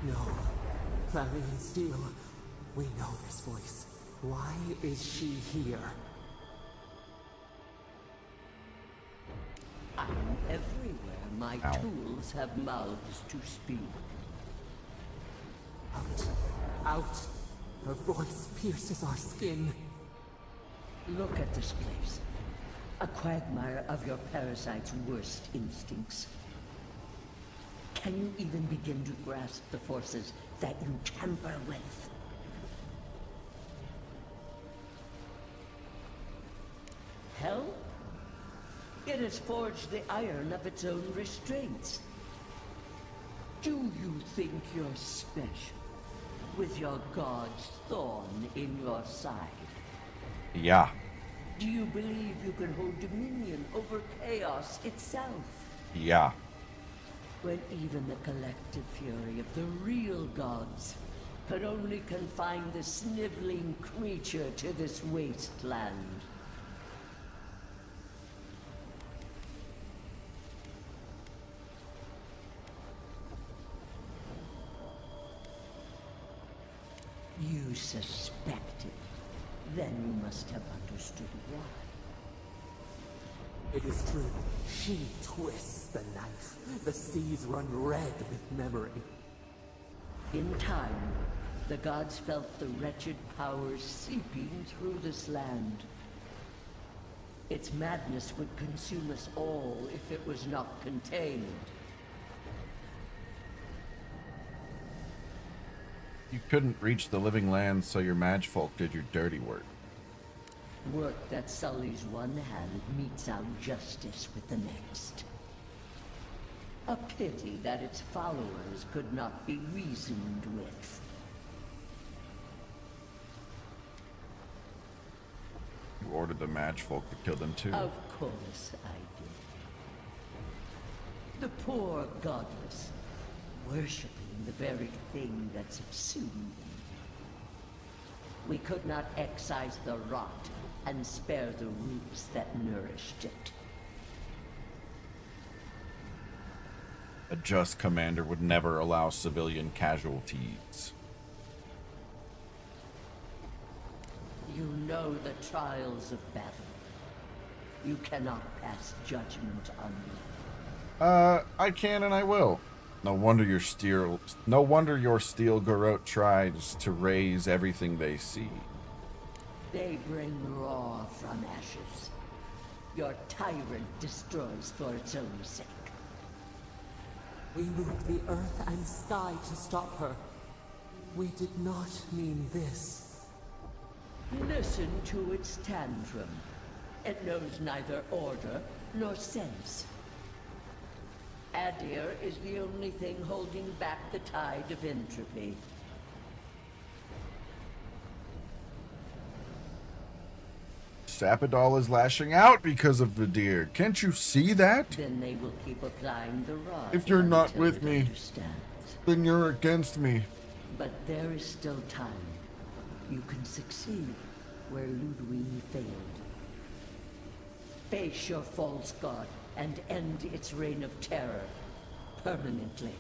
No. Clarion Steel. We know this voice. Why is she here? I am everywhere my tools have mouths to speak. Out. Out. Her voice pierces our skin. Look at this place. A quagmire of your parasite's worst instincts. Can you even begin to grasp the forces that you tamper with? Hell? It has forged the iron of its own restraints. Do you think you're special, with your god's thorn in your side? Yeah. Do you believe you can hold dominion over chaos itself? Yeah. When even the collective fury of the real gods could only confine the sniveling creature to this wasteland. You suspected. Then you must have understood why. It is true. She twists the knife. The seas run red with memory. In time, the gods felt the wretched powers seeping through this land. Its madness would consume us all if it was not contained. You couldn't reach the living lands, so your madfolk did your dirty work. Work that sullies one hand meets out justice with the next. A pity that its followers could not be reasoned with. You ordered the match folk to kill them too. Of course I did. The poor godless, worshipping the very thing that subsumed them. We could not excise the rot and spare the roots that nourished it. A just commander would never allow civilian casualties. You know the trials of battle. You cannot pass judgment on me. I can and I will. No wonder your steel Garrote tries to raise everything they see. They bring raw from ashes. Your tyrant destroys for its own sake. We moved the earth and sky to stop her. We did not mean this. Listen to its tantrum. It knows neither order nor sense. Adir is the only thing holding back the tide of entropy. Sappadal is lashing out because of the deer. Can't you see that? Then they will keep applying the rod. If you're not until with it me, understands. then you're against me. But there is still time. You can succeed where Ludwig failed. Face your false god and end its reign of terror permanently.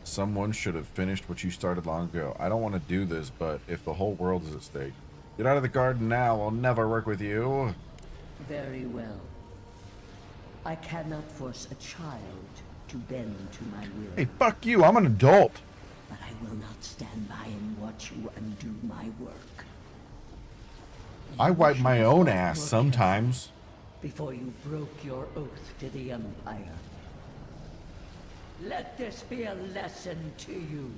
Someone should have finished what you started long ago. I don't want to do this, but if the whole world is at stake, get out of the garden now. I'll never work with you. Very well. I cannot force a child to bend to my will. Hey, fuck you. I'm an adult. But I will not stand by and watch you undo my work. I wipe my own ass sometimes. Before you broke your oath to the Empire. Let this be a lesson to you.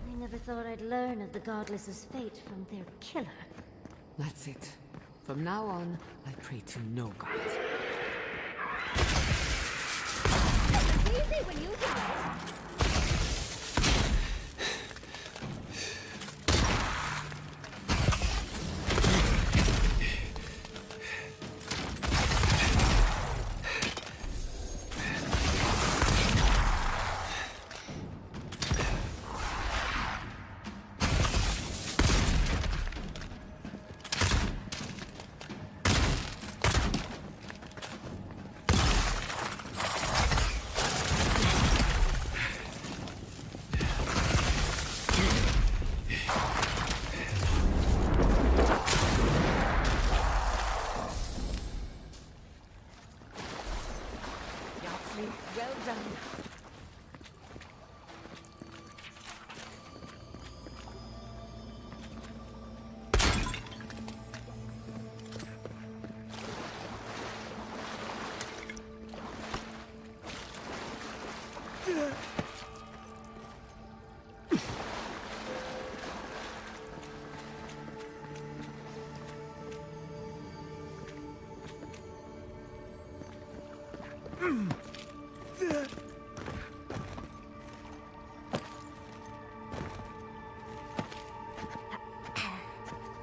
I never thought I'd learn of the Godless's fate from their killer. That's it. From now on, I pray to no god. It's easy when you do it. Well done.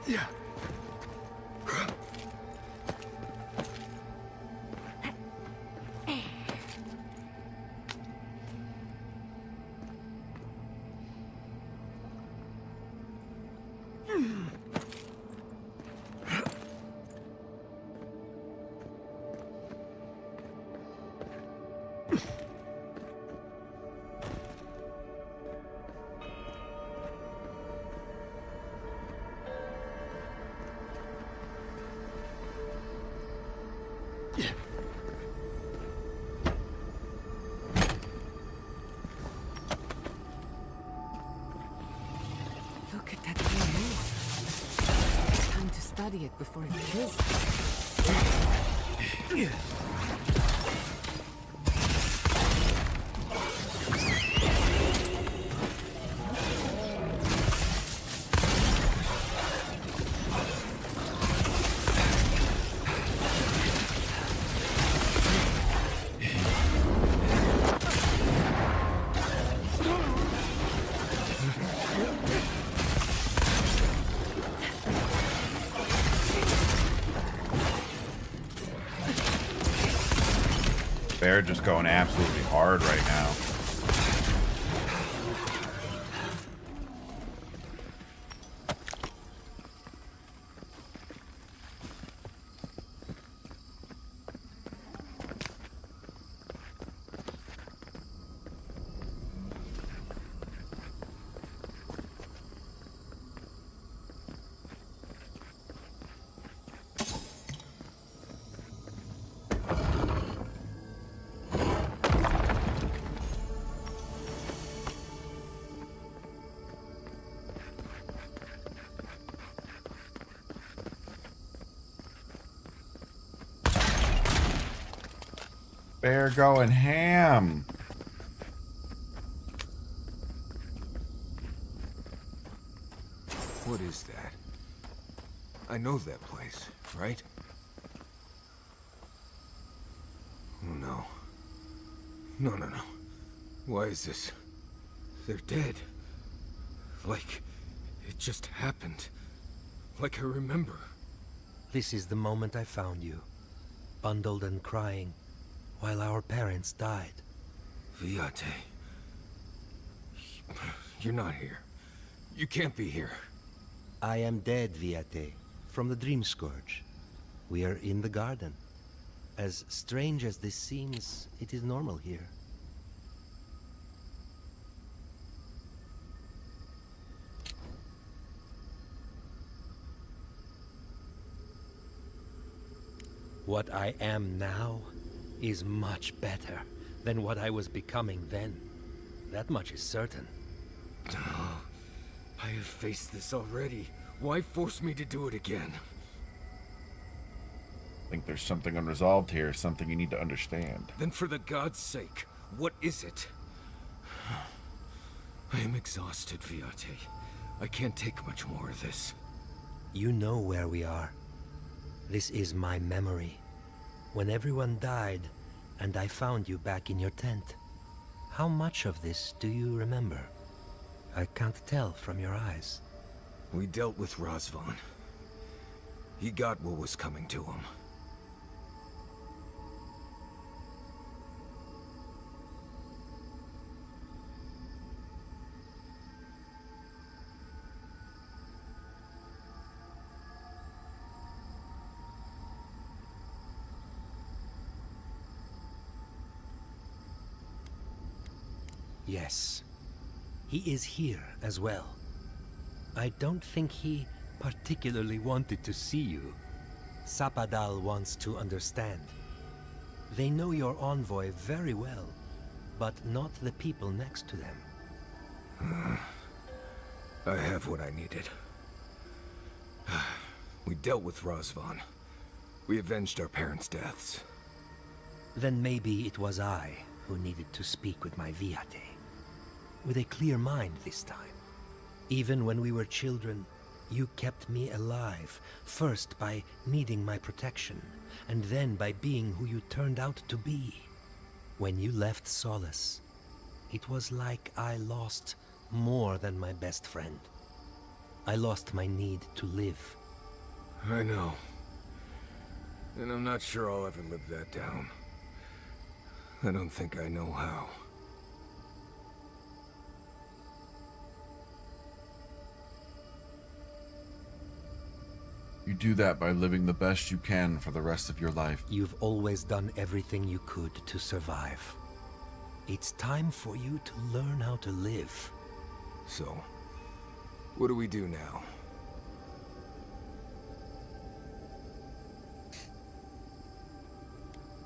Yeah. Look at that blue moon. It's time to study it before it kills us. Bear just going absolutely hard right now. Bear going ham. What is that? I know that place, right? Oh no. No. Why is this? They're dead. Like, it just happened. Like I remember. This is the moment I found you. Bundled and crying, while our parents died. Viate. You're not here. You can't be here. I am dead, Viate, from the Dream Scourge. We are in the garden. As strange as this seems, it is normal here. What I am now is much better than what I was becoming then. That much is certain. I have faced this already. Why force me to do it again? I think there's something unresolved here, something you need to understand. Then for the god's sake, what is it? I am exhausted, Viate. I can't take much more of this. You know where we are. This is my memory. When everyone died, and I found you back in your tent. How much of this do you remember? I can't tell from your eyes. We dealt with Razvan. He got what was coming to him. Yes. He is here as well. I don't think he particularly wanted to see you. Sapadal wants to understand. They know your envoy very well, but not the people next to them. I have what I needed. We dealt with Razvan. We avenged our parents' deaths. Then maybe it was I who needed to speak with my Viate. With a clear mind this time. Even when we were children, you kept me alive, first by needing my protection, and then by being who you turned out to be. When you left Solace, it was like I lost more than my best friend. I lost my need to live. I know. And I'm not sure I'll ever live that down. I don't think I know how. You do that by living the best you can for the rest of your life. You've always done everything you could to survive. It's time for you to learn how to live. So, what do we do now?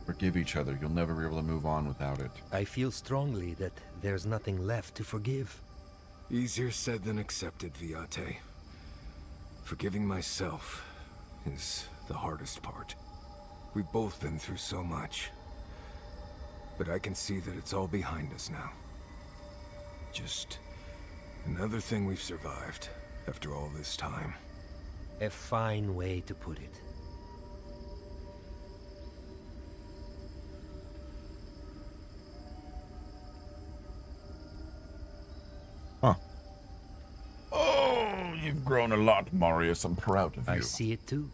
Forgive each other. You'll never be able to move on without it. I feel strongly that there's nothing left to forgive. Easier said than accepted, Viate. Forgiving myself is the hardest part. We've both been through so much. But I can see that it's all behind us now. Just another thing we've survived after all this time. A fine way to put it. Huh. Oh, you've grown a lot, Marius. I'm proud of you. I see it too.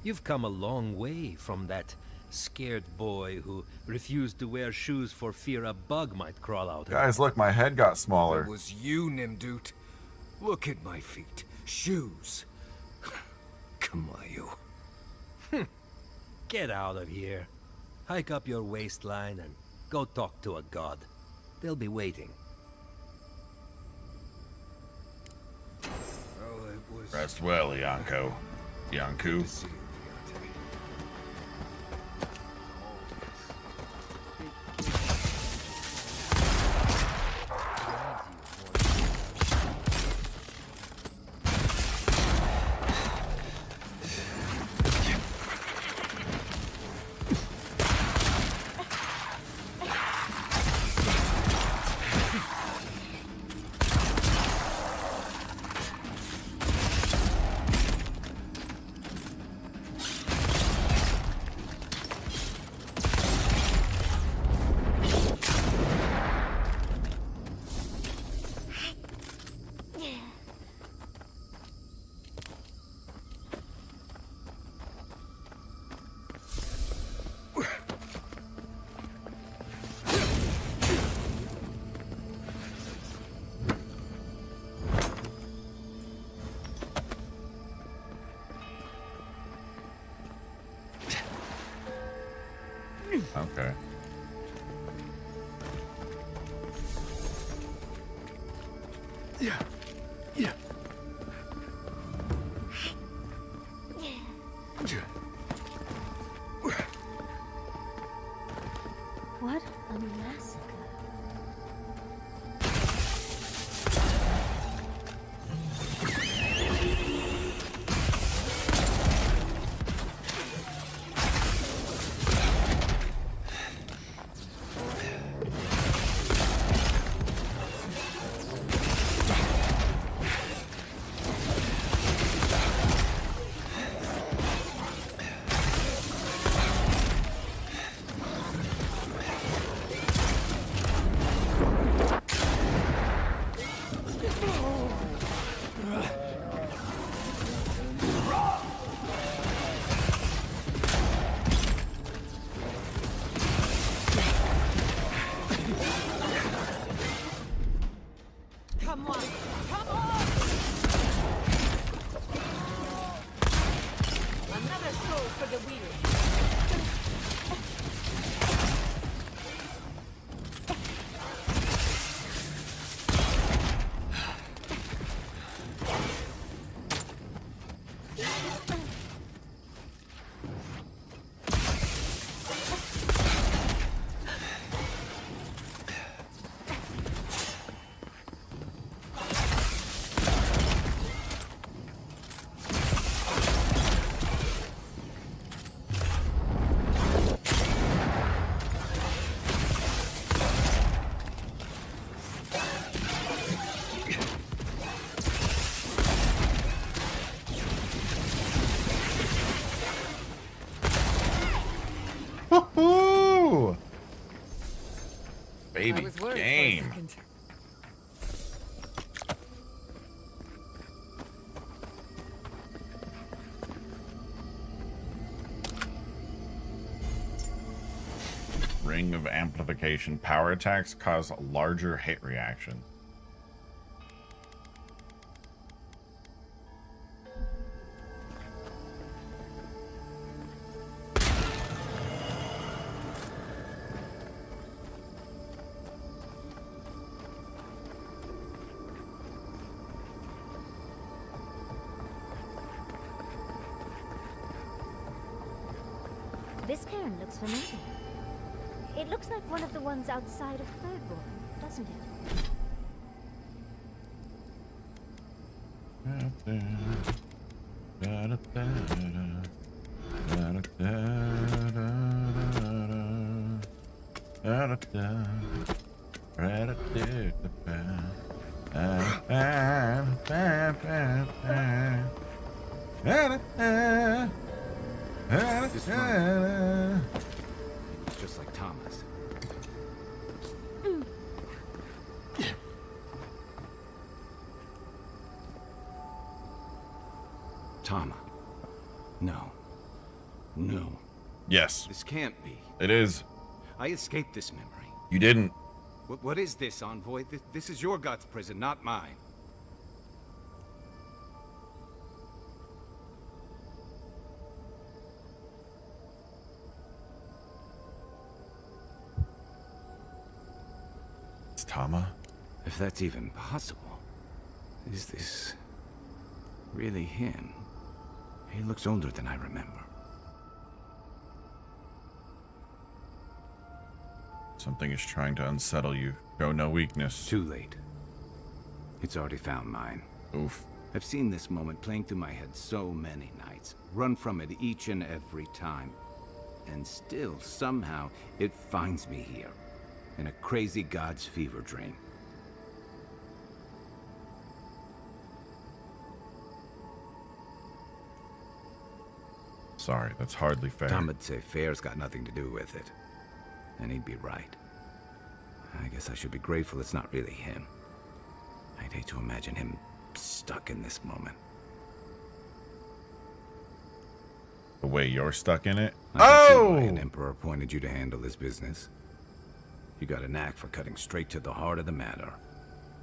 You've come a long way from that Scared boy who refused to wear shoes for fear a bug might crawl out. Guys, look, my head got smaller. It was you, Nimdut. Look at my feet. Shoes. Come on, you. Get out of here. Hike up your waistline and go talk to a god. They'll be waiting. Oh, it was... Rest well, Yanko. Yanku. Okay. Yeah. Yeah. What a massacre. Come on! Come on! Another soul for the wheel. Woohoo! Baby I was worried game. for a second. Ring of amplification. Power attacks cause a larger hit reaction. This cairn looks familiar. It looks like one of the ones outside of Thirdborn, doesn't it? This one. It's just like Thomas. Tama. No. No. Yes. This can't be. It is. I escaped this memory. You didn't. What is this, Envoy? This is your God's prison, not mine. It's Tama? If that's even possible. Is this really him? He looks older than I remember. Something is trying to unsettle you. Show no weakness. Too late. It's already found mine. Oof. I've seen this moment playing through my head so many nights. Run from it each and every time. And still, somehow, it finds me here. In a crazy god's fever dream. Sorry, that's hardly fair. Tom would say fair's got nothing to do with it. And he'd be right. I guess I should be grateful it's not really him. I'd hate to imagine him stuck in this moment. The way you're stuck in it? I can see why an emperor appointed you to handle this business. You got a knack for cutting straight to the heart of the matter.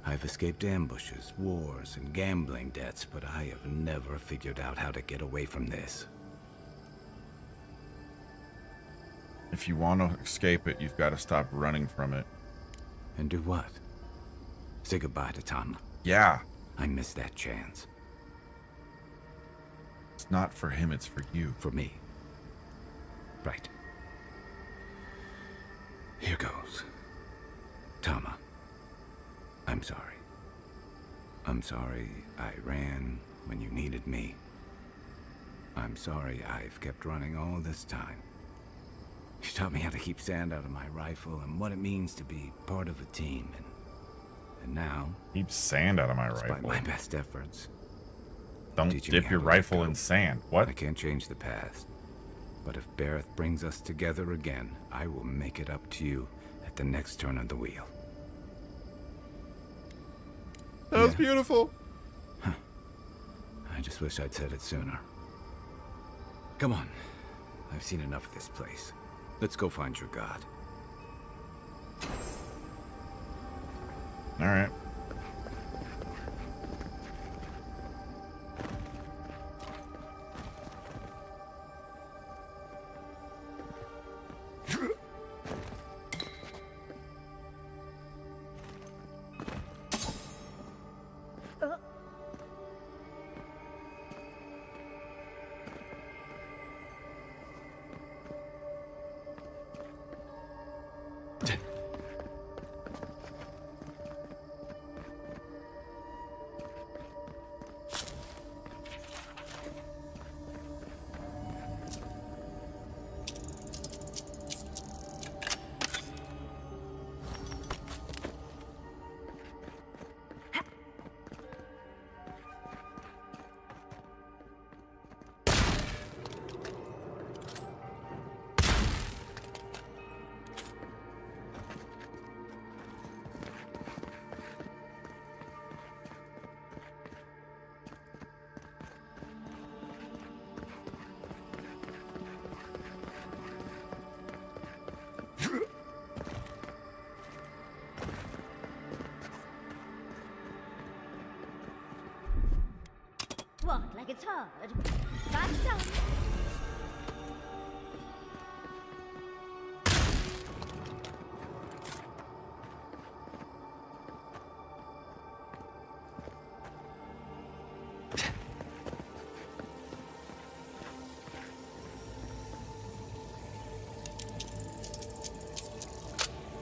I've escaped ambushes, wars, and gambling debts, but I have never figured out how to get away from this. If you want to escape it, you've got to stop running from it. And do what? Say goodbye to Tama. Yeah. I missed that chance. It's not for him, it's for you. For me. Right. Here goes. Tama. I'm sorry. I'm sorry I ran when you needed me. I'm sorry I've kept running all this time. You taught me how to keep sand out of my rifle and what it means to be part of a team. And now... Keep sand out of my despite rifle. my best efforts. Don't dip your rifle in sand. What? I can't change the past. But if Bareth brings us together again, I will make it up to you at the next turn of the wheel. That was beautiful. Huh. I just wish I'd said it sooner. Come on. I've seen enough of this place. Let's go find your god. All right. Walk like it's hard. That's done.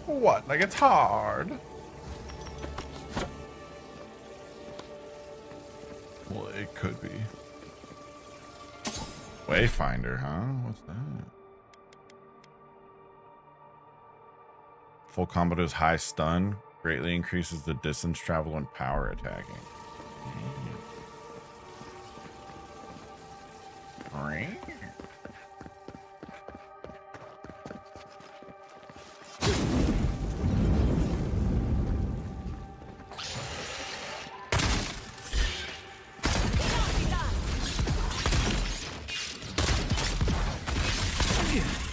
What? Like it's hard? Well, it could be. Wayfinder, huh? What's that? Full combo does high stun. Greatly increases the distance travel and power attacking. Alright. Yeah.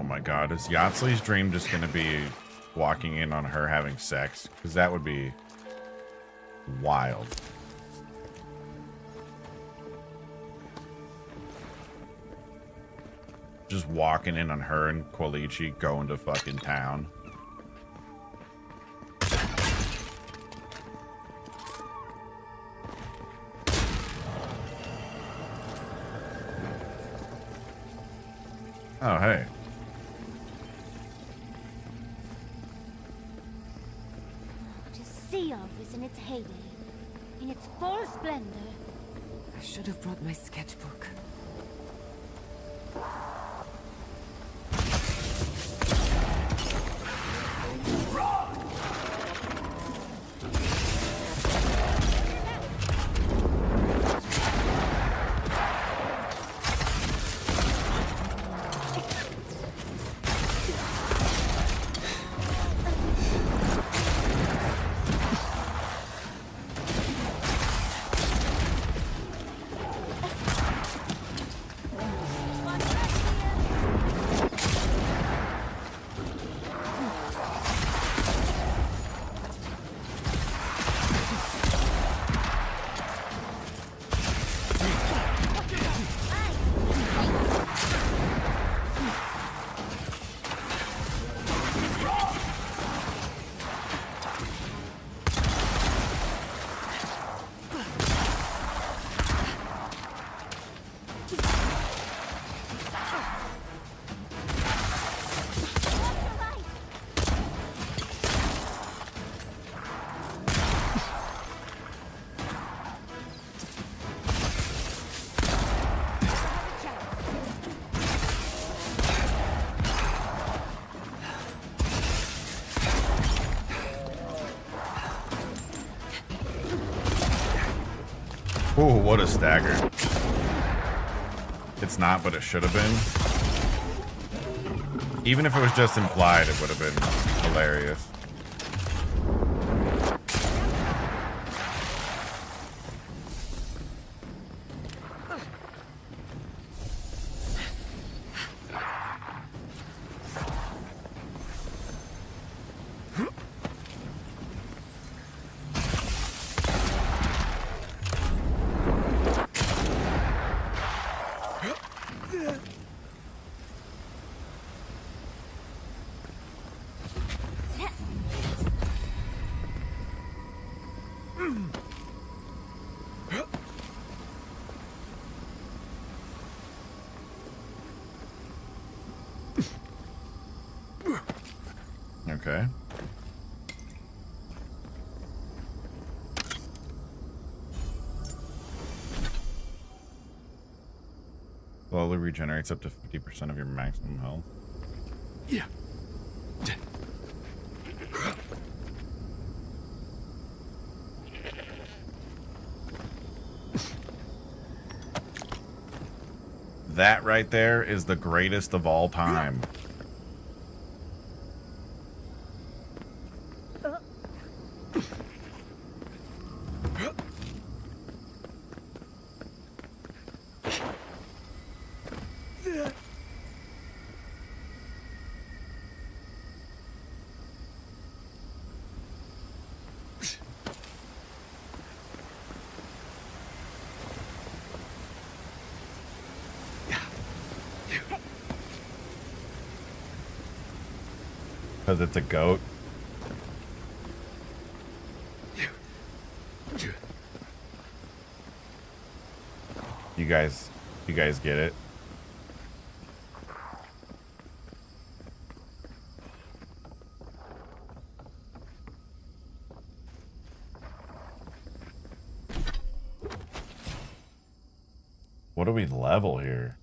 my god, is Yachtsley's dream just gonna be walking in on her having sex? Because that would be wild. Just walking in on her and Qualichi going to fucking town. Oh, hey. Sea is in its heyday, in its full splendor. I should have brought my sketchbook. Ooh, what a stagger. It's not, but it should have been. Even if it was just implied, it would have been hilarious. Okay. Slowly regenerates up to 50% of your maximum health. Yeah. That right there is the greatest of all time. Because it's a goat. You guys get it? What do we level here?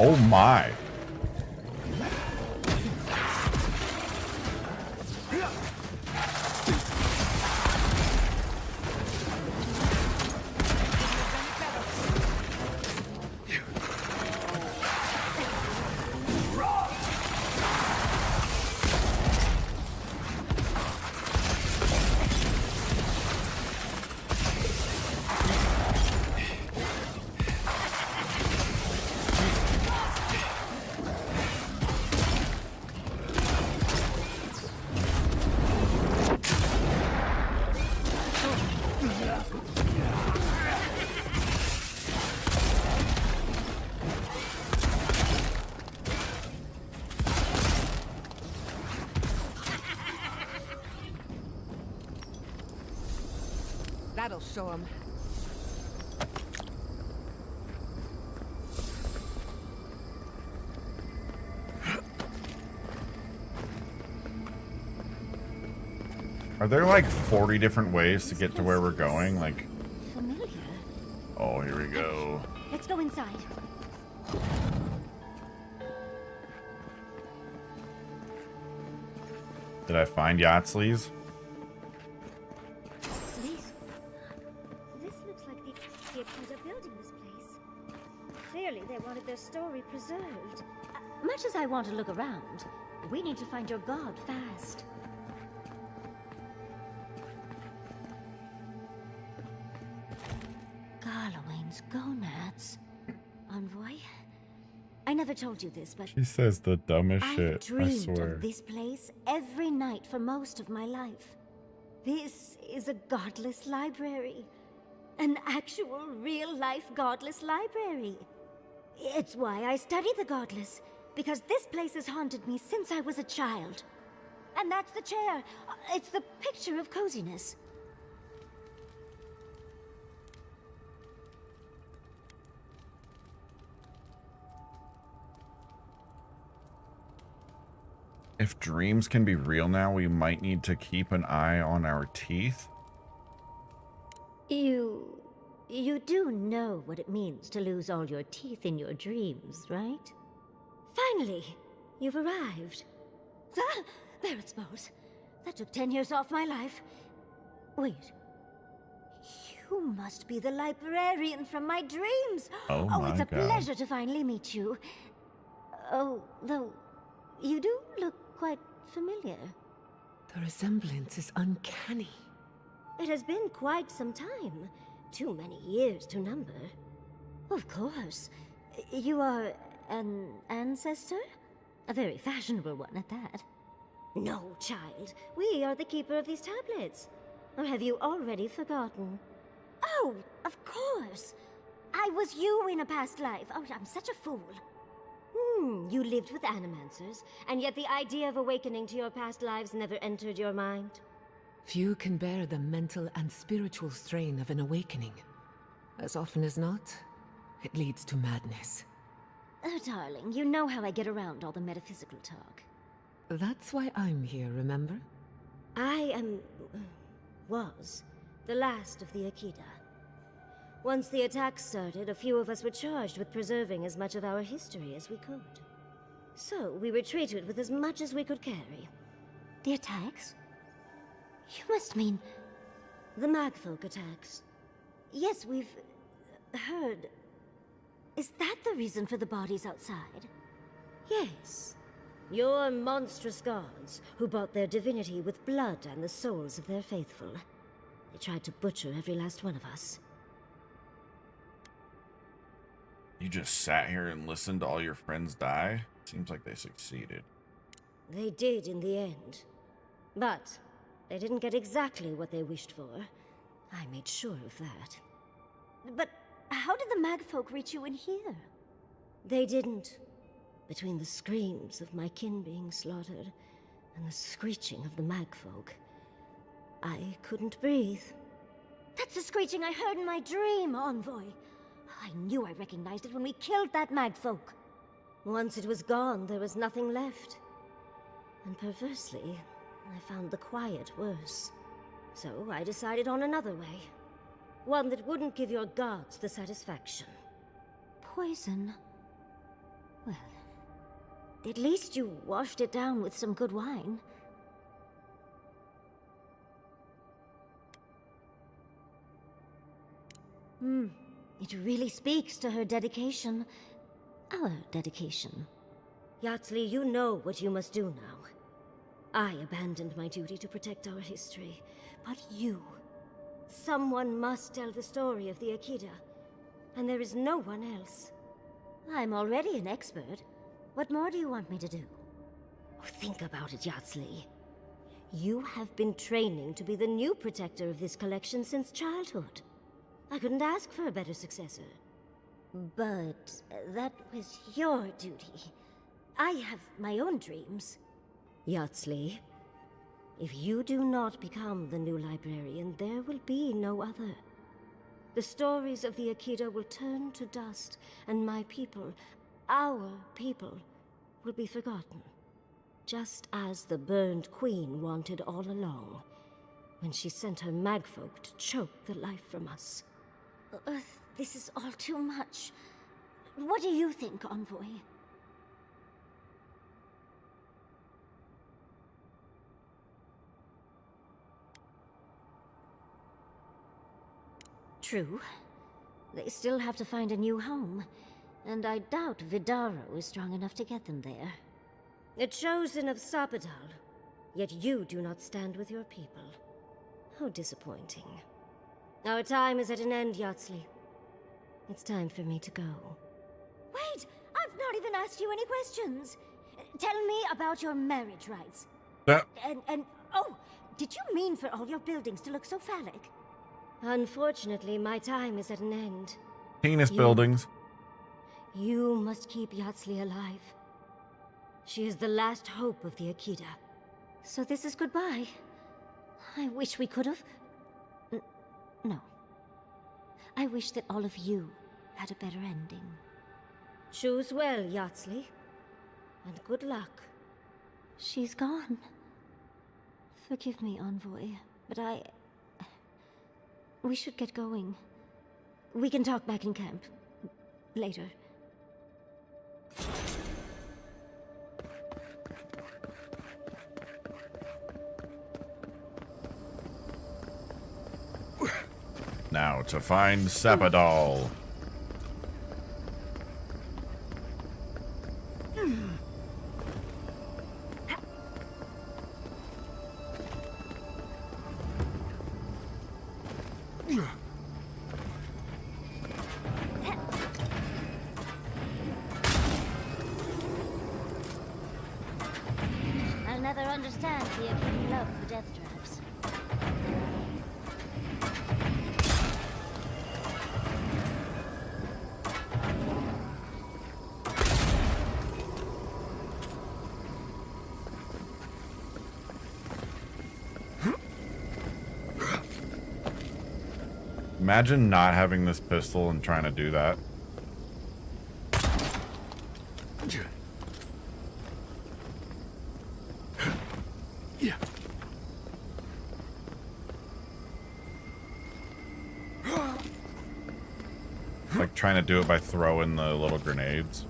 Oh my. That'll show him. Are there like 40 different ways to get to where we're going? Like, Familiar. oh, here we go. Let's go inside. Did I find Yachtsley's? This looks like the Yakuza are building this place. Clearly, they wanted their story preserved. Much as I want to look around, we need to find your god fast. Garlowayne's gonads. Envoy? I never told you this, but She says the dumbest I've shit, I dreamed swear. of this place every night for most of my life. This is a godless library. An actual, real-life godless library. It's why I study the godless, because this place has haunted me since I was a child. And that's the chair. It's the picture of coziness. If dreams can be real now, we might need to keep an eye on our teeth. You do know what it means to lose all your teeth in your dreams, right? Finally, you've arrived. Ah, there it's balls. That took 10 years off my life. Wait. You must be the librarian from my dreams. Oh my it's a God. pleasure to finally meet you. Oh, though, you do look quite familiar. The resemblance is uncanny. It has been quite some time. Too many years to number. Of course. You are an ancestor? A very fashionable one at that. No, child. We are the keeper of these tablets. Or have you already forgotten? Oh, of course. I was you in a past life. Oh, I'm such a fool. You lived with animancers, and yet the idea of awakening to your past lives never entered your mind. Few can bear the mental and spiritual strain of an awakening. As often as not, it leads to madness. Oh, darling, you know how I get around all the metaphysical talk. That's why I'm here, remember? I was the last of the Akita. Once the attack started, a few of us were charged with preserving as much of our history as we could. So, we retreated with as much as we could carry. The attacks? You must mean the Magfolk attacks. Yes, we've heard. Is that the reason for the bodies outside? Yes. Your monstrous gods, who bought their divinity with blood and the souls of their faithful. They tried to butcher every last one of us. You just sat here and listened to all your friends die? Seems like they succeeded. They did in the end. But they didn't get exactly what they wished for. I made sure of that. But how did the Magfolk reach you in here? They didn't. Between the screams of my kin being slaughtered and the screeching of the Magfolk, I couldn't breathe. That's the screeching I heard in my dream, Envoy. I knew I recognized it when we killed that Magfolk. Once it was gone, there was nothing left. And perversely, I found the quiet worse. So I decided on another way. One that wouldn't give your gods the satisfaction. Poison. Well, at least you washed it down with some good wine. It really speaks to her dedication. Our dedication. Yardley, you know what you must do now. I abandoned my duty to protect our history, but you... Someone must tell the story of the Akita, and there is no one else. I'm already an expert. What more do you want me to do? Oh, think about it, Yardley. You have been training to be the new protector of this collection since childhood. I couldn't ask for a better successor. But that was your duty. I have my own dreams. Yardley, if you do not become the new librarian, there will be no other. The stories of the Akita will turn to dust, and my people, our people, will be forgotten. Just as the burned queen wanted all along, when she sent her magfolk to choke the life from us. This is all too much. What do you think, Envoy? True. They still have to find a new home, and I doubt Vidaro is strong enough to get them there. A chosen of Sapadal, yet you do not stand with your people. How disappointing. Our time is at an end, Yardley. It's time for me to go. Wait! I've not even asked you any questions! Tell me about your marriage rights. And oh, did you mean for all your buildings to look so phallic? Unfortunately, my time is at an end. Penis buildings. You must keep Yardley alive. She is the last hope of the Akita. So this is goodbye. I wish we could have... No. I wish that all of you had a better ending. Choose well, Yardley. And good luck. She's gone. Forgive me, Envoy, but we should get going. We can talk back in camp. Later. Now to find Sapadal. I'll never understand the acute love for death traps. Imagine not having this pistol and trying to do that. Yeah. Like trying to do it by throwing the little grenades.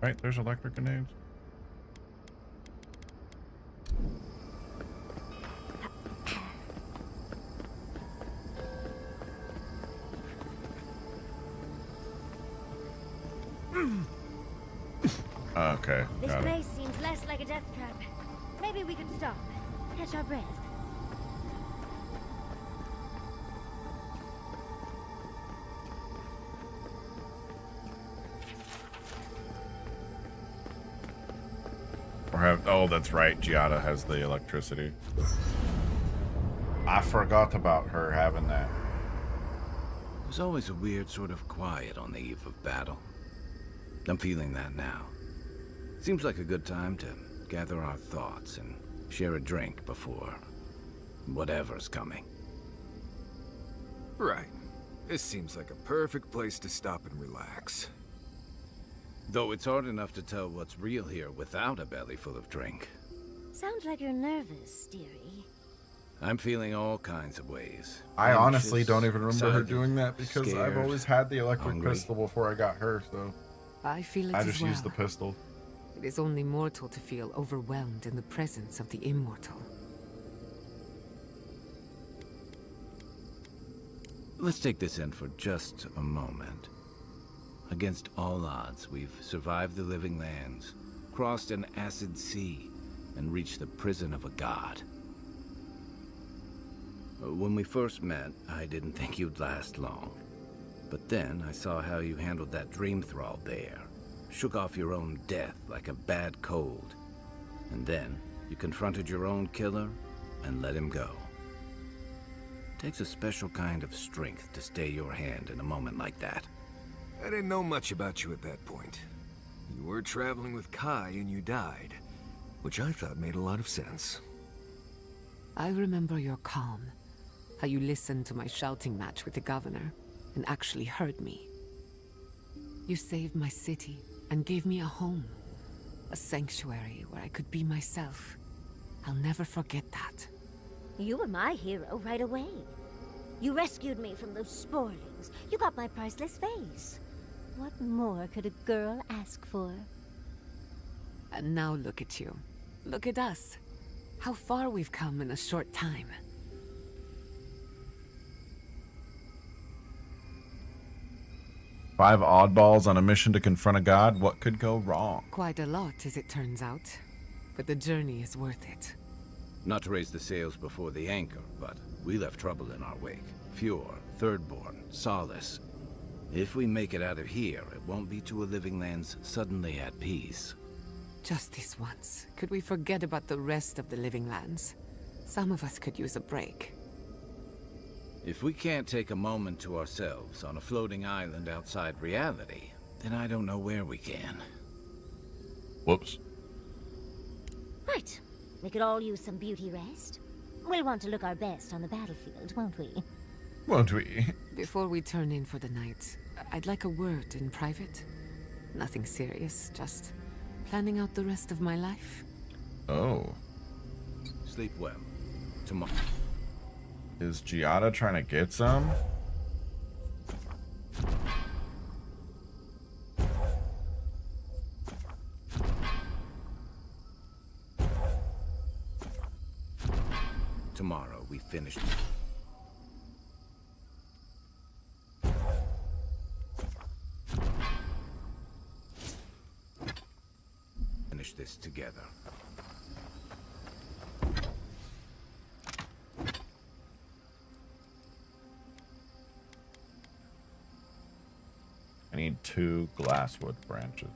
Right, there's electric grenades. Okay, This got it. place seems less like a death trap. Maybe we could stop, catch our breath. Or have, oh, that's right, Giada has the electricity. I forgot about her having that. There's always a weird sort of quiet on the eve of battle. I'm feeling that now. Seems like a good time to gather our thoughts and share a drink before whatever's coming. Right. This seems like a perfect place to stop and relax. Though it's hard enough to tell what's real here without a belly full of drink. Sounds like you're nervous, dearie. I'm feeling all kinds of ways. I honestly Anxious, don't even remember her excited, doing that because I've scared, always had the electric hungry. pistol before I got her, so. I feel it I as just well. used the pistol. It is only mortal to feel overwhelmed in the presence of the immortal. Let's take this in for just a moment. Against all odds, we've survived the living lands, crossed an acid sea, and reached the prison of a god. When we first met, I didn't think you'd last long. But then I saw how you handled that dream thrall there. Shook off your own death like a bad cold. And then you confronted your own killer and let him go. Takes a special kind of strength to stay your hand in a moment like that. I didn't know much about you at that point. You were traveling with Kai and you died, which I thought made a lot of sense. I remember your calm, how you listened to my shouting match with the governor, and actually heard me. You saved my city and gave me a home, a sanctuary where I could be myself. I'll never forget that. You were my hero right away. You rescued me from those sporlings. You got my priceless vase. What more could a girl ask for? And now look at you. Look at us. How far we've come in a short time. Five oddballs on a mission to confront a god. What could go wrong? Quite a lot, as it turns out. But the journey is worth it. Not to raise the sails before the anchor, but we left trouble in our wake. Fjord, Thirdborn, Solace. If we make it out of here, it won't be to a living lands suddenly at peace. Just this once. Could we forget about the rest of the living lands? Some of us could use a break. If we can't take a moment to ourselves on a floating island outside reality, then I don't know where we can. Whoops. Right. We could all use some beauty rest. We'll want to look our best on the battlefield, won't we? Won't we? Before we turn in for the night, I'd like a word in private. Nothing serious, just planning out the rest of my life. Oh. Sleep well. Tomorrow. Is Giada trying to get some? Tomorrow we finish. Finish this together. I need 2 glasswood branches.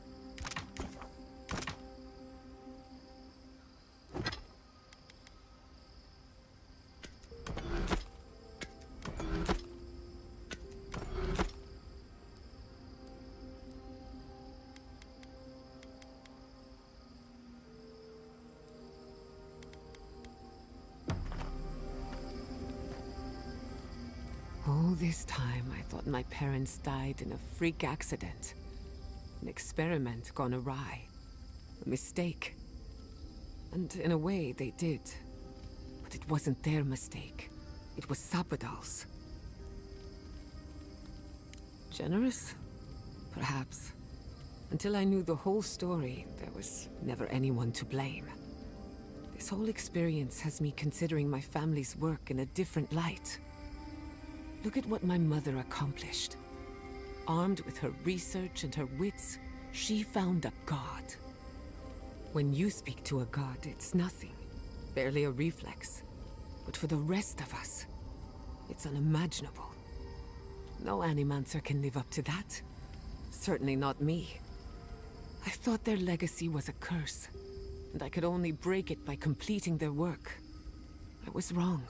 All this time, I thought my parents died in a freak accident. An experiment gone awry. A mistake. And in a way, they did. But it wasn't their mistake. It was Sapadal's. Generous? Perhaps. Until I knew the whole story, there was never anyone to blame. This whole experience has me considering my family's work in a different light. Look at what my mother accomplished. Armed with her research and her wits, she found a god. When you speak to a god, it's nothing. Barely a reflex. But for the rest of us, it's unimaginable. No Animancer can live up to that. Certainly not me. I thought their legacy was a curse, and I could only break it by completing their work. I was wrong.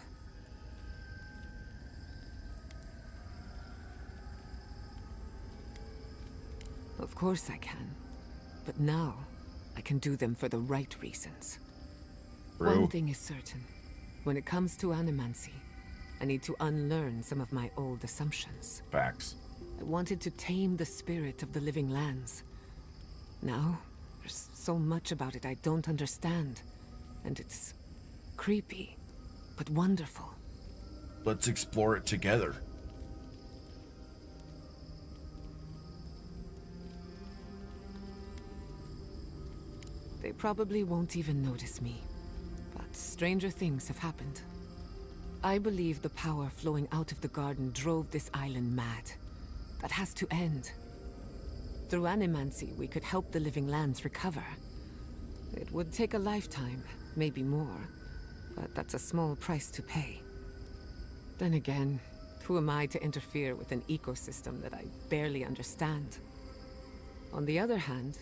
Of course I can. But now, I can do them for the right reasons. True. One thing is certain. When it comes to animancy, I need to unlearn some of my old assumptions. Facts. I wanted to tame the spirit of the living lands. Now, there's so much about it I don't understand. And it's creepy, but wonderful. Let's explore it together. probably won't even notice me. But stranger things have happened. I believe the power flowing out of the garden drove this island mad. That has to end. Through animancy, we could help the living lands recover. It would take a lifetime, maybe more, but that's a small price to pay. Then again, who am I to interfere with an ecosystem that I barely understand? On the other hand,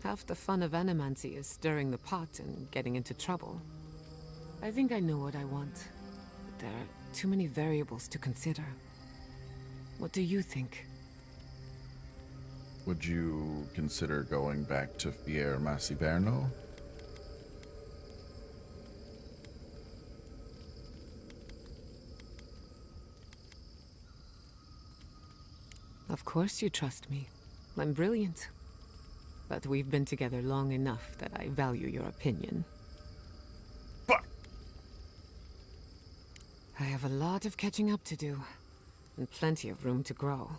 half the fun of animancy is stirring the pot and getting into trouble. I think I know what I want, but there are too many variables to consider. What do you think? Would you consider going back to Fier Massiverno? Of course you trust me. I'm brilliant. But we've been together long enough that I value your opinion. Fuck! I have a lot of catching up to do, and plenty of room to grow.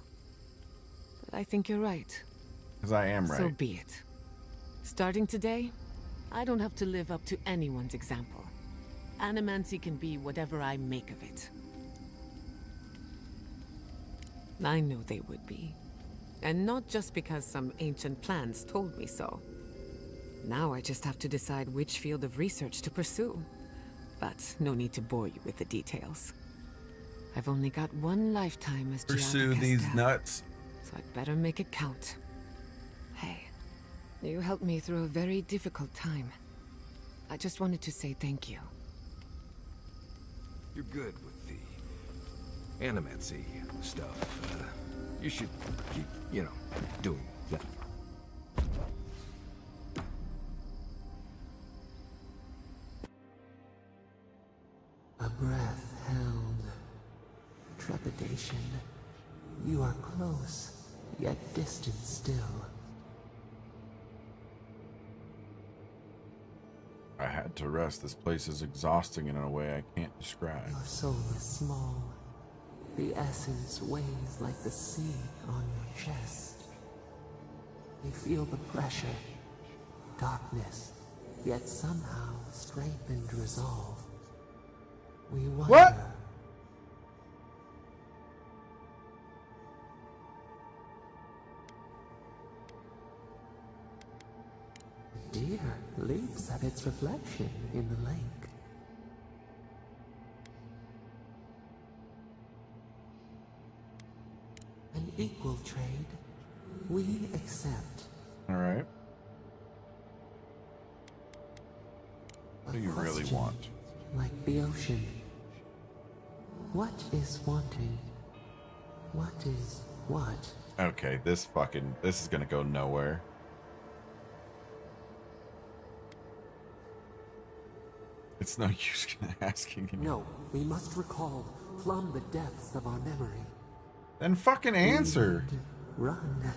But I think you're right. Because I am right. So be it. Starting today, I don't have to live up to anyone's example. Animancy can be whatever I make of it. I know they would be. And not just because some ancient plans told me so. Now I just have to decide which field of research to pursue. But no need to bore you with the details. I've only got one lifetime as Pursue these nuts. So I'd better make it count. Hey, you helped me through a very difficult time. I just wanted to say thank you. You're good with the animancy stuff. You should keep, doing that. A breath held. Trepidation. You are close, yet distant still. I had to rest. This place is exhausting in a way I can't describe. Your soul is small. The essence weighs like the sea on your chest. You feel the pressure, darkness, yet somehow strengthened resolve. We wonder. What? Deer leaps at its reflection in the lake. An equal trade, we accept. All right. What do you really want? Like the ocean. What is wanting? What is what? Okay, this is gonna go nowhere. It's no use asking him. No, we must recall, plumb the depths of our memory. Then fucking answer. Run.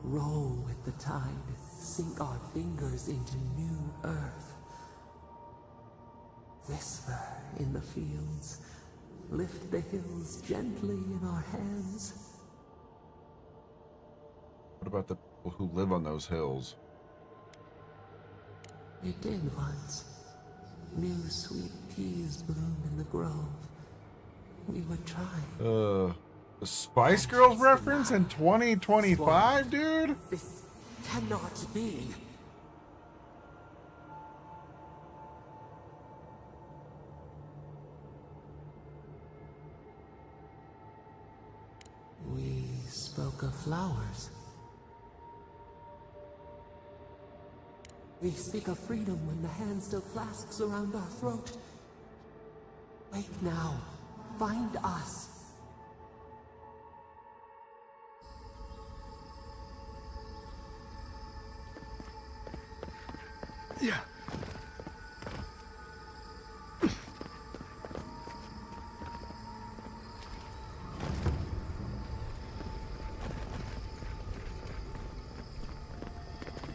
Roll with the tide. Sink our fingers into new earth. Whisper in the fields. Lift the hills gently in our hands. What about the people who live on those hills? We did once. New sweet peas bloomed in the grove. We would try. The Spice Girls reference in 2025, dude? This cannot be. We spoke of flowers. We speak of freedom when the hand still clasps around our throat. Wake now. Find us. Yeah.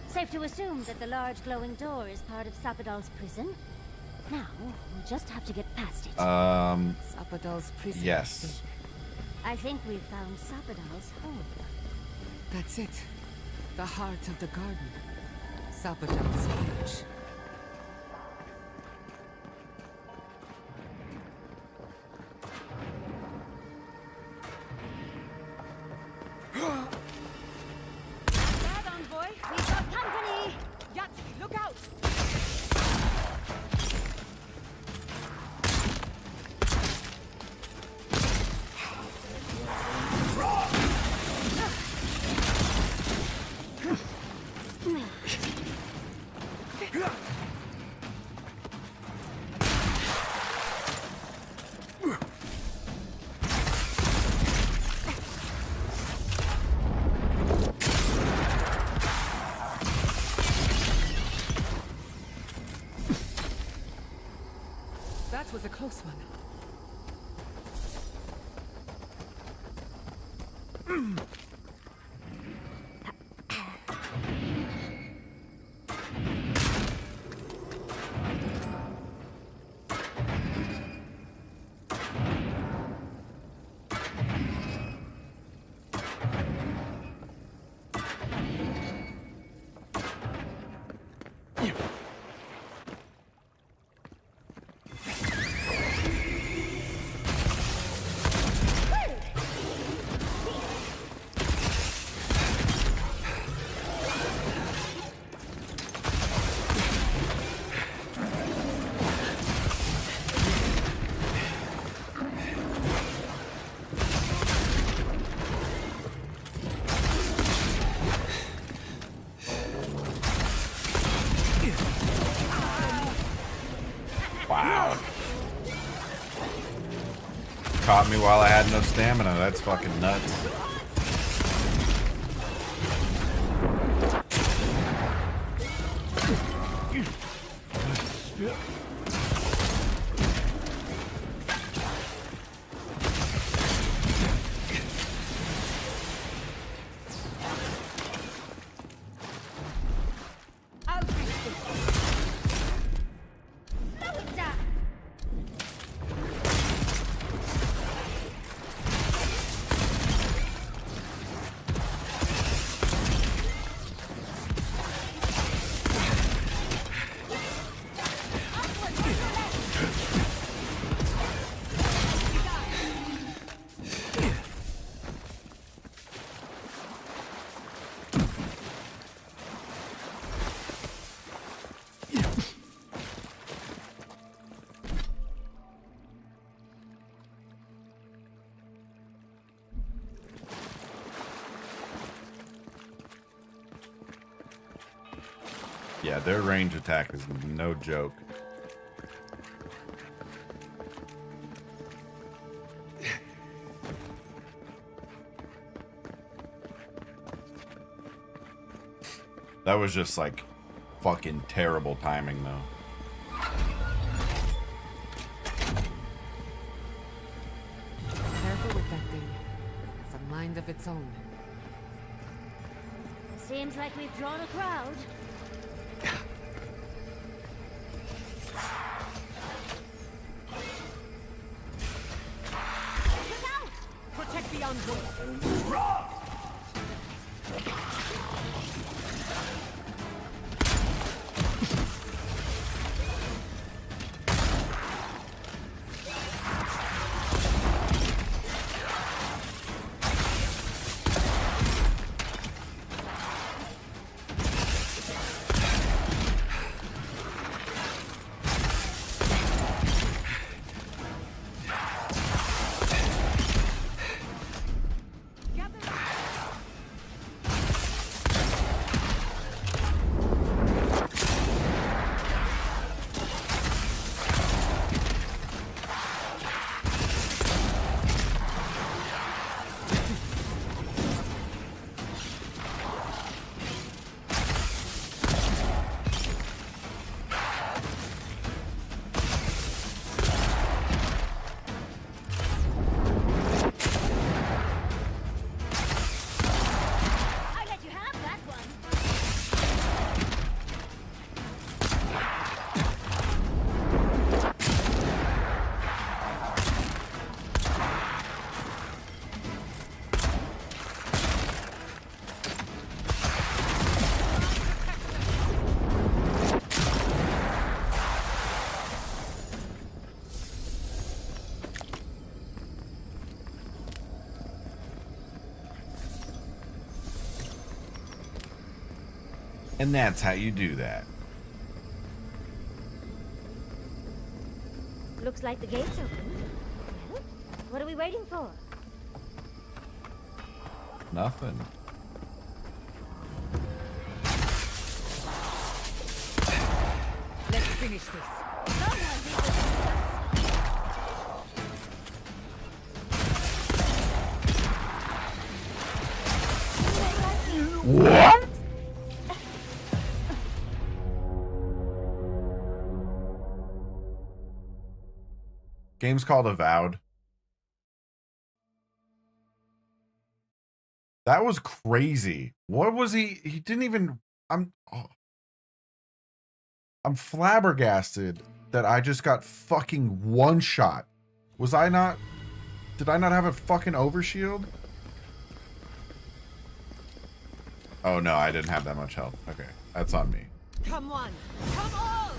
Safe to assume that the large glowing door is part of Sapadal's prison? Now, we'll just have to get past it. Sapadal's prison. Yes. I think we've found Sapadal's home. That's it. The heart of the garden. Sapadal's cage. Bad envoy, we've got company! Yahtzee, look out! That was a close one. Wow. Caught me while I had no stamina. That's fucking nuts. Yeah, their range attack is no joke. That was just like fucking terrible timing though. Careful with that thing. It's a mind of its own. Seems like we've drawn a crowd. Protect the envoy. Gather And that's how you do that. Looks like the gate's open. Well, what are we waiting for? Nothing. Let's finish this. What? Game's called Avowed. That was crazy. What was he? He didn't even. I'm flabbergasted that I just got fucking one shot. Was I not? Did I not have a fucking overshield? Oh no, I didn't have that much health. Okay, that's on me. Come on, come on!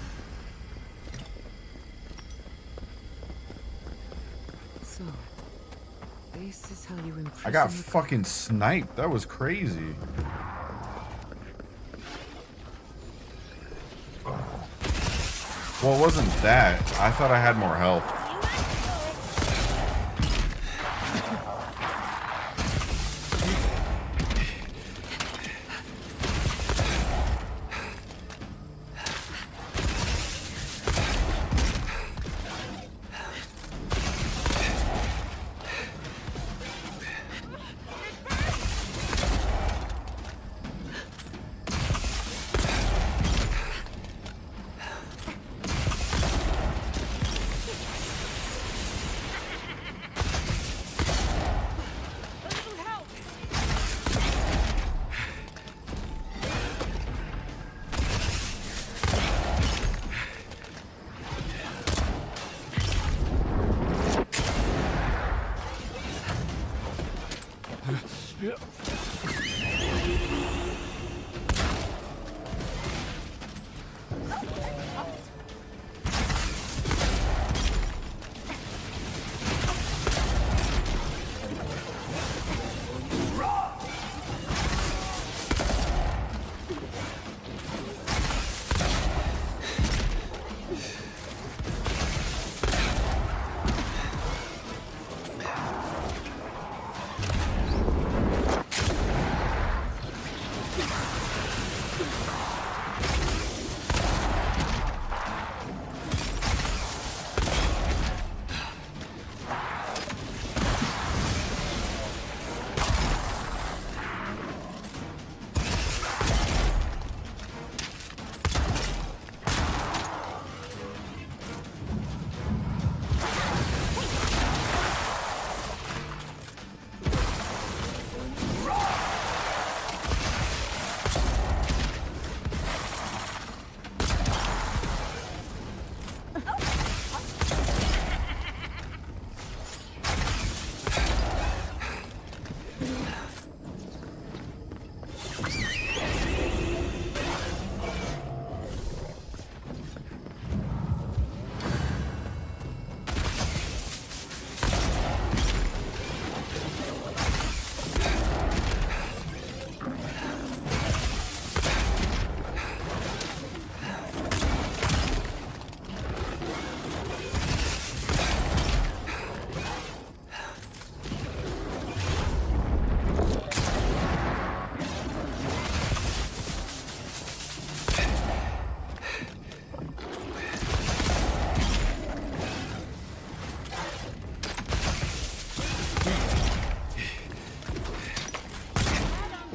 So, this is how you imprison I got the fucking sniped. That was crazy. Well, it wasn't that. I thought I had more health.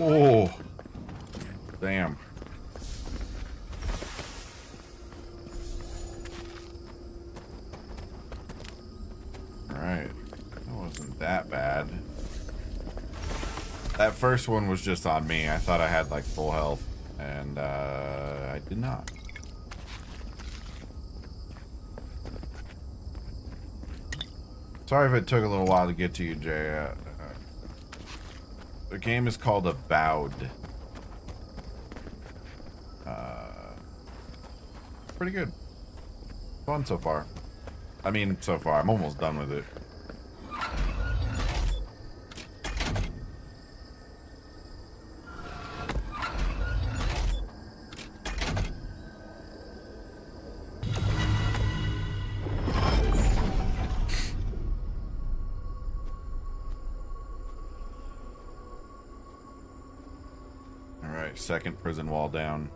Oh, damn. All right, that wasn't that bad. That first one was just on me. I thought I had like full health, and I did not. Sorry if it took a little while to get to you, Jay. The game is called Avowed. Pretty good. Fun so far. I mean, so far. I'm almost done with it. Alright, second prison wall down.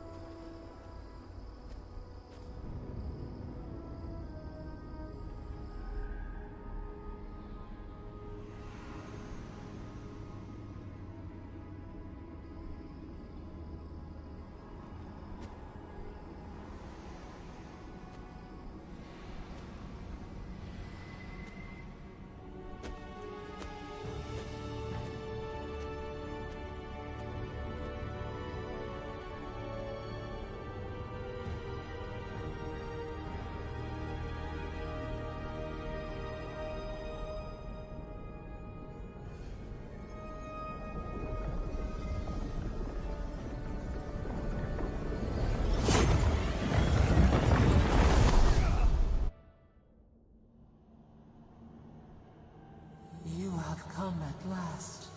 You have come at last,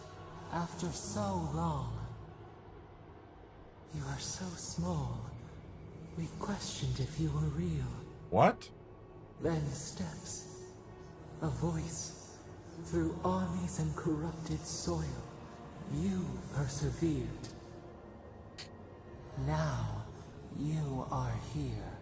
after so long. You are so small. We questioned if you were real. What? Then steps. A voice. Through armies and corrupted soil, you persevered. Now, you are here.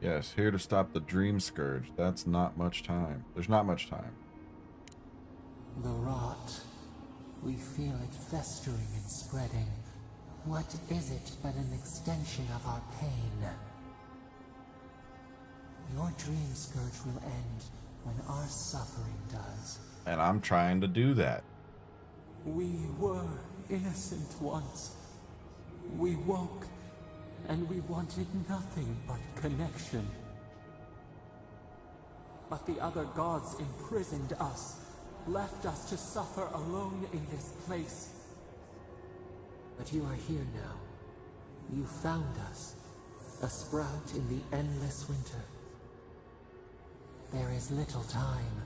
Yes, here to stop the Dream Scourge. That's not much time. There's not much time. The rot. We feel it festering and spreading. What is it but an extension of our pain? Your Dream Scourge will end when our suffering does. And I'm trying to do that. We were innocent once. We woke, and we wanted nothing but connection. But the other gods imprisoned us, left us to suffer alone in this place. But you are here now. You found us, a sprout in the endless winter. There is little time.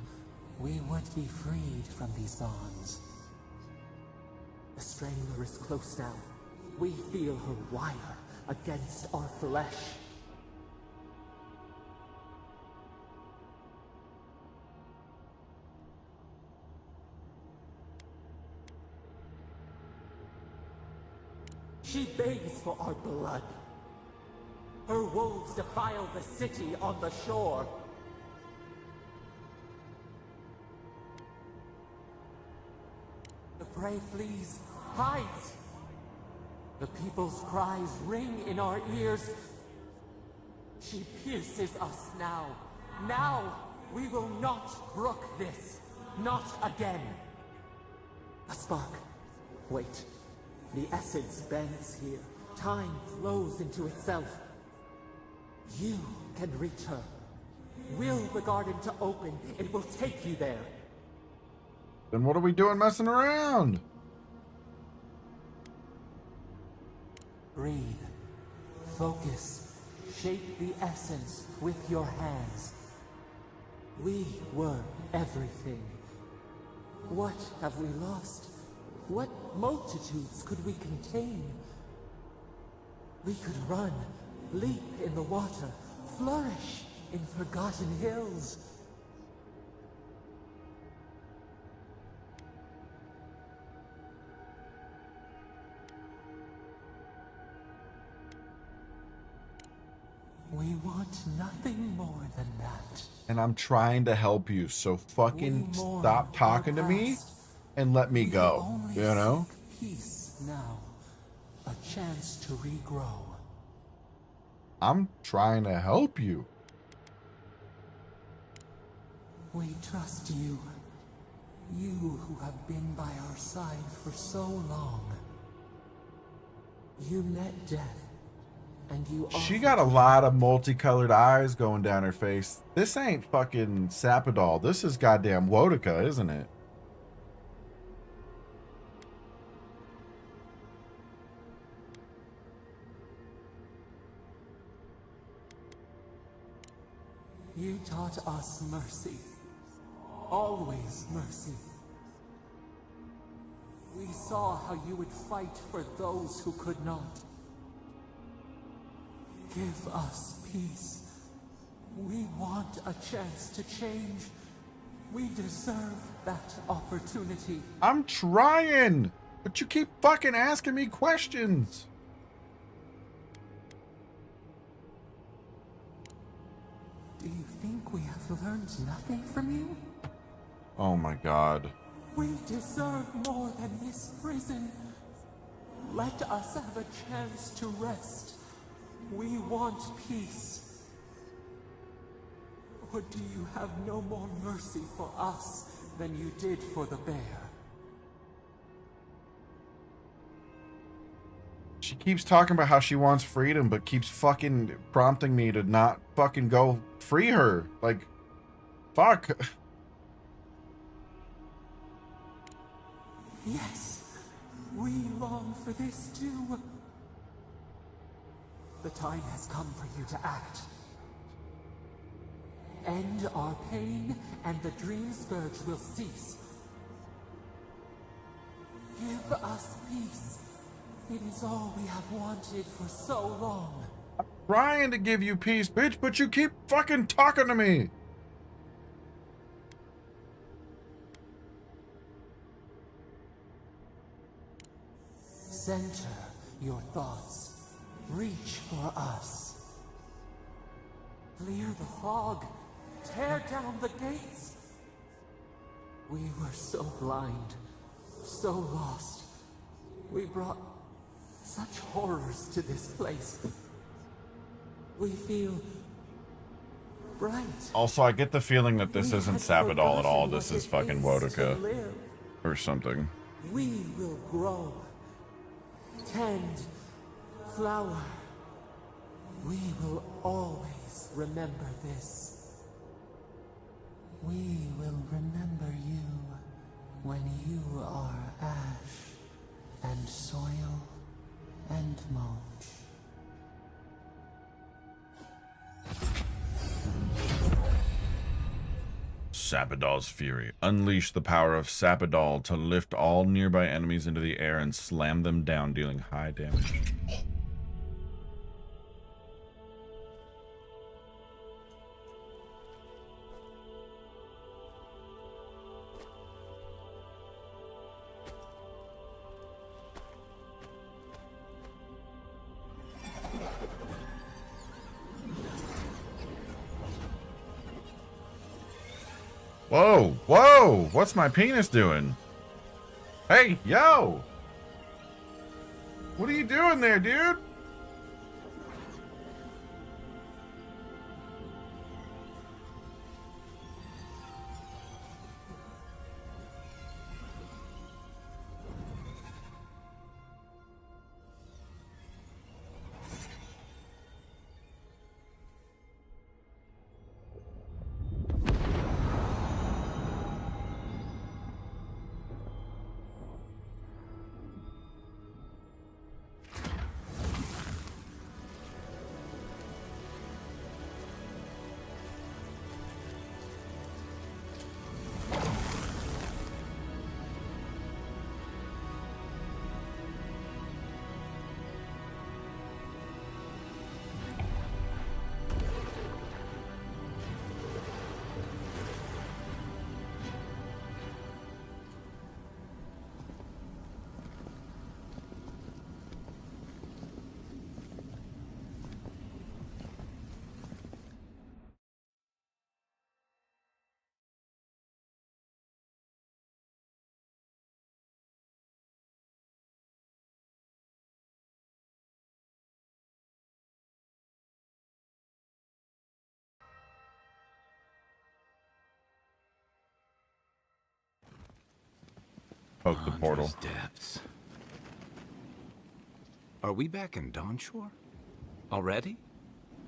We would be freed from these bonds. The Strangler is close now. We feel her wire against our flesh. She begs for our blood. Her wolves defile the city on the shore. The prey flees, hides. The people's cries ring in our ears. She pierces us now. Now, we will not brook this. Not again. A spark. Wait. The essence bends here. Time flows into itself. You can reach her. Will the garden to open, it will take you there. Then what are we doing messing around? Breathe. Focus. Shape the essence with your hands. We were everything. What have we lost? What multitudes could we contain? We could run, leap in the water, flourish in forgotten hills. We want nothing more than that. And I'm trying to help you, so fucking stop talking to me and let me go, you know? Peace now. A chance to regrow. I'm trying to help you. We trust you. You who have been by our side for so long. You met death. And you She got a lot of multicolored eyes going down her face. This ain't fucking Sapadal. This is goddamn Wotica, isn't it? You taught us mercy. Always mercy. We saw how you would fight for those who could not. Give us peace. We want a chance to change. We deserve that opportunity. I'm trying, but you keep fucking asking me questions. Do you think we have learned nothing from you? Oh my god. We deserve more than this prison. Let us have a chance to rest. We want peace. Or do you have no more mercy for us than you did for the bear? She keeps talking about how she wants freedom, but keeps fucking prompting me to not fucking go free her. Like, fuck. Yes, we long for this too. The time has come for you to act. End our pain, and the Dream Scourge will cease. Give us peace. It is all we have wanted for so long. I'm trying to give you peace, bitch, but you keep fucking talking to me. Center your thoughts. Reach for us. Clear the fog. Tear down the gates. We were so blind, so lost. We brought such horrors to this place. We feel bright. Also, I get the feeling that this isn't Sabadal at all. This is fucking Wotica or something. We will grow. Tend. Flower. We will always remember this. We will remember you when you are ash and soil and mulch. Sabadal's fury. Unleash the power of Sabadal to lift all nearby enemies into the air and slam them down, dealing high damage. Whoa, whoa, what's my penis doing? Hey, yo! What are you doing there, dude? Poke the portal. Depths. Are we back in Dawnshore? Already?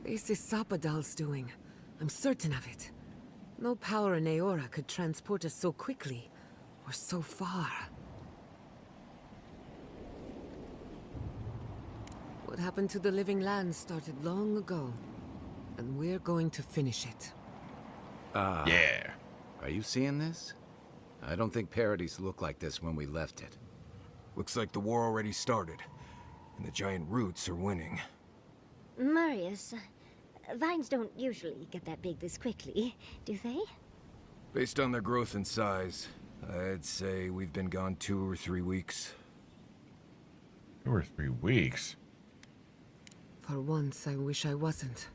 This is Sapadal's doing. I'm certain of it. No power in Aora could transport us so quickly, or so far. What happened to the living land started long ago, and we're going to finish it. Yeah. Are you seeing this? I don't think Paradise looked like this when we left it. Looks like the war already started, and the giant roots are winning. Marius, vines don't usually get that big this quickly, do they? Based on their growth and size, I'd say we've been gone 2 or 3 weeks. 2 or 3 weeks? For once, I wish I wasn't.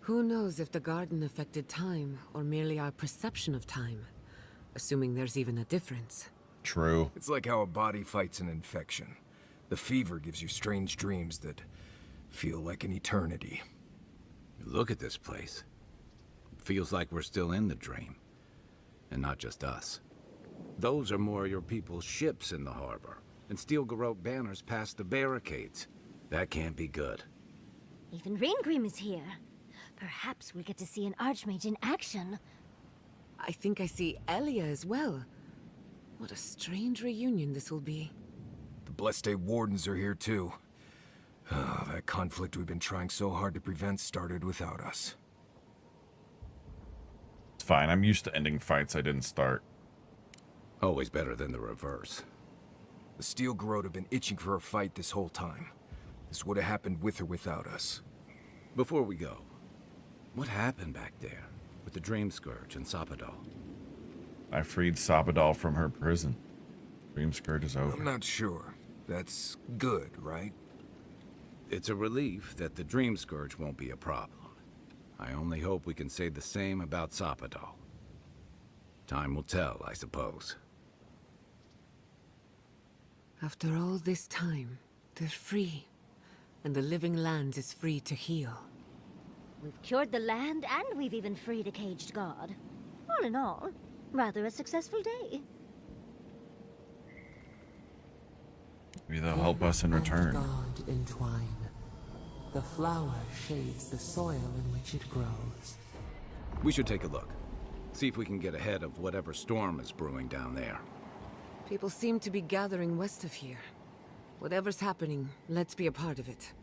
Who knows if the garden affected time, or merely our perception of time? Assuming there's even a difference. True. It's like how a body fights an infection. The fever gives you strange dreams that feel like an eternity. Look at this place. It feels like we're still in the dream. And not just us. Those are more of your people's ships in the harbor. And steel garrote banners past the barricades. That can't be good. Even Reingrim is here. Perhaps we'll get to see an Archmage in action. I think I see Elia as well. What a strange reunion this will be. The Bleste Wardens are here too. That conflict we've been trying so hard to prevent started without us. It's fine. I'm used to ending fights I didn't start. Always better than the reverse. The Steel Garrote have been itching for a fight this whole time. This would have happened with or without us. Before we go, what happened back there with the Dream Scourge and Sapadal? I freed Sapadal from her prison. Dream Scourge is over. I'm not sure. That's good, right? It's a relief that the Dream Scourge won't be a problem. I only hope we can say the same about Sapadal. Time will tell, I suppose. After all this time, they're free. And the living land is free to heal. We've cured the land, and we've even freed a caged god. All in all, rather a successful day. Maybe they'll help us in return. God entwine. The flower shades the soil in which it grows. We should take a look. See if we can get ahead of whatever storm is brewing down there. People seem to be gathering west of here. Whatever's happening, let's be a part of it.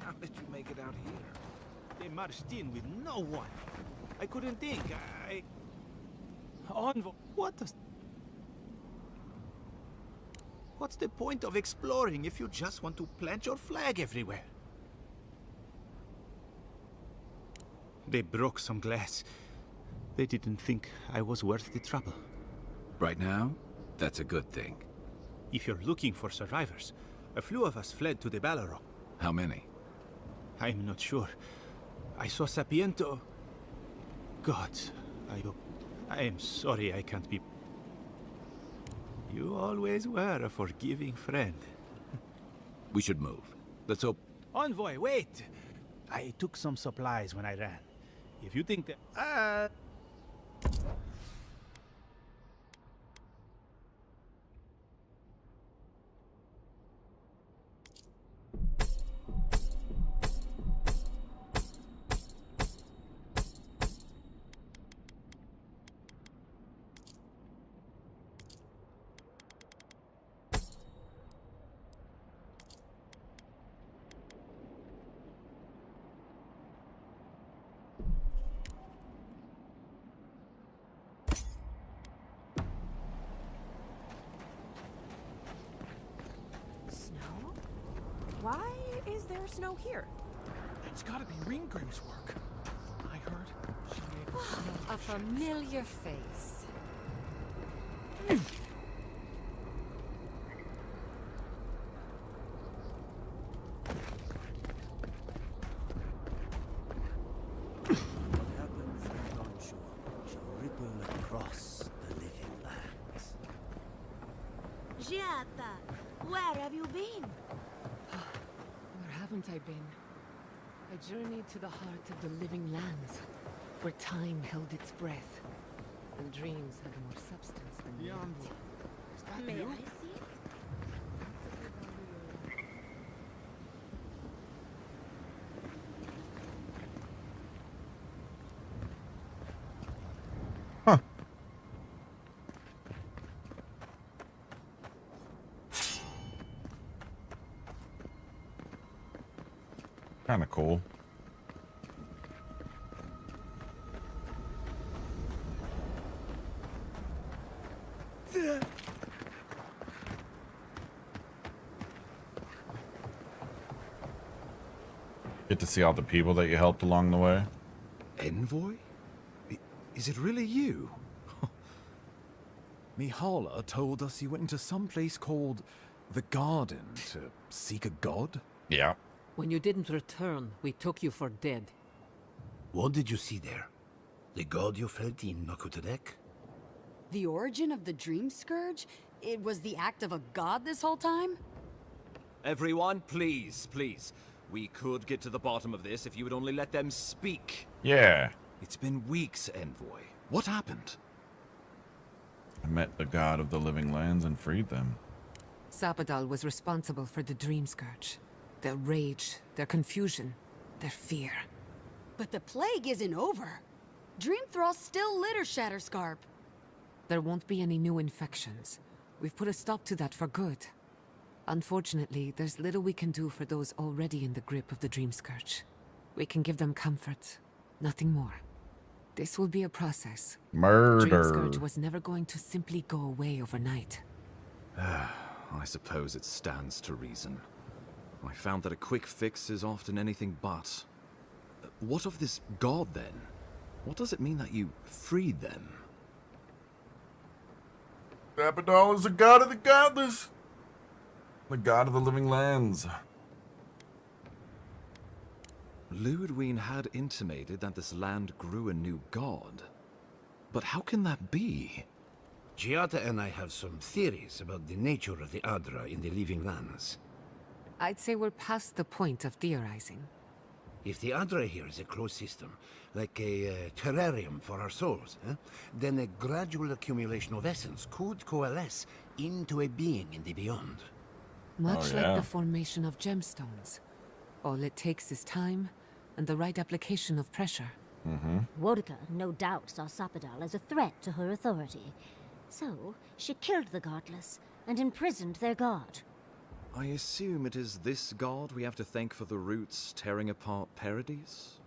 How did you make it out here? They marched in with no one. I couldn't think. Envoy, what's the point of exploring if you just want to plant your flag everywhere? They broke some glass. They didn't think I was worth the trouble. Right now, that's a good thing. If you're looking for survivors, a few of us fled to the Balrog. How many? I'm not sure. I saw Sapiento. God, I am sorry I can't be... You always were a forgiving friend. We should move. Let's hope... Envoy, wait! I took some supplies when I ran. If you think that... Why is there snow here? It's gotta be Reingrim's work. I heard she made A familiar face. What happens in Dawnshore shall ripple across the living lands. Giata, where have you been? Where haven't I been? A journey to the heart of the living lands, where time held its breath, and dreams had more substance than reality. May I see it? Kind of cool. Get to see all the people that you helped along the way. Envoy? Is it really you? Mihala told us you went into some place called the Garden to seek a god? Yeah. When you didn't return, we took you for dead. What did you see there? The god you felt in Nakutadek? The origin of the Dream Scourge? It was the act of a god this whole time? Everyone, please, please. We could get to the bottom of this if you would only let them speak. Yeah. It's been weeks, Envoy. What happened? I met the god of the living lands and freed them. Sapadal was responsible for the Dream Scourge. Their rage, their confusion, their fear. But the plague isn't over. Dream Thrall still litter Shatterscarp. There won't be any new infections. We've put a stop to that for good. Unfortunately, there's little we can do for those already in the grip of the Dream Scourge. We can give them comfort, nothing more. This will be a process. Murder. The Dream Scourge was never going to simply go away overnight. I suppose it stands to reason. I found that a quick fix is often anything but. What of this god, then? What does it mean that you freed them? Sapadal is the god of the godless. The god of the living lands. Ludwig had intimated that this land grew a new god. But how can that be? Giada and I have some theories about the nature of the Adra in the living lands. I'd say we're past the point of theorizing. If the Adra here is a closed system, like a terrarium for our souls, then a gradual accumulation of essence could coalesce into a being in the beyond. Much like the formation of gemstones. All it takes is time and the right application of pressure. Wodka no doubt saw Sapadal as a threat to her authority. So, she killed the godless and imprisoned their god. I assume it is this god we have to thank for the roots tearing apart Paradise?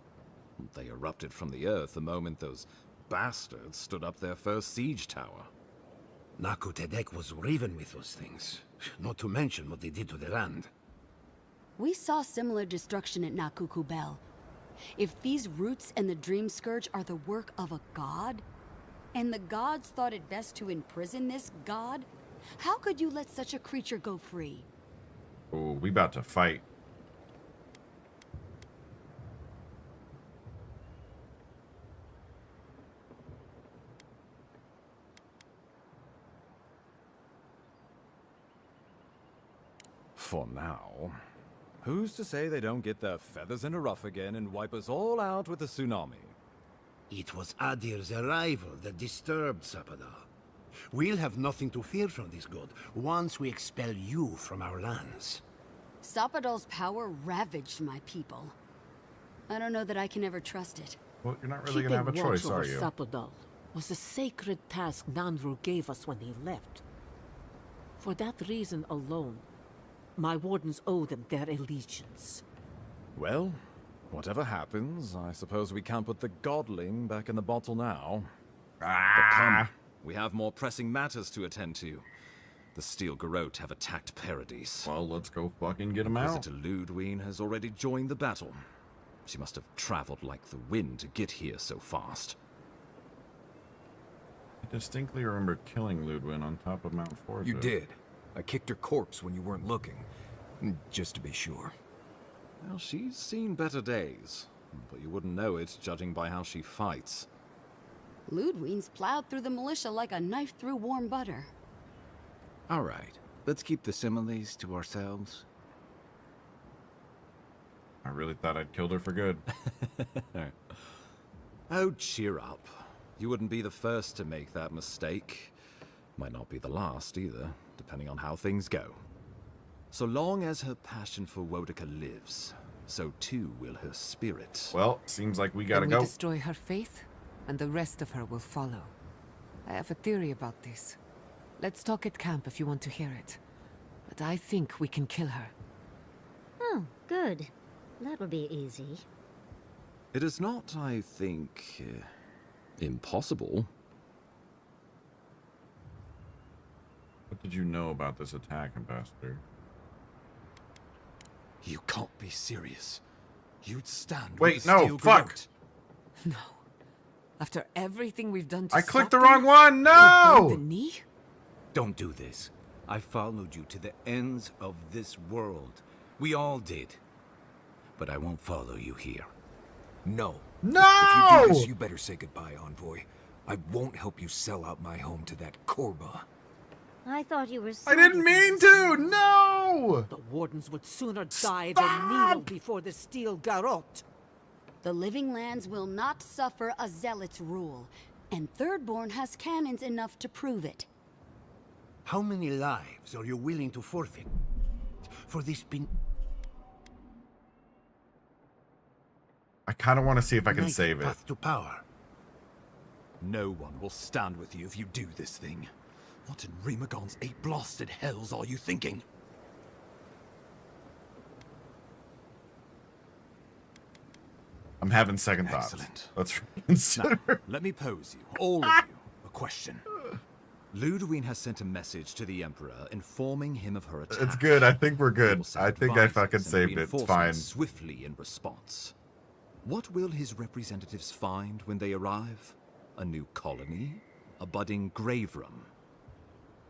They erupted from the earth the moment those bastards stood up their first siege tower. Nakutadek was riven with those things, not to mention what they did to the land. We saw similar destruction at Nakuku Bell. If these roots and the Dream Scourge are the work of a god, and the gods thought it best to imprison this god, how could you let such a creature go free? Oh, we about to fight. For now. Who's to say they don't get their feathers in a ruff again and wipe us all out with a tsunami? It was Adir's arrival that disturbed Sapadal. We'll have nothing to fear from this god once we expel you from our lands. Sapadal's power ravaged my people. I don't know that I can ever trust it. Well, you're not really gonna have a choice, are you? Sapadal was a sacred task Nanru gave us when he left. For that reason alone, my wardens owe them their allegiance. Well, whatever happens, I suppose we can't put the godling back in the bottle now. But come, we have more pressing matters to attend to. The Steel Garrote have attacked Paradise. Well, let's go fucking get them out. Inquisitor Ludwig has already joined the battle. She must have traveled like the wind to get here so fast. I distinctly remember killing Ludwig on top of Mount Forza. You did. I kicked her corpse when you weren't looking. Just to be sure. Well, she's seen better days. But you wouldn't know it, judging by how she fights. Ludwig's plowed through the militia like a knife through warm butter. All right, let's keep the similes to ourselves. I really thought I'd killed her for good. Oh, cheer up. You wouldn't be the first to make that mistake. Might not be the last either, depending on how things go. So long as her passion for Wodica lives, so too will her spirit. Well, seems like we gotta Then go. we destroy her faith, and the rest of her will follow. I have a theory about this. Let's talk at camp if you want to hear it. But I think we can kill her. Oh, good. That'll be easy. It is not, I think, impossible. What did you know about this attack, Ambassador? You can't be serious. You'd stand Wait, with no, steel fuck! garrote. No. After everything we've done to I stop clicked the them, wrong one! you bend No! the knee? Don't do this. I followed you to the ends of this world. We all did. But I won't follow you here. No. No! If you do this, you better say goodbye, Envoy. I won't help you sell out my home to that Korba. I thought you were I didn't mean to! No! The Wardens would sooner die than kneel before the steel garrote. The Living Lands will not suffer a zealot's rule, and Thirdborn has cannons enough to prove it. How many lives are you willing to forfeit for this I kind of want to see if I can save it. path to power? No one will stand with you if you do this thing. What in Remagon's eight blasted hells are you thinking? I'm having second thoughts. Excellent. Let's consider. Now, let me pose you, all of you, a question. Ludwig has sent a message to the Emperor informing him of her attack. It's good. I think we're He good. will send I think I advisors fucking and saved it. It's reinforcements fine. Swiftly in response. What will his representatives find when they arrive? A new colony? A budding grave room?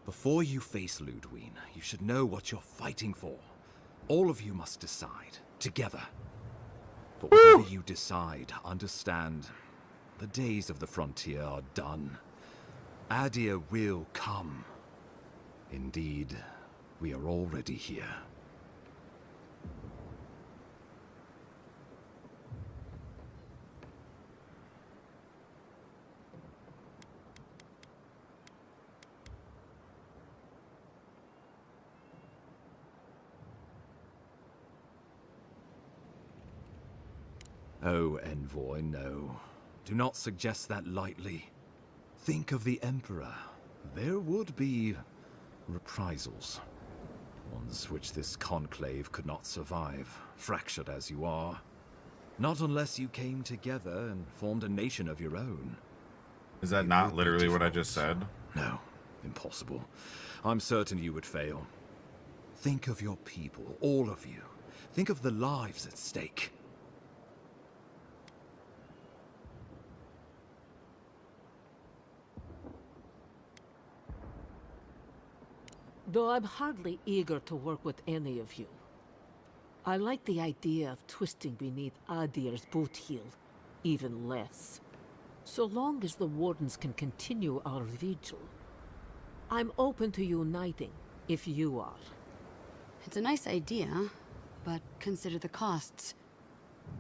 Before you face Ludwig, you should know what you're fighting for. All of you must decide, together. But whatever you decide, understand, the days of the frontier are done. Adir will come. Indeed, we are already here. Oh, Envoy, no. Do not suggest that lightly. Think of the Emperor. There would be reprisals. Ones which this conclave could not survive, fractured as you are. Not unless you came together and formed a nation of your own. Is that not literally what I just said? No, impossible. I'm certain you would fail. Think of your people, all of you. Think of the lives at stake. Though I'm hardly eager to work with any of you. I like the idea of twisting beneath Adir's boot heel, even less. So long as the Wardens can continue our vigil, I'm open to uniting, if you are. It's a nice idea, but consider the costs.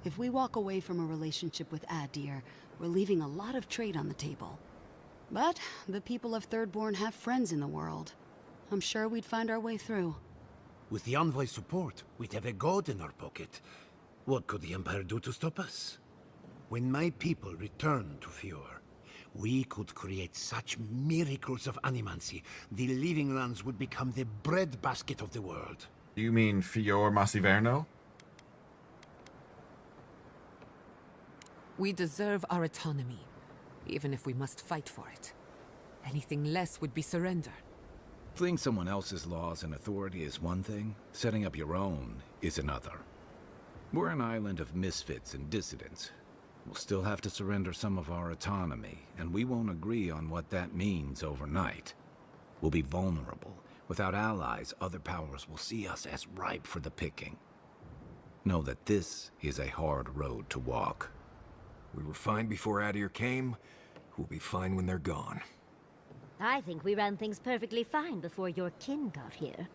If we walk away from a relationship with Adir, we're leaving a lot of trade on the table. But the people of Thirdborn have friends in the world. I'm sure we'd find our way through. With the Envoy's support, we'd have a god in our pocket. What could the Empire do to stop us? When my people return to Fjord, we could create such miracles of animancy, the Living Lands would become the breadbasket of the world. Do you mean Fior Massiverno? We deserve our autonomy, even if we must fight for it. Anything less would be surrender. Fleeing someone else's laws and authority is one thing, setting up your own is another. We're an island of misfits and dissidents. We'll still have to surrender some of our autonomy, and we won't agree on what that means overnight. We'll be vulnerable. Without allies, other powers will see us as ripe for the picking. Know that this is a hard road to walk. We were fine before Adir came. We'll be fine when they're gone. I think we ran things perfectly fine before your kin got here.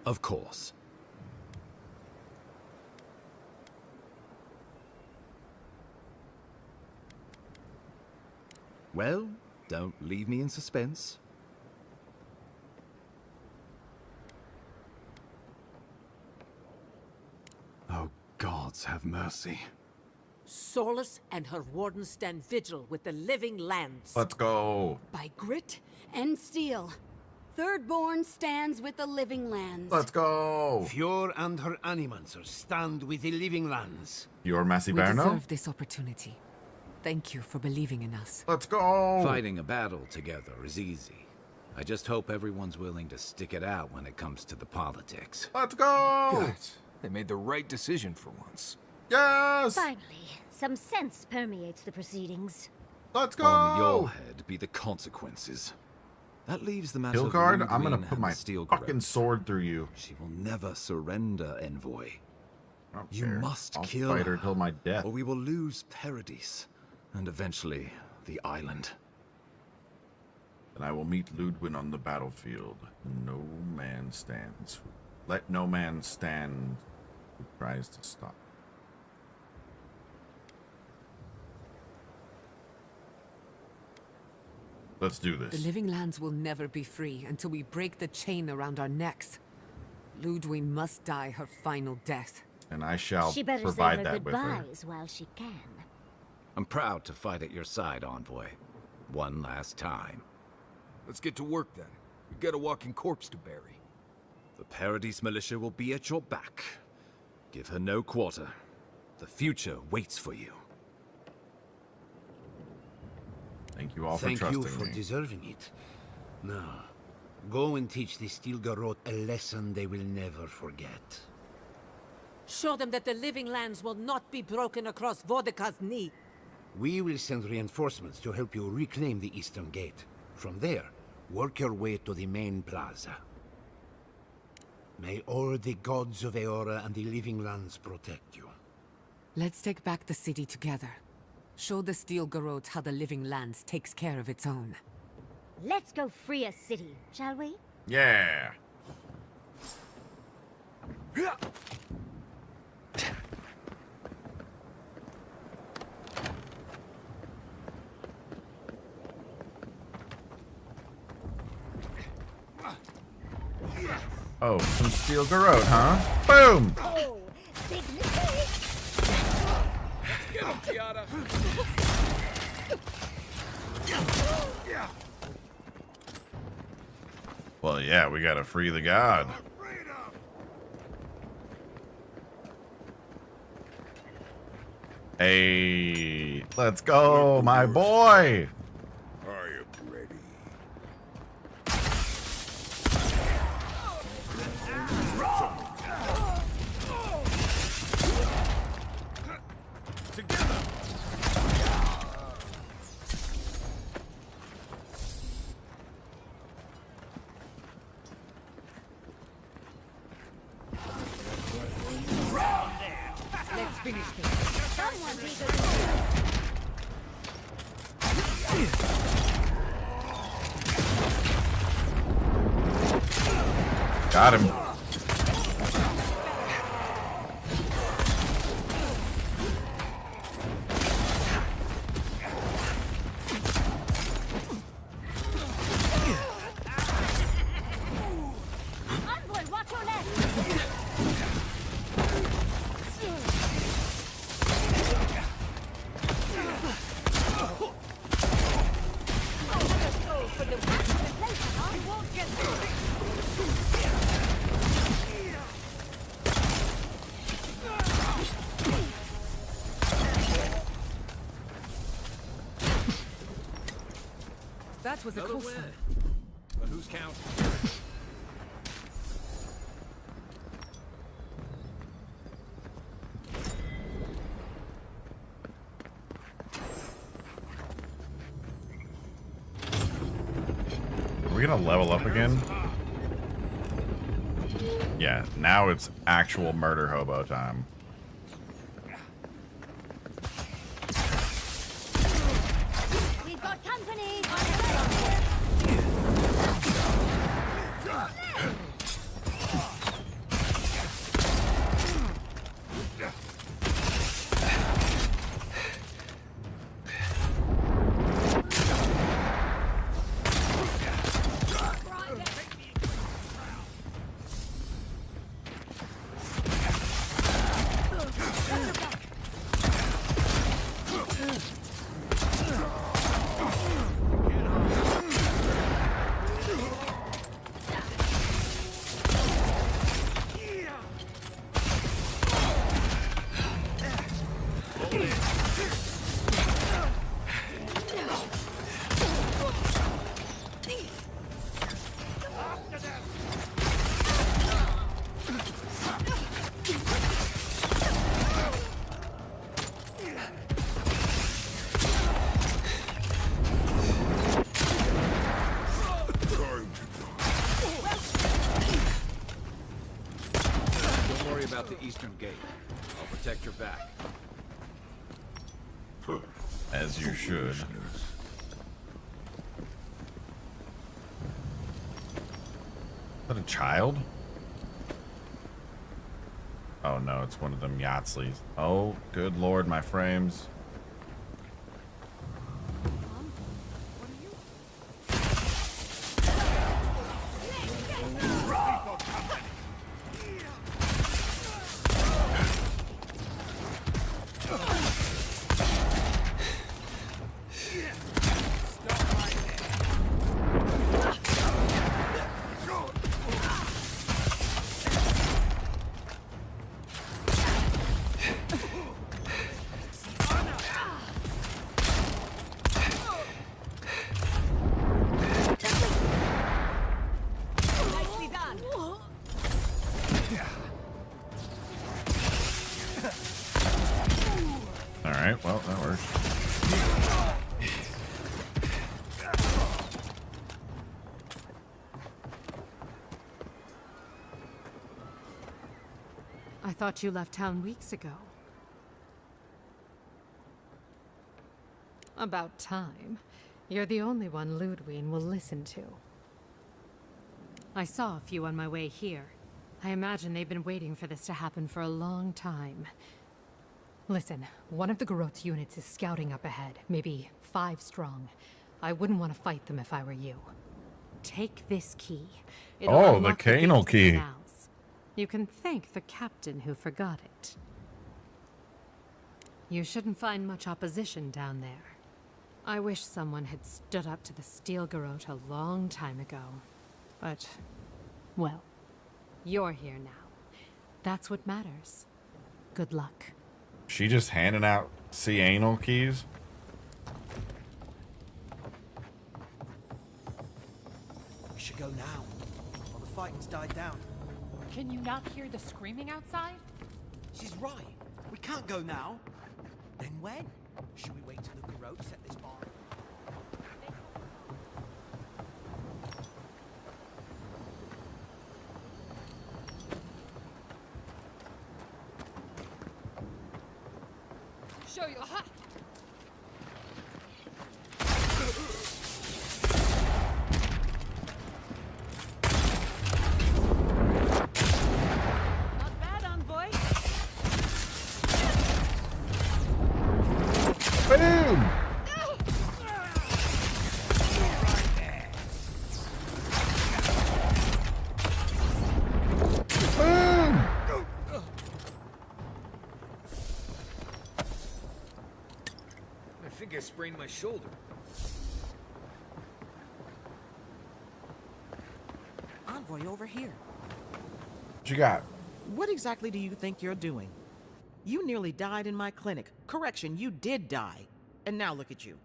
Of course. Well, don't leave me in suspense. Oh, gods have mercy. Solus and her wardens stand vigil with the living lands. Let's go. By grit and steel, Thirdborn stands with the living lands. Let's go. Fjord and her animancers stand with the living lands. You're Massey We Barno? deserve this opportunity. Thank you for believing in us. Let's go. Fighting a battle together is easy. I just hope everyone's willing to stick it out when it comes to the politics. Let's go. Good. They made the right decision for once. Yes. Finally, some sense permeates the proceedings. Let's go. On your head be the consequences. That leaves the matter of Hildgard, I'm gonna Luduin put and my the steel fucking garrote. sword through you. She will never surrender, Envoy. I don't You care. must I'll kill fight her till my death. or we will lose Paradis, and eventually the island. And I will meet Ludwin on the battlefield. No man stands. Let no man stand who tries to stop. Let's do The this. living lands will never be free until we break the chain around our necks. Ludwig must die her final death. And I shall She better say provide her that with her. goodbyes while she can. I'm proud to fight at your side, Envoy. One last time. Let's get to work then. We've got a walking corpse to bury. The Paradis militia will be at your back. Give her no quarter. The future waits for you. Thank you all Thank for you trusting for me. deserving it. Now, go and teach the Steel Garrote a lesson they will never forget. Show them that the living lands will not be broken across Vodka's knee. We will send reinforcements to help you reclaim the Eastern Gate. From there, work your way to the main plaza. May all the gods of Eora and the living lands protect you. Let's take back the city together. Show the Steel Garrote how the living lands takes care of its own. Let's go free a city, shall we? Yeah. Oh, some Steel Garrote, huh? Boom! Oh, big mistake! Get him, Kiara! Well, yeah, we gotta free the god. Hey, let's go, my boy! Are you ready? Let's finish this. Someone be Got him. Envoy, watch your neck! That was a close one. But who's counting? Are we gonna level up again? Yeah, now it's actual murder hobo time. We've got company! worry about the eastern gate. I'll protect your back. As you should. Is that a child? Oh no, it's one of them Yahtsleys. Oh, good lord, my frames. Alright, well, that works. I thought you left town weeks ago. About time. You're the only one Ludwig will listen to. I saw a few on my way here. I imagine they've been waiting for this to happen for a long time. Listen, one of the Garot's units is scouting up ahead, maybe 5 strong. I wouldn't want to fight them if I were you. Take this key. It'll Oh, the unlock gate canal to the key. canals. You can thank the captain who forgot it. You shouldn't find much opposition down there. I wish someone had stood up to the Steel Garot a long time ago. But, well, you're here now. That's what matters. Good luck. She just handing out anal keys? We should go now, while the fighting's died down. Can you not hear the screaming outside? She's right. We can't go now. Then when? Should we wait till the Garot set this bar? Show you. Aha! Not bad, envoy. Boom! Boom! I think I sprained my shoulder. Envoy over here. What you got? What exactly do you think you're doing? You nearly died in my clinic. Correction, you did die. And now look at you.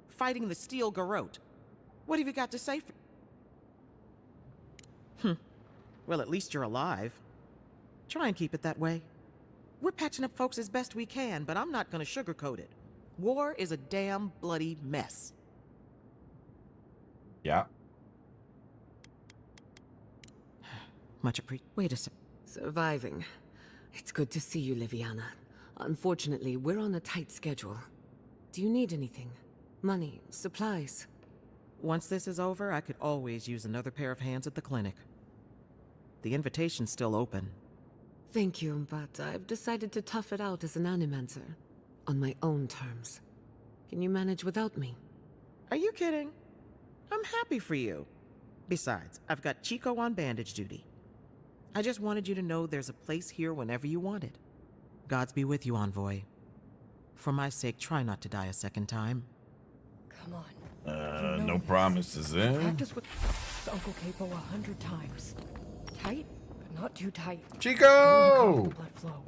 Fighting the Steel Garot. What have you got to say for... Well, at least you're alive. Try and keep it that way. We're patching up folks as best we can, but I'm not gonna sugarcoat it. War is a damn bloody mess. Yeah. Wait a sec. Surviving. It's good to see you, Liviana. Unfortunately, we're on a tight schedule. Do you need anything? Money, supplies? Once this is over, I could always use another pair of hands at the clinic. The invitation's still open. Thank you, but I've decided to tough it out as an animancer. On my own terms. Can you manage without me? Are you kidding? I'm happy for you. Besides, I've got Chico on bandage duty. I just wanted you to know there's a place here whenever you want it. Gods be with you, Envoy. For my sake, try not to die a second time. Come on. No promises, eh? Practice with Uncle Capo 100 times. Tight, but not too tight. Chico! Really the blood flow.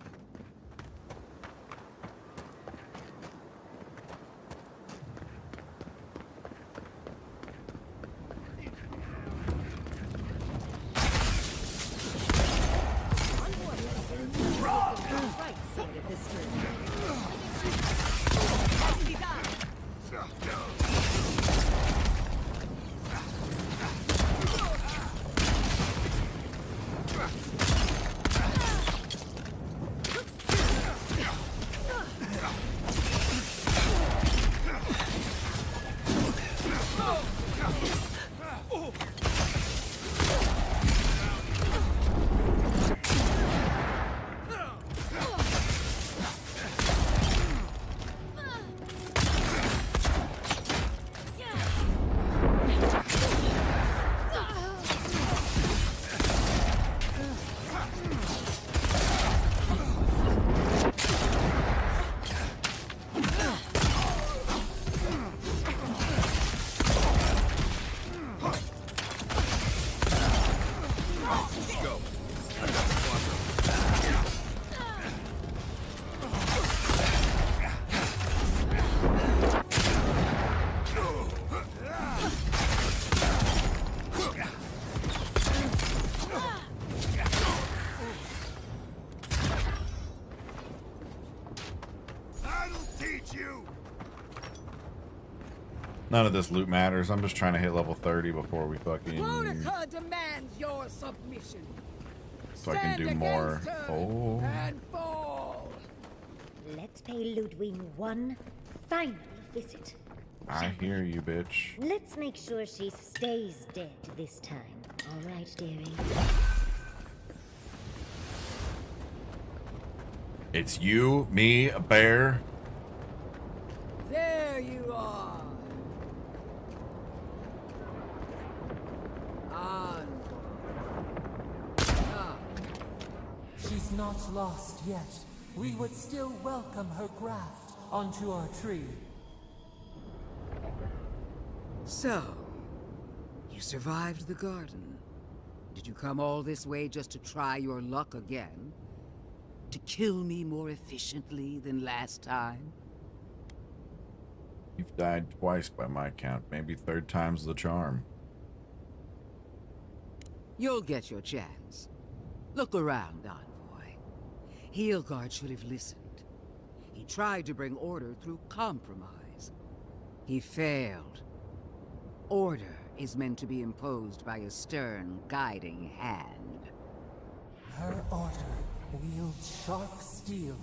None of this loot matters. I'm just trying to hit level 30 before we fucking... Monica demands your submission. so I can do more. Oh. And fall. Let's pay Ludwig one final visit. I hear you, bitch. Let's make sure she stays dead this time. All right, dearie? It's you, me, a bear. There you are. She's not lost yet. We would still welcome her graft onto our tree. So, you survived the garden. Did you come all this way just to try your luck again? To kill me more efficiently than last time? You've died twice by my count. Maybe third time's the charm. You'll get your chance. Look around, Envoy. Heelguard should have listened. He tried to bring order through compromise. He failed. Order is meant to be imposed by a stern, guiding hand. Her order wields sharp steel.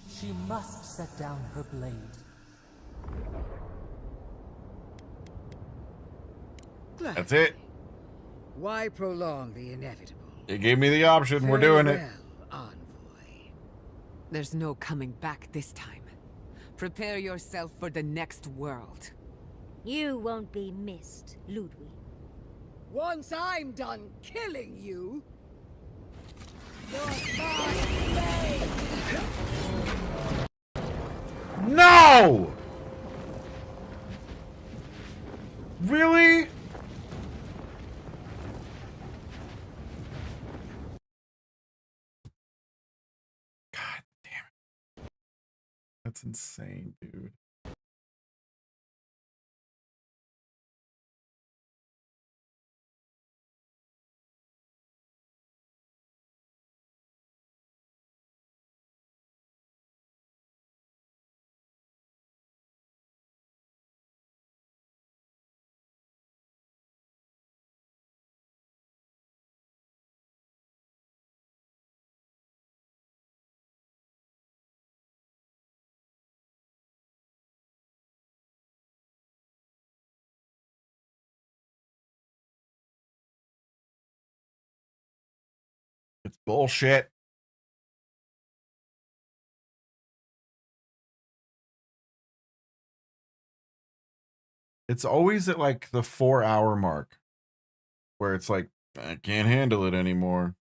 She must set down her blade. That's it. Why prolong the inevitable? It gave me the option. We're doing it. There's no coming back this time. Prepare yourself for the next world. You won't be missed, Ludwig. Once I'm done killing you, you're my blade! No! Really? God damn it. That's insane, dude. It's bullshit. It's always at like the 4-hour mark where it's like, I can't handle it anymore.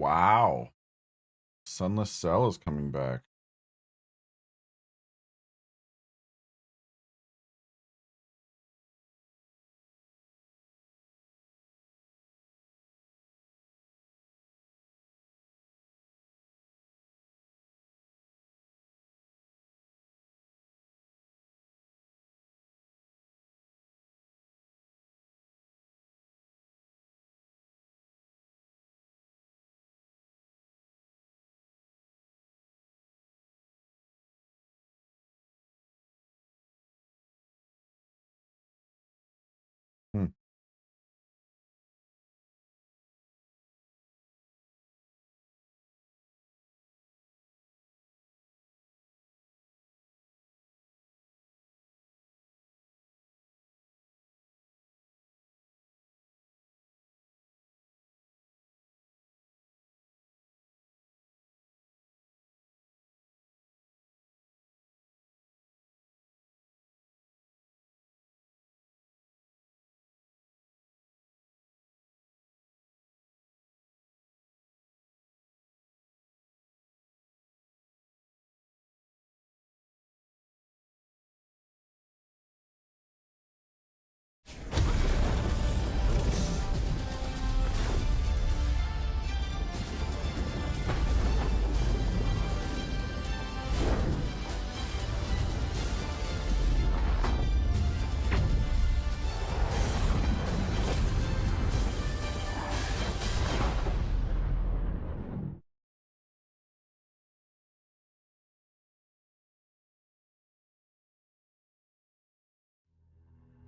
Wow. Sunless Cell is coming back. Hmm.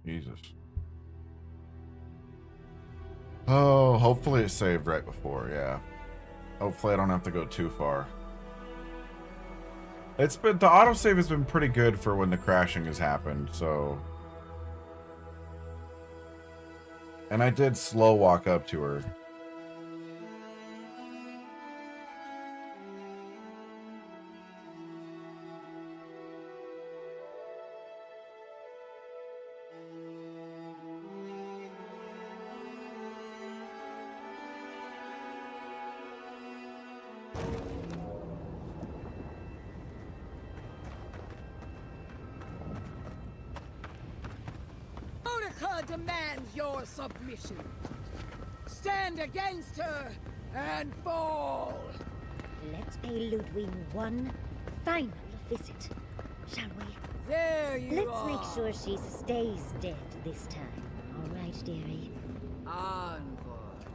Jesus. Oh, hopefully it saved right before, yeah. Hopefully I don't have to go too far. The autosave has been pretty good for when the crashing has happened, so. And I did slow walk up to her. Utica demands your submission. Stand against her and fall. Let's pay Ludwig one final visit, shall we? There you Let's are. make sure she stays dead this time. All right, dearie? Envoy.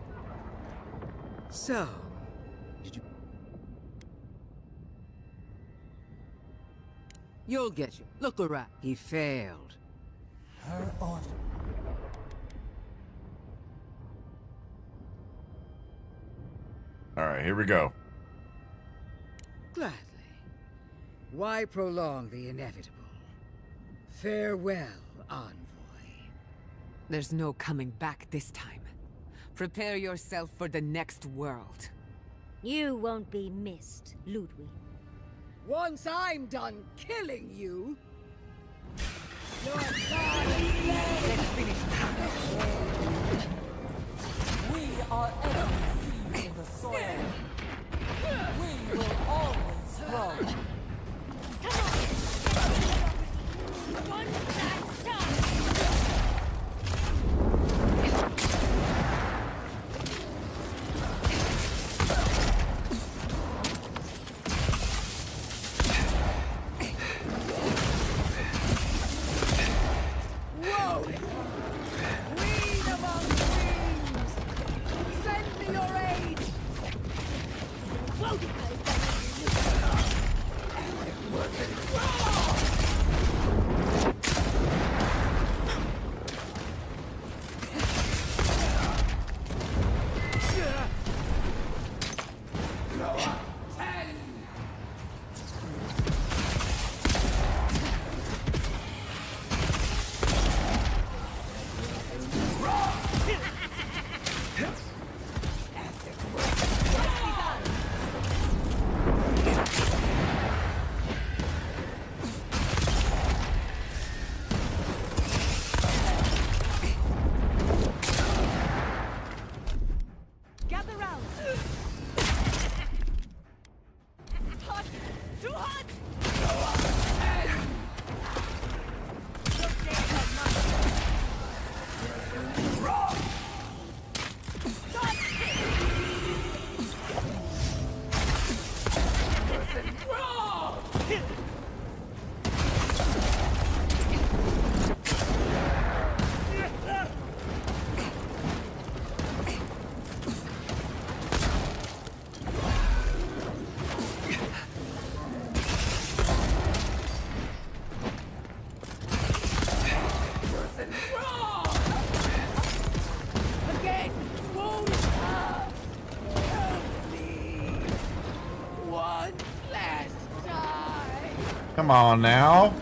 So, did you... You'll get you. Look around. He failed. Her order. All right, here we go. Gladly. Why prolong the inevitable? Farewell, Envoy. There's no coming back this time. Prepare yourself for the next world. You won't be missed, Ludwig. Once I'm done killing you, your Let's finish We are every seed in the soil. We will always grow. One last time! Whoa! Come on now.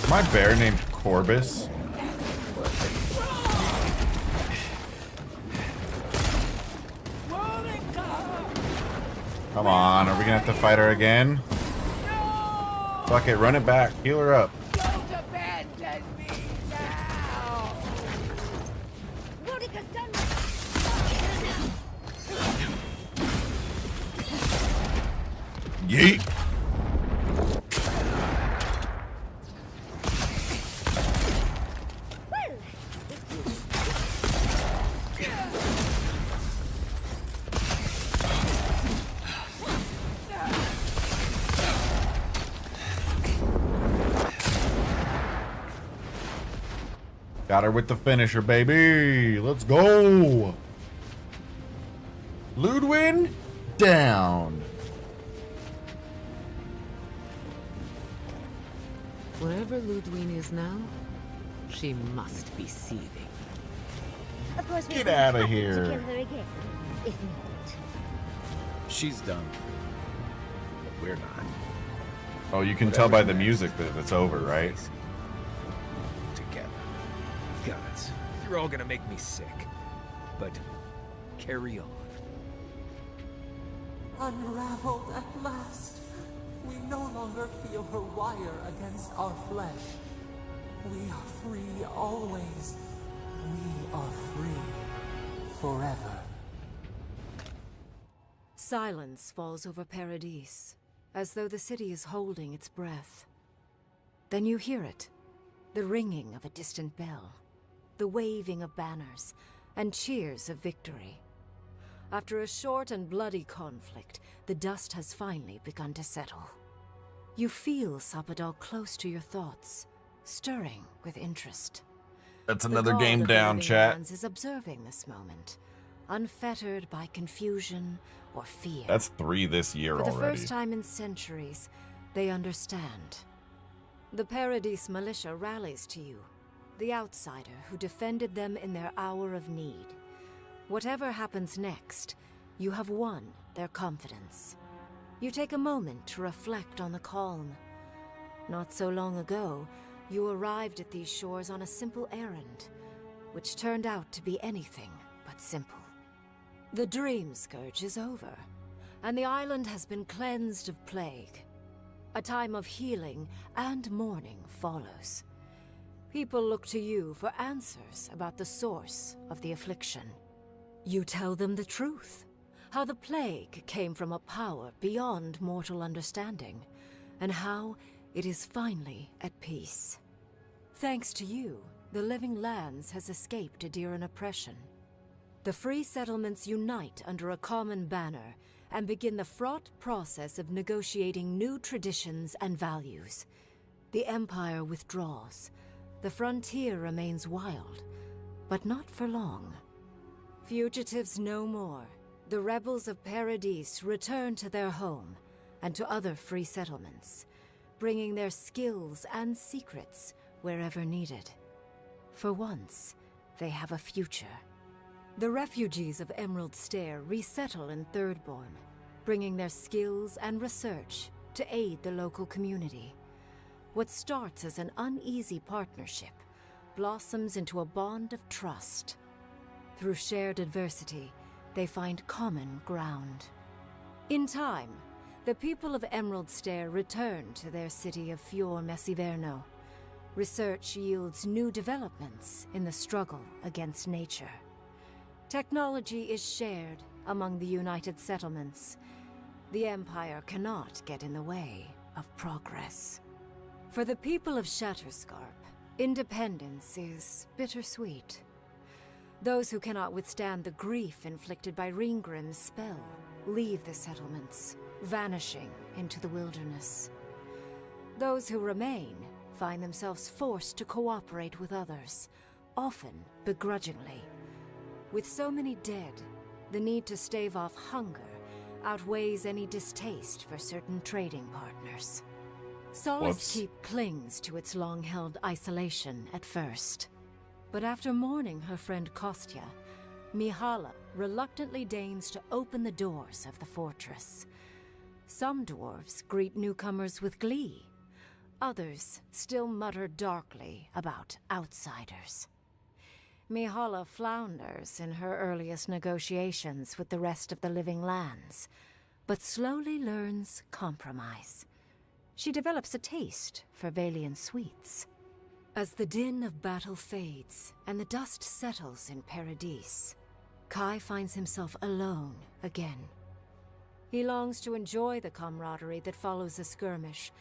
My bear named Corbus. Come on, are we gonna have to fight her again? Fuck it, run it back, heal her up. Don't abandon me now! Rodica's done Yeet! Got her with the finisher, baby. Let's go. Ludwin down. Wherever Ludwin is now, she must be seething. Of course, Get outta here. To kill her again, if not. She's done. But we're not. Oh, you can tell by the music that it's over, right? Together. Gods, you're all gonna make me sick. But carry on. Unraveled at last. We no longer feel her wire against our flesh. We are free always. We are free forever. Silence falls over Paradise, as though the city is holding its breath. Then you hear it, the ringing of a distant bell, the waving of banners, and cheers of victory. After a short and bloody conflict, the dust has finally begun to settle. You feel Sapadal close to your thoughts, stirring with interest. That's The another god game of the down, living chat. lands is observing this moment, unfettered by confusion or fear. That's 3 this year For the already. first time in centuries, they understand. The Paradise militia rallies to you, the outsider who defended them in their hour of need. Whatever happens next, you have won their confidence. You take a moment to reflect on the calm. Not so long ago, you arrived at these shores on a simple errand, which turned out to be anything but simple. The Dream Scourge is over, and the island has been cleansed of plague. A time of healing and mourning follows. People look to you for answers about the source of the affliction. You tell them the truth, how the plague came from a power beyond mortal understanding, and how it is finally at peace. Thanks to you, the Living Lands has escaped Adiran oppression. The free settlements unite under a common banner and begin the fraught process of negotiating new traditions and values. The Empire withdraws. The frontier remains wild, but not for long. Fugitives no more. The rebels of Paradise return to their home and to other free settlements, bringing their skills and secrets wherever needed. For once, they have a future. The refugees of Emerald Stair resettle in Thirdborn, bringing their skills and research to aid the local community. What starts as an uneasy partnership blossoms into a bond of trust. Through shared adversity, they find common ground. In time, the people of Emerald Stair return to their city of Fior Messiverno. Research yields new developments in the struggle against nature. Technology is shared among the United Settlements. The Empire cannot get in the way of progress. For the people of Shatterscarp, independence is bittersweet. Those who cannot withstand the grief inflicted by Ringgrim's spell leave the settlements, vanishing into the wilderness. Those who remain find themselves forced to cooperate with others, often begrudgingly. With so many dead, the need to stave off hunger outweighs any distaste for certain trading partners. Solace Keep clings to its long-held isolation at first. But after mourning her friend Kostya, Mihala reluctantly deigns to open the doors of the fortress. Some dwarves greet newcomers with glee. Others still mutter darkly about outsiders. Mihala flounders in her earliest negotiations with the rest of the living lands, but slowly learns compromise. She develops a taste for Valian sweets. As the din of battle fades and the dust settles in Paradise, Kai finds himself alone again. He longs to enjoy the camaraderie that follows a skirmish,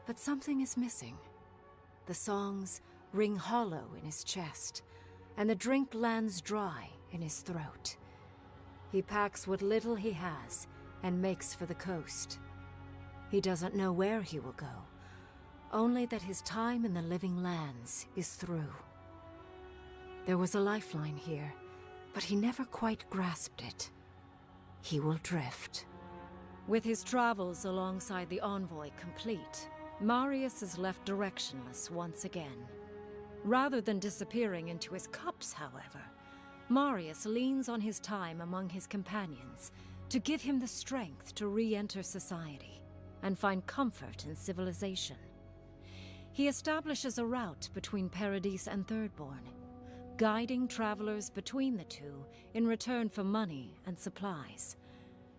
but something is missing. The songs ring hollow in his chest, and the drink lands dry in his throat. He packs what little he has and makes for the coast. He doesn't know where he will go, only that his time in the living lands is through. There was a lifeline here, but he never quite grasped it. He will drift. With his travels alongside the envoy complete, Marius is left directionless once again. Rather than disappearing into his cups, however, Marius leans on his time among his companions to give him the strength to re-enter society and find comfort in civilization. He establishes a route between Paradise and Thirdborn, guiding travelers between the two in return for money and supplies.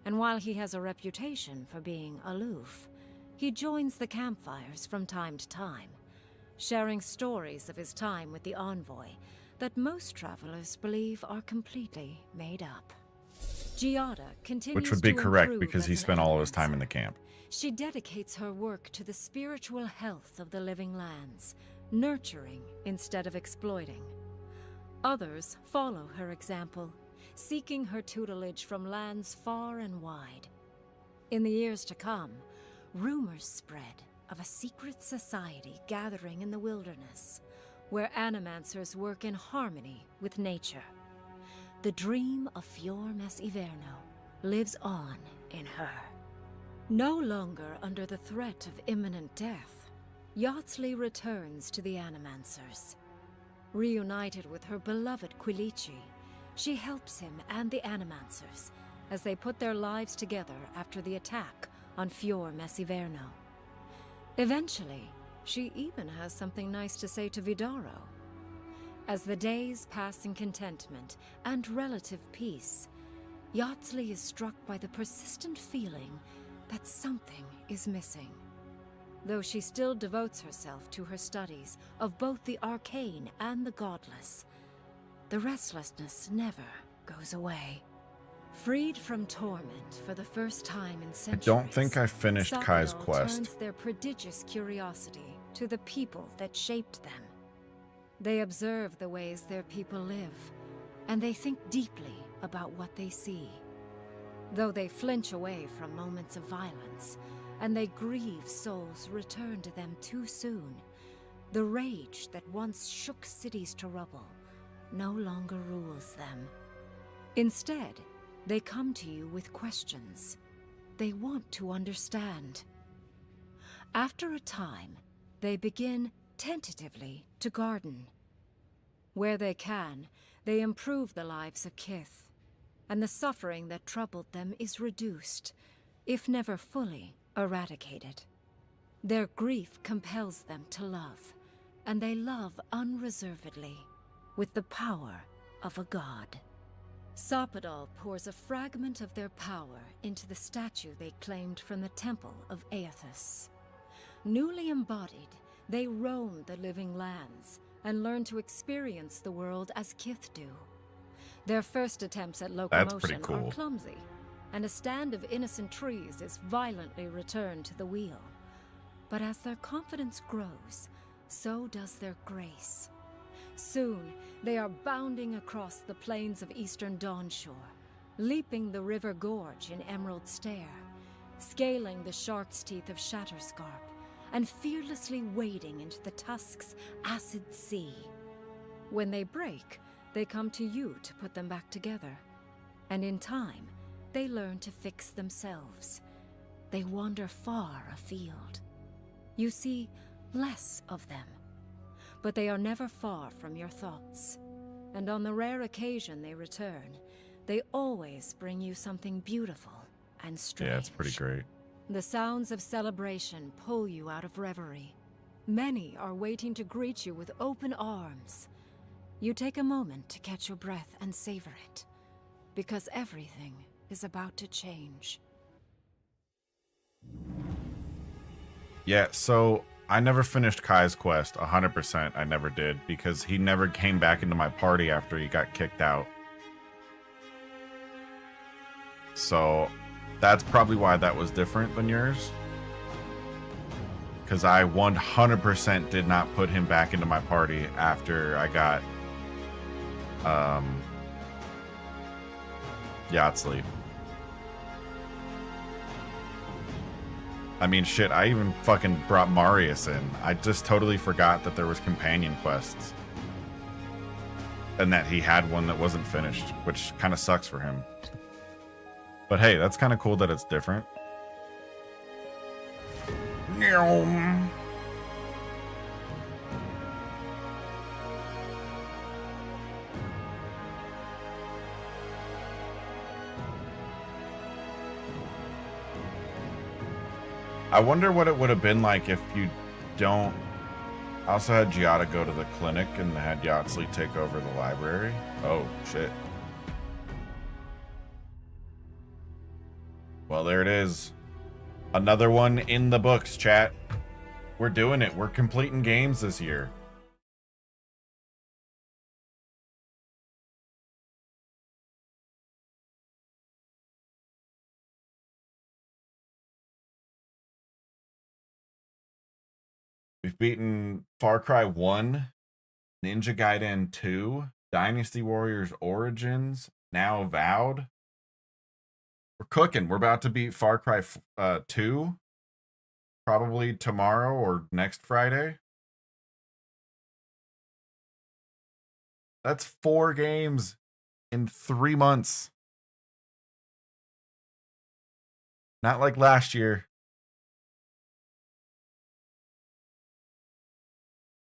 And while he has a reputation for being aloof, he joins the campfires from time to time, sharing stories of his time with the envoy that most travelers believe are completely made up. Giada continues Which would be to correct improve because as he an spent all of his animancer. time in the camp. She dedicates her work to the spiritual health of the living lands, nurturing instead of exploiting. Others follow her example, seeking her tutelage from lands far and wide. In the years to come, rumors spread of a secret society gathering in the wilderness, where animancers work in harmony with nature. The dream of Fior Messiverno lives on in her. No longer under the threat of imminent death, Yachtley returns to the Animancers. Reunited with her beloved Quilici, she helps him and the Animancers as they put their lives together after the attack on Fior Messiverno. Eventually, she even has something nice to say to Vidaro. As the days pass in contentment and relative peace, Yachtley is struck by the persistent feeling that something is missing. Though she still devotes herself to her studies of both the arcane and the godless, the restlessness never goes away. Freed from torment for the first time in I centuries, don't think I finished Kai's Sapodal quest. turns their prodigious curiosity to the people that shaped them. They observe the ways their people live, and they think deeply about what they see. Though they flinch away from moments of violence, and they grieve souls returned to them too soon, the rage that once shook cities to rubble no longer rules them. Instead, they come to you with questions. They want to understand. After a time, they begin tentatively, to garden. Where they can, they improve the lives of Kith, and the suffering that troubled them is reduced, if never fully eradicated. Their grief compels them to love, and they love unreservedly, with the power of a god. Sapodal pours a fragment of their power into the statue they claimed from the temple of Aethys. Newly embodied, they roam the living lands and learn to experience the world as Kith do. Their first attempts at locomotion are clumsy, and a stand of innocent trees is violently returned to the wheel. But as their confidence grows, so does their grace. Soon, they are bounding across the plains of eastern Dawnshore, leaping the river gorge in Emerald Stair, scaling the shark's teeth of Shatterscarp, and fearlessly wading into the Tusk's acid sea. When they break, they come to you to put them back together. And in time, they learn to fix themselves. They wander far afield. You see less of them, but they are never far from your thoughts. And on the rare occasion they return, they always bring you something beautiful and strange. Yeah, it's pretty great. The sounds of celebration pull you out of reverie. Many are waiting to greet you with open arms. You take a moment to catch your breath and savor it, because everything is about to change. Yeah, so I never finished Kai's quest 100%. I never did, because he never came back into my party after he got kicked out. So that's probably why that was different than yours. Because I 100% did not put him back into my party after I got Yahtzee. I mean, shit, I even fucking brought Marius in. I just totally forgot that there was companion quests. And that he had one that wasn't finished, which kind of sucks for him. But hey, that's kind of cool that it's different. I wonder what it would have been like if you don't... I also had Giada go to the clinic and had Yahtzee take over the library. Oh, shit. Well, there it is. Another one in the books, chat. We're doing it. We're completing games this year. We've beaten Far Cry 1, Ninja Gaiden 2, Dynasty Warriors Origins, now Avowed. We're cooking. We're about to beat Far Cry 2, probably tomorrow or next Friday. That's 4 games in 3 months. Not like last year.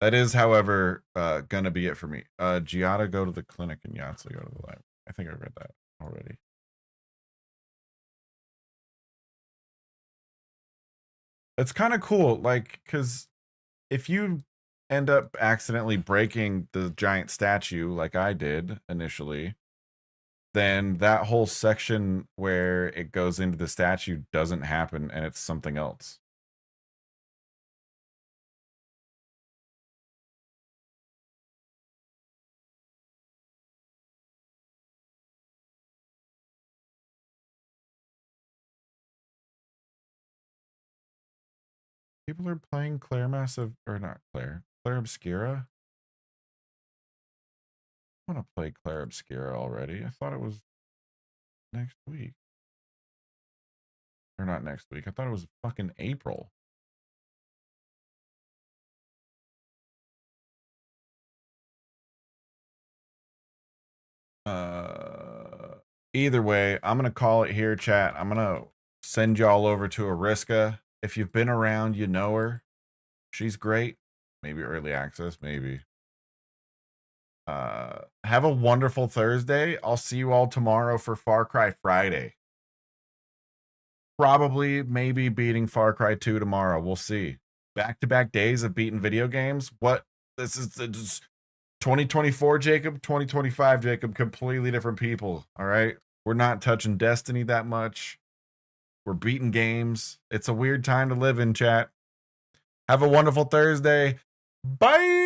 That is, however, gonna be it for me. Giada go to the clinic and Yahtzee go to the library. I think I read that already. It's kind of cool, like, because if you end up accidentally breaking the giant statue like I did initially, then that whole section where it goes into the statue doesn't happen and it's something else. People are playing Claire Massive, or not Claire, Claire Obscura. I want to play Claire Obscura already. I thought it was next week. Or not next week. I thought it was fucking April. Either way, I'm going to call it here, chat. I'm going to send y'all over to Ariska. If you've been around, you know her. She's great. Maybe early access, maybe. Have a wonderful Thursday. I'll see you all tomorrow for Far Cry Friday. Probably, maybe beating Far Cry 2 tomorrow. We'll see. Back-to-back days of beating video games. What? This is 2024 Jacob, 2025 Jacob, completely different people. All right. We're not touching Destiny that much. We're beating games. It's a weird time to live in, chat. Have a wonderful Thursday. Bye.